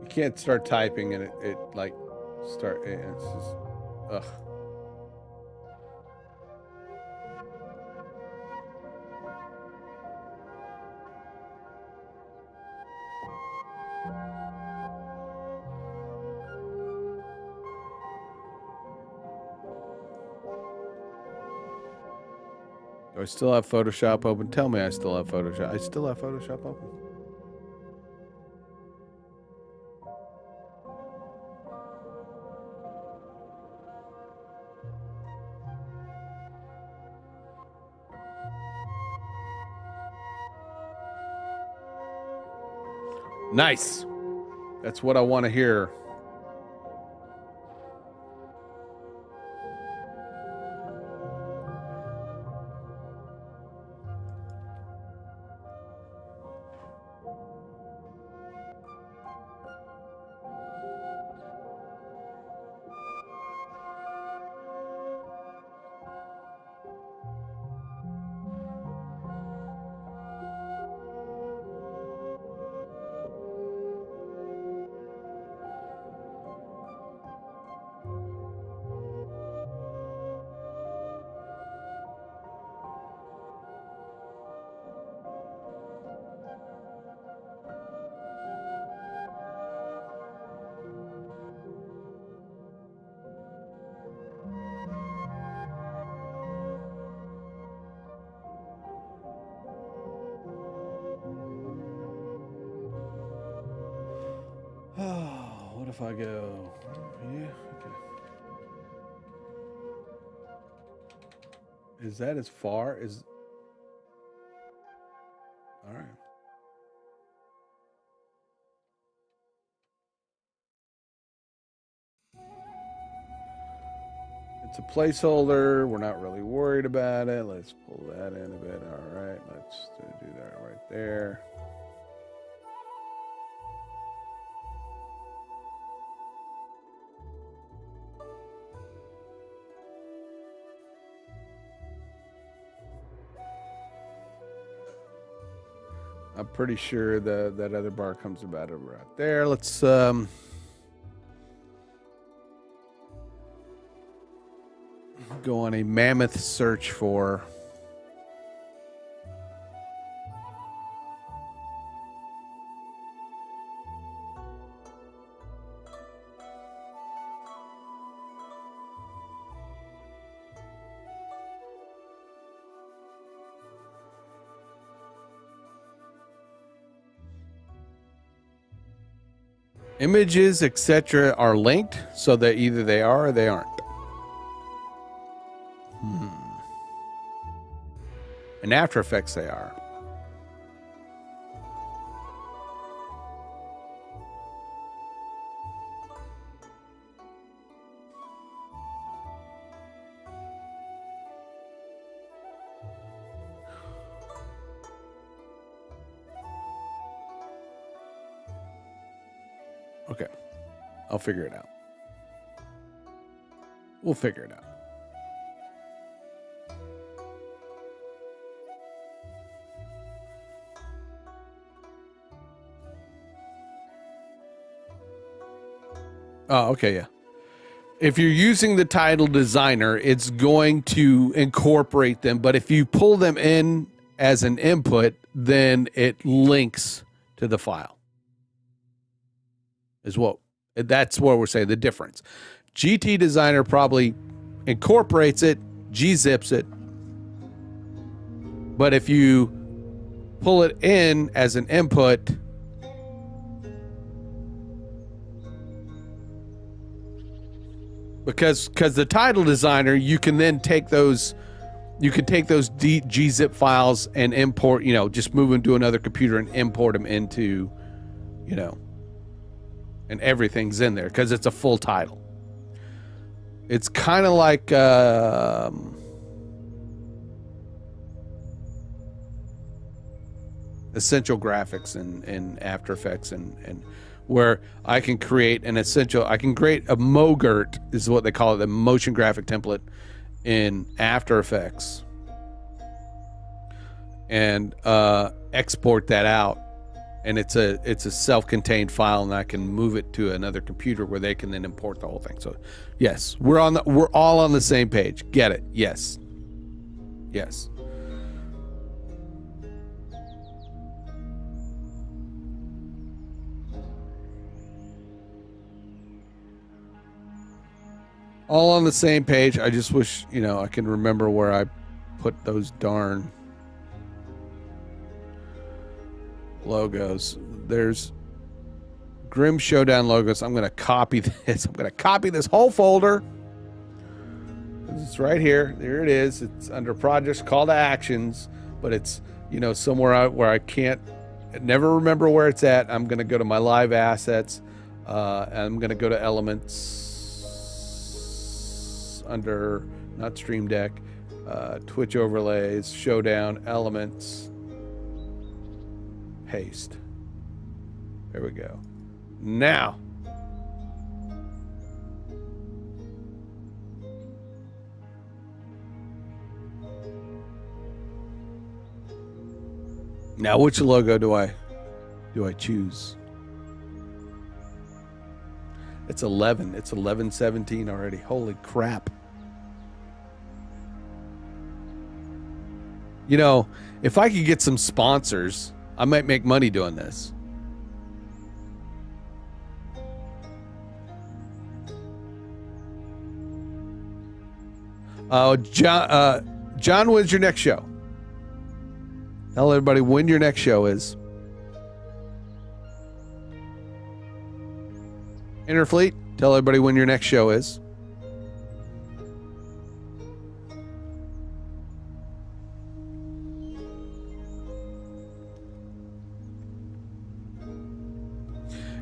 You can't start typing and it like start. It's just, ugh. Do I still have Photoshop open? Tell me I still have Photoshop. I still have Photoshop open. Nice. That's what I want to hear. Oh, what if I go? Yeah, okay. Is that as far as? All right. It's a placeholder. We're not really worried about it. Let's pull that in a bit. All right. Let's do that right there. I'm pretty sure that other bar comes about over right there. Let's go on a mammoth search for images, etc. are linked so that either they are or they aren't. In After Effects, they are. Okay. I'll figure it out. We'll figure it out. Oh, okay, yeah. If you're using the title designer, it's going to incorporate them. But if you pull them in as an input, then it links to the file. That's what we're saying, the difference. GT Designer probably incorporates it, gzips it. But if you pull it in as an input, because the title designer, you can then take those, gzip files and import, just move them to another computer and import them into, and everything's in there because it's a full title. It's kind of like essential graphics in After Effects and where I can create a MOGRT, is what they call it, the motion graphic template in After Effects, and export that out, and it's a self-contained file, and I can move it to another computer where they can then import the whole thing. So yes, we're all on the same page. Get it? Yes. All on the same page. I just wish, I can remember where I put those darn logos. There's Grim Showdown logos. I'm going to copy this. I'm going to copy this whole folder. It's right here. There it is. It's under projects, call to actions, but it's, somewhere out where I can't never remember where it's at. I'm going to go to my live assets. I'm going to go to elements under, not Stream Deck, Twitch overlays, Showdown, elements, paste. There we go. Now, which logo do I choose? It's 11. It's 11:17 already. Holy crap. If I could get some sponsors, I might make money doing this. John, when's your next show? Tell everybody when your next show is. Interfleet, tell everybody when your next show is.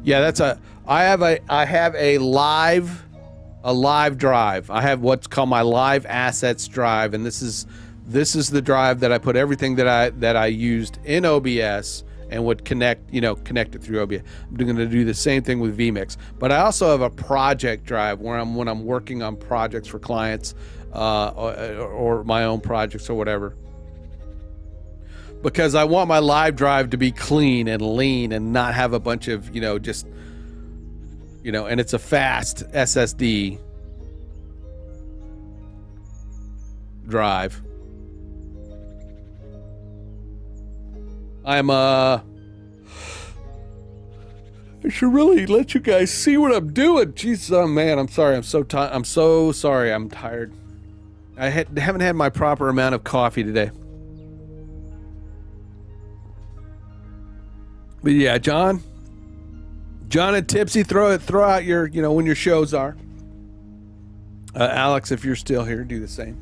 Yeah, I have a live drive. I have what's called my live assets drive, and this is the drive that I put everything that I used in OBS and would connect it through OBS. I'm going to do the same thing with vMix, but I also have a project drive where when I'm working on projects for clients or my own projects or whatever, because I want my live drive to be clean and lean and not have a bunch of and it's a fast SSD drive. I should really let you guys see what I'm doing. Jeez, oh man, I'm sorry. I'm so sorry. I'm tired. I haven't had my proper amount of coffee today. But yeah, John and Tipsy, throw out your, when your shows are. Alex, if you're still here, do the same.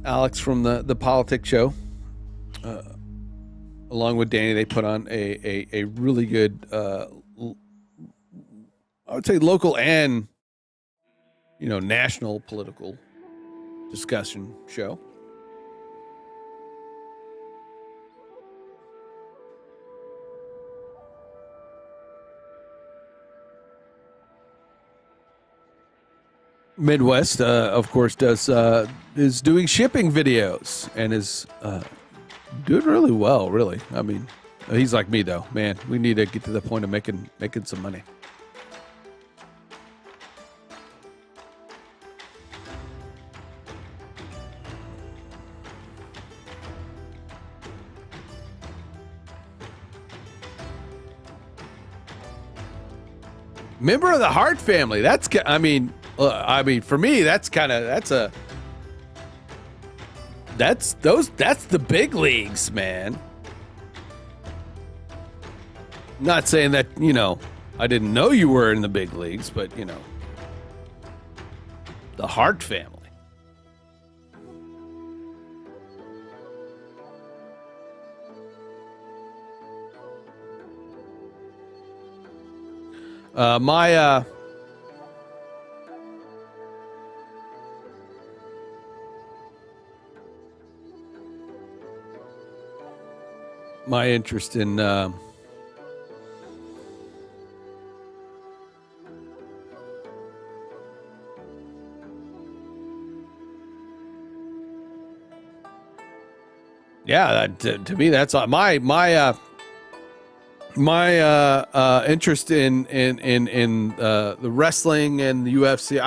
Alex from the Politics Show, along with Danny, they put on a really good, I would say local and, national political discussion show. Midwest, of course, is doing shipping videos and is doing really well. Really, I mean, He's like me though, man. We need to get to the point of making some money. Member of the Hart family. That's, I mean, for me, that's the big leagues, man. Not saying that, I didn't know you were in the big leagues, but, the Hart family. My interest in to me, that's my interest in the wrestling and the UFC.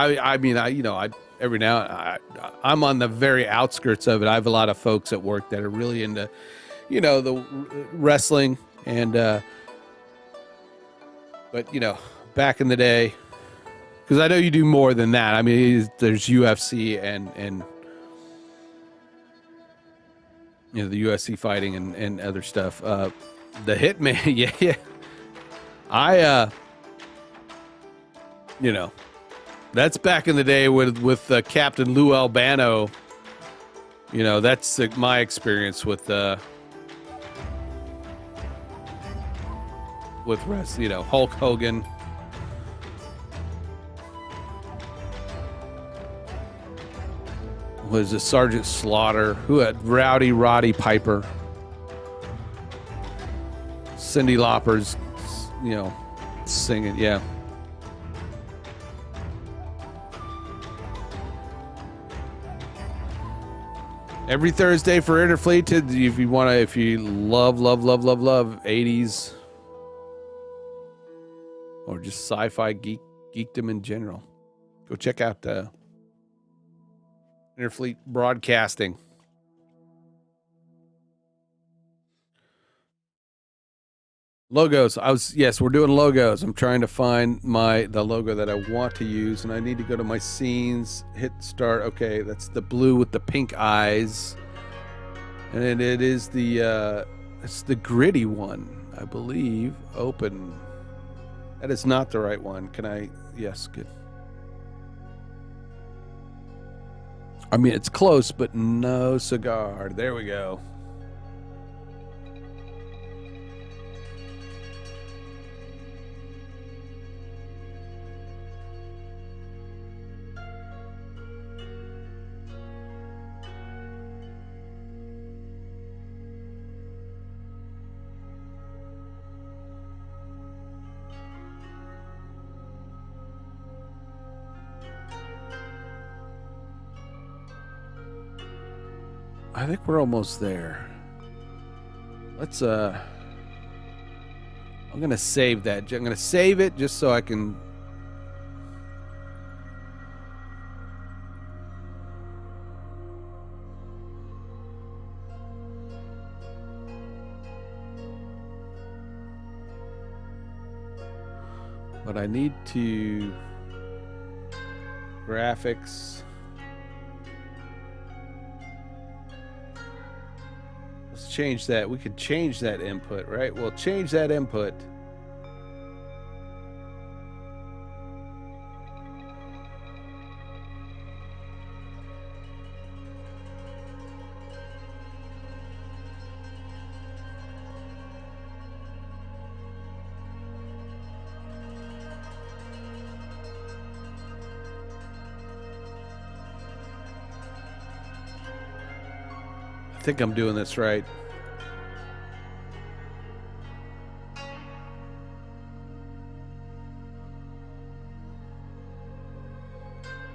Every now I'm on the very outskirts of it. I have a lot of folks at work that are really into, the wrestling and, but back in the day, because I know you do more than that. I mean, there's UFC and the UFC fighting and other stuff. The Hitman, yeah. That's back in the day with Captain Lou Albano. That's my experience with wrestling. Hulk Hogan. Was a Sergeant Slaughter, who had Rowdy Roddy Piper, Cyndi Lauper's, singing, yeah. Every Thursday for Interfleet, if you love 80s or just sci-fi geekdom in general, go check out Interfleet Broadcasting. Logos. We're doing logos. I'm trying to find the logo that I want to use, and I need to go to my scenes, hit start. Okay, that's the blue with the pink eyes. And it is it's the gritty one, I believe. Open. That is not the right one. Yes, good. I mean, it's close, but no cigar. There we go. I think we're almost there. Let's I'm gonna save that. I'm gonna save it just so I can. But I need to graphics. Let's change that. We could change that input, right? We'll change that input. I think I'm doing this right.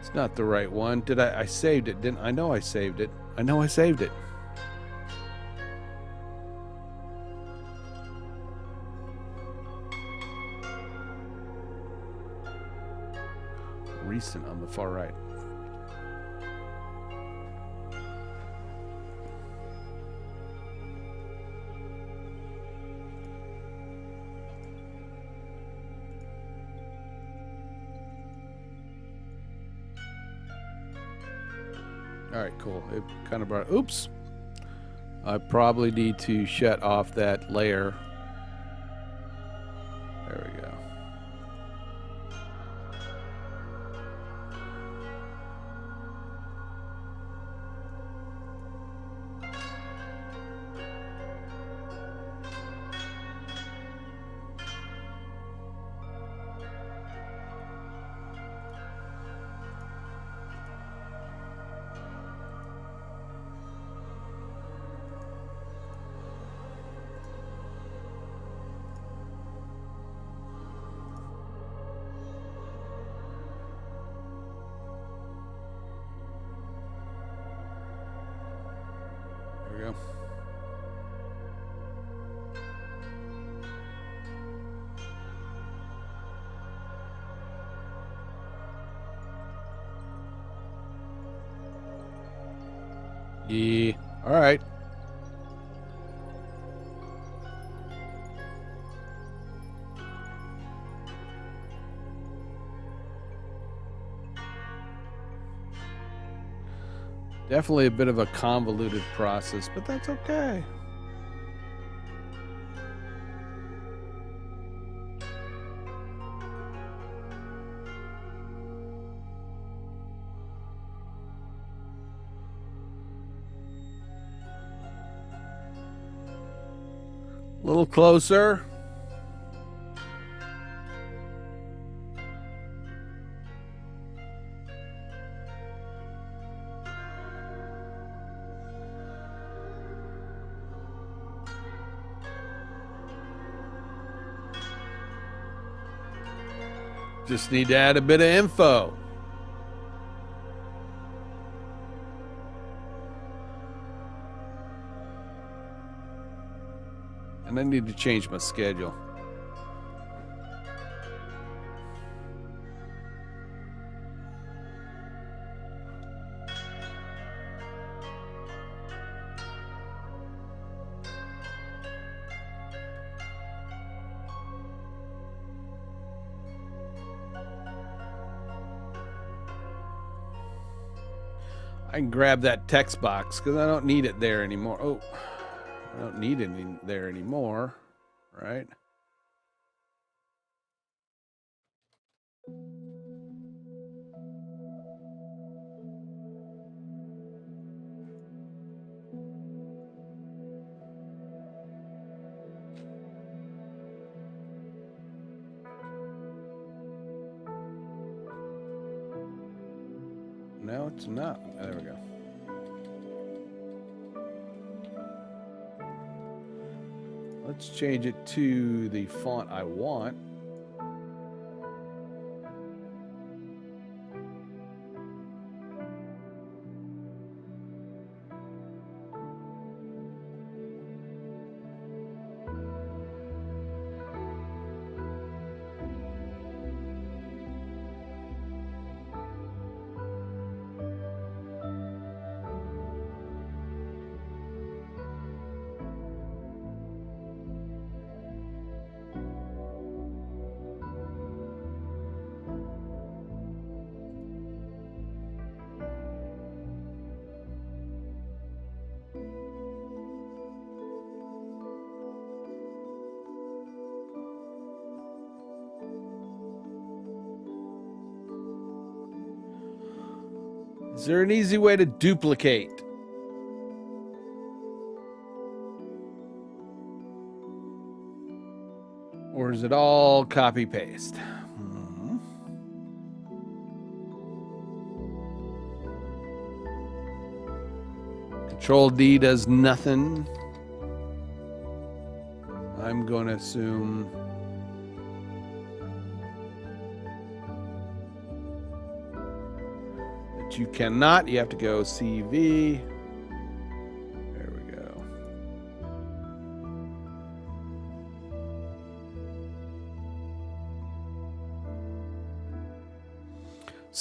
It's not the right one. Did I saved it, didn't I? Know I saved it. I know I saved it. decent on the far right. All right, cool. It kind of brought, oops. I probably need to shut off that layer. There we go. There we go. Yeah. All right. Definitely a bit of a convoluted process, but that's okay. A little closer. Just need to add a bit of info. And I need to change my schedule. I can grab that text box because I don't need it there anymore. Oh, I don't need it there anymore, right? No, it's not. There we go. Let's change it to the font I want. Is there an easy way to duplicate? Or is it all copy paste? Control D does nothing. I'm going to assume that you cannot. You have to go CV. There we go.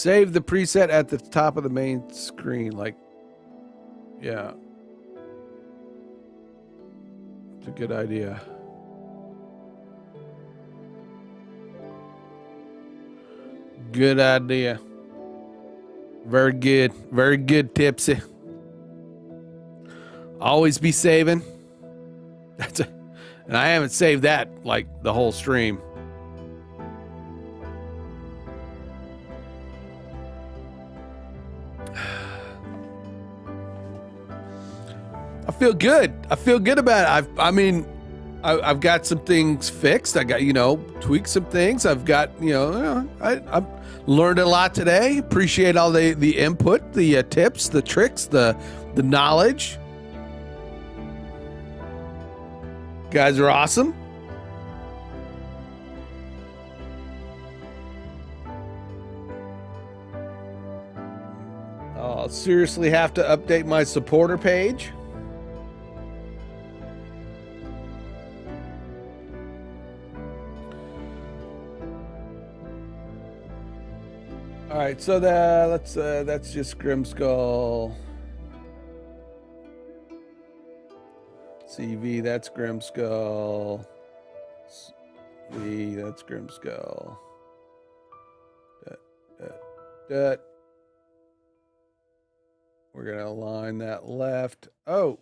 Save the preset at the top of the main screen. Like, yeah. It's a good idea. Good idea. Very good. Very good, Tipsy. Always be saving. And I haven't saved that like the whole stream. I feel good. I feel good about it. I've got some things fixed. I got, tweaked some things. I've got, I've learned a lot today. Appreciate all the input, the tips, the tricks, the knowledge. You guys are awesome. I'll seriously have to update my supporter page. All right, so that's just Grimskull. CV, that's Grimskull. V, that's Grimskull. We're gonna align that left. Oh.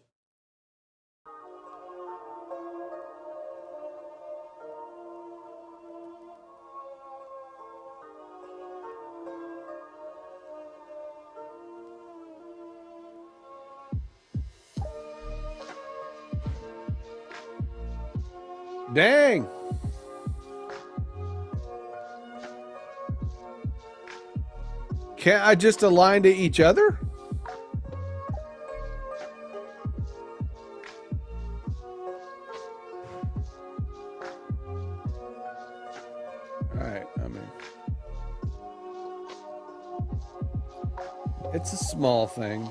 Dang. Can't I just align to each other? All right, it's a small thing.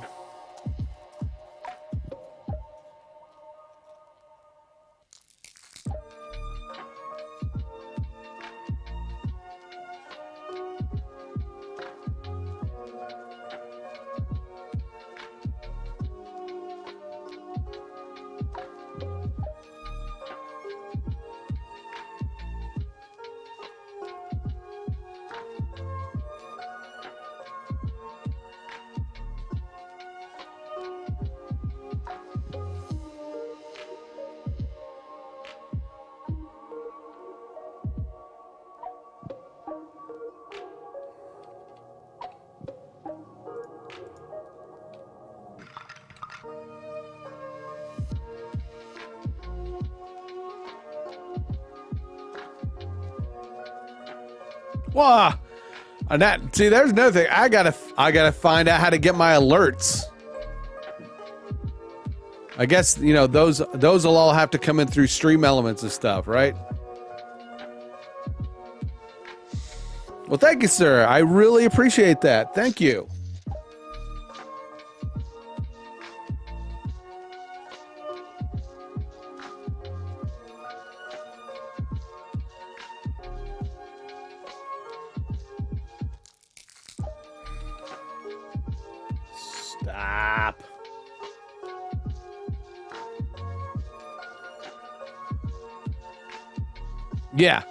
Wow. And see, there's another thing. I gotta find out how to get my alerts. I guess, those will all have to come in through Stream Elements and stuff, right? Well, thank you, sir. I really appreciate that. Thank you. Stop. Yeah.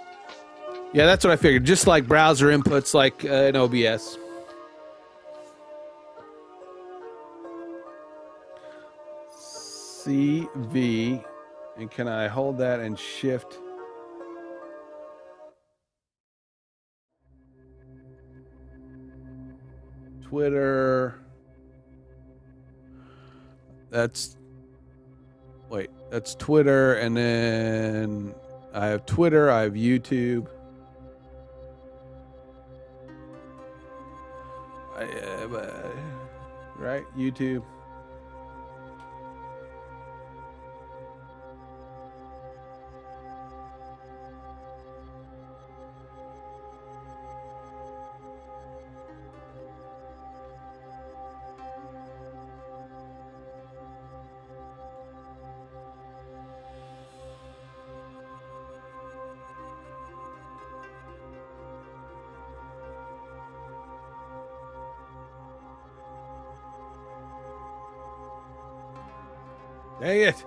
Yeah, that's what I figured. Just like browser inputs like in OBS. CV. And can I hold that and shift? Twitter. That's Twitter, and then I have Twitter, I have YouTube. Right? YouTube. Dang it.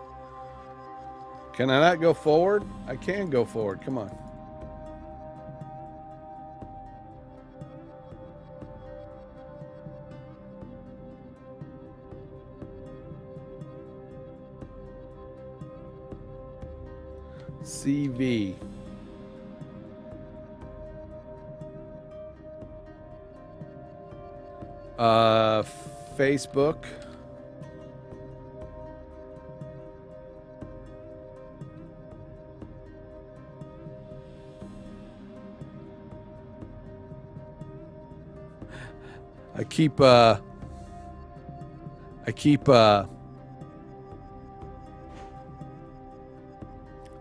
Can I not go forward? I can go forward. Come on. CV. Facebook. I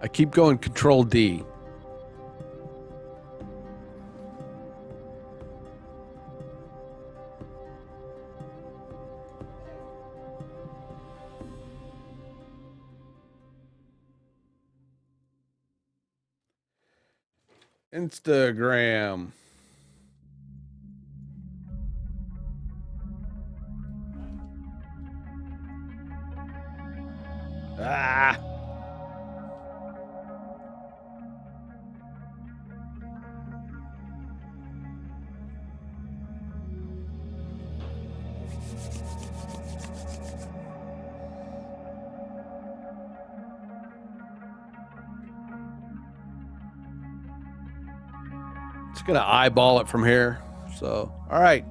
keep going Control D. Instagram. Ah. Just gonna eyeball it from here. So, all right.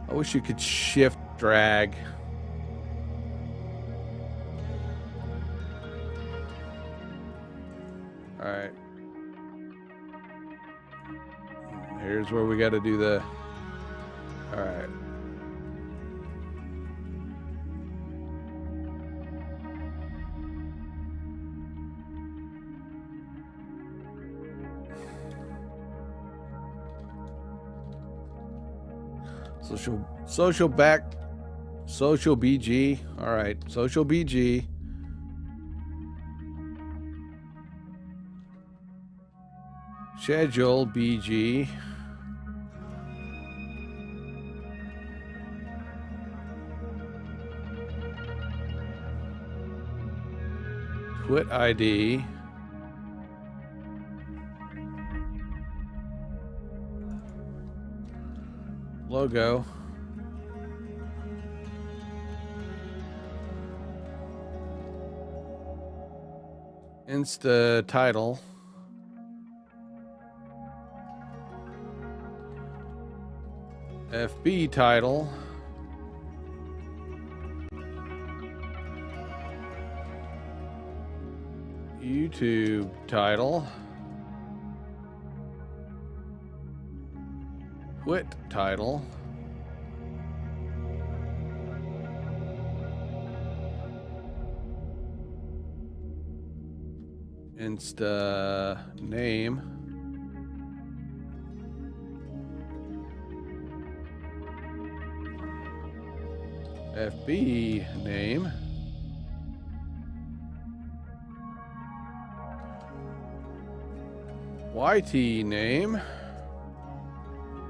I wish you could shift drag. All right. Here's where we got to do the. All right. Social BG. All right. Social BG. Schedule BG. Twit ID. Logo. Insta title. FB title. YouTube title. Twit title. Insta name. FB name. YT name.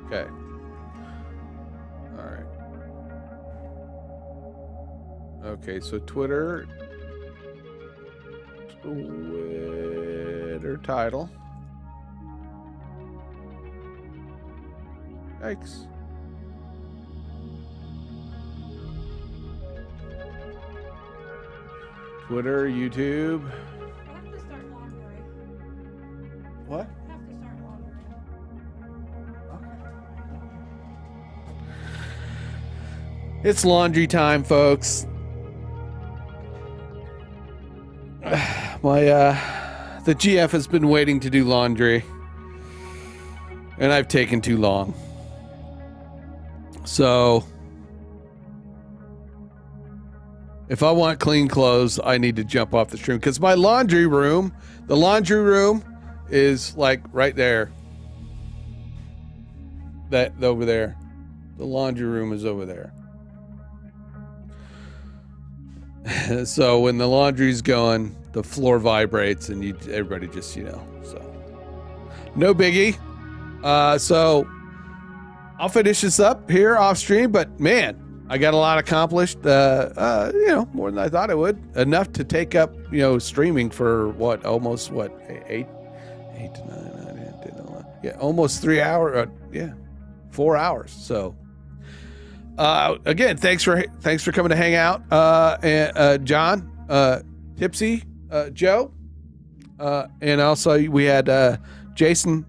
Okay. All right. Okay, so Twitter title. Yikes. Twitter, YouTube. I have to start laundry. What? I have to start laundry. It's laundry time, folks. The GF has been waiting to do laundry, and I've taken too long. So, if I want clean clothes, I need to jump off the stream because the laundry room is like right there. That over there. The laundry room is over there. So when the laundry's going, the floor vibrates, and everybody just, so no biggie. So I'll finish this up here off stream, but man, I got a lot accomplished. More than I thought I would. Enough to take up, streaming for almost 8 to 9, 9, 10, 11. Yeah, almost 3 hours. 4 hours. So. Again, thanks for coming to hang out, and John, Tipsy, Joe, and also we had Jason,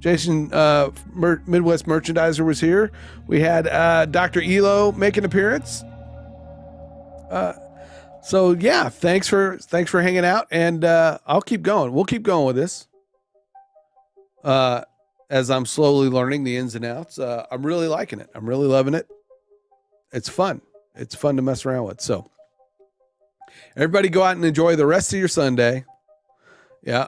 Midwest Merchandiser was here. We had Dr. Elo make an appearance. So yeah, thanks for hanging out, and I'll keep going. We'll keep going with this. As I'm slowly learning the ins and outs, I'm really liking it. I'm really loving it. It's fun. It's fun to mess around with. So everybody go out and enjoy the rest of your Sunday. Yeah.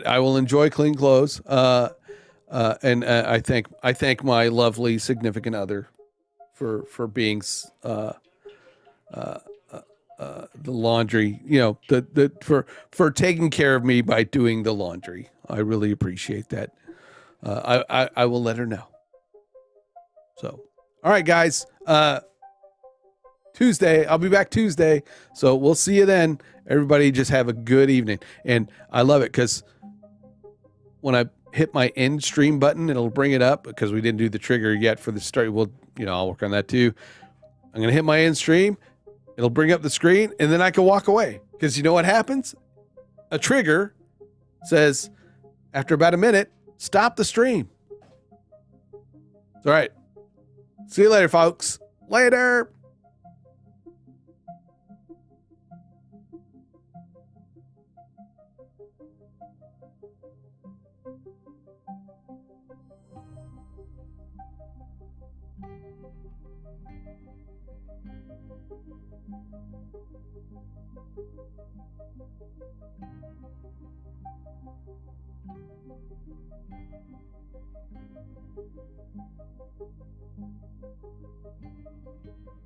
I will enjoy clean clothes. And I thank my lovely significant other for being, the laundry, for taking care of me by doing the laundry. I really appreciate that. I will let her know. So, all right, guys, Tuesday, I'll be back Tuesday. So we'll see you then. Everybody just have a good evening. And I love it because when I hit my end stream button, it'll bring it up because we didn't do the trigger yet for the start. Well, I'll work on that too. I'm going to hit my end stream. It'll bring up the screen and then I can walk away because you know what happens? A trigger says after about a minute, stop the stream. All right. See you later, folks. Later.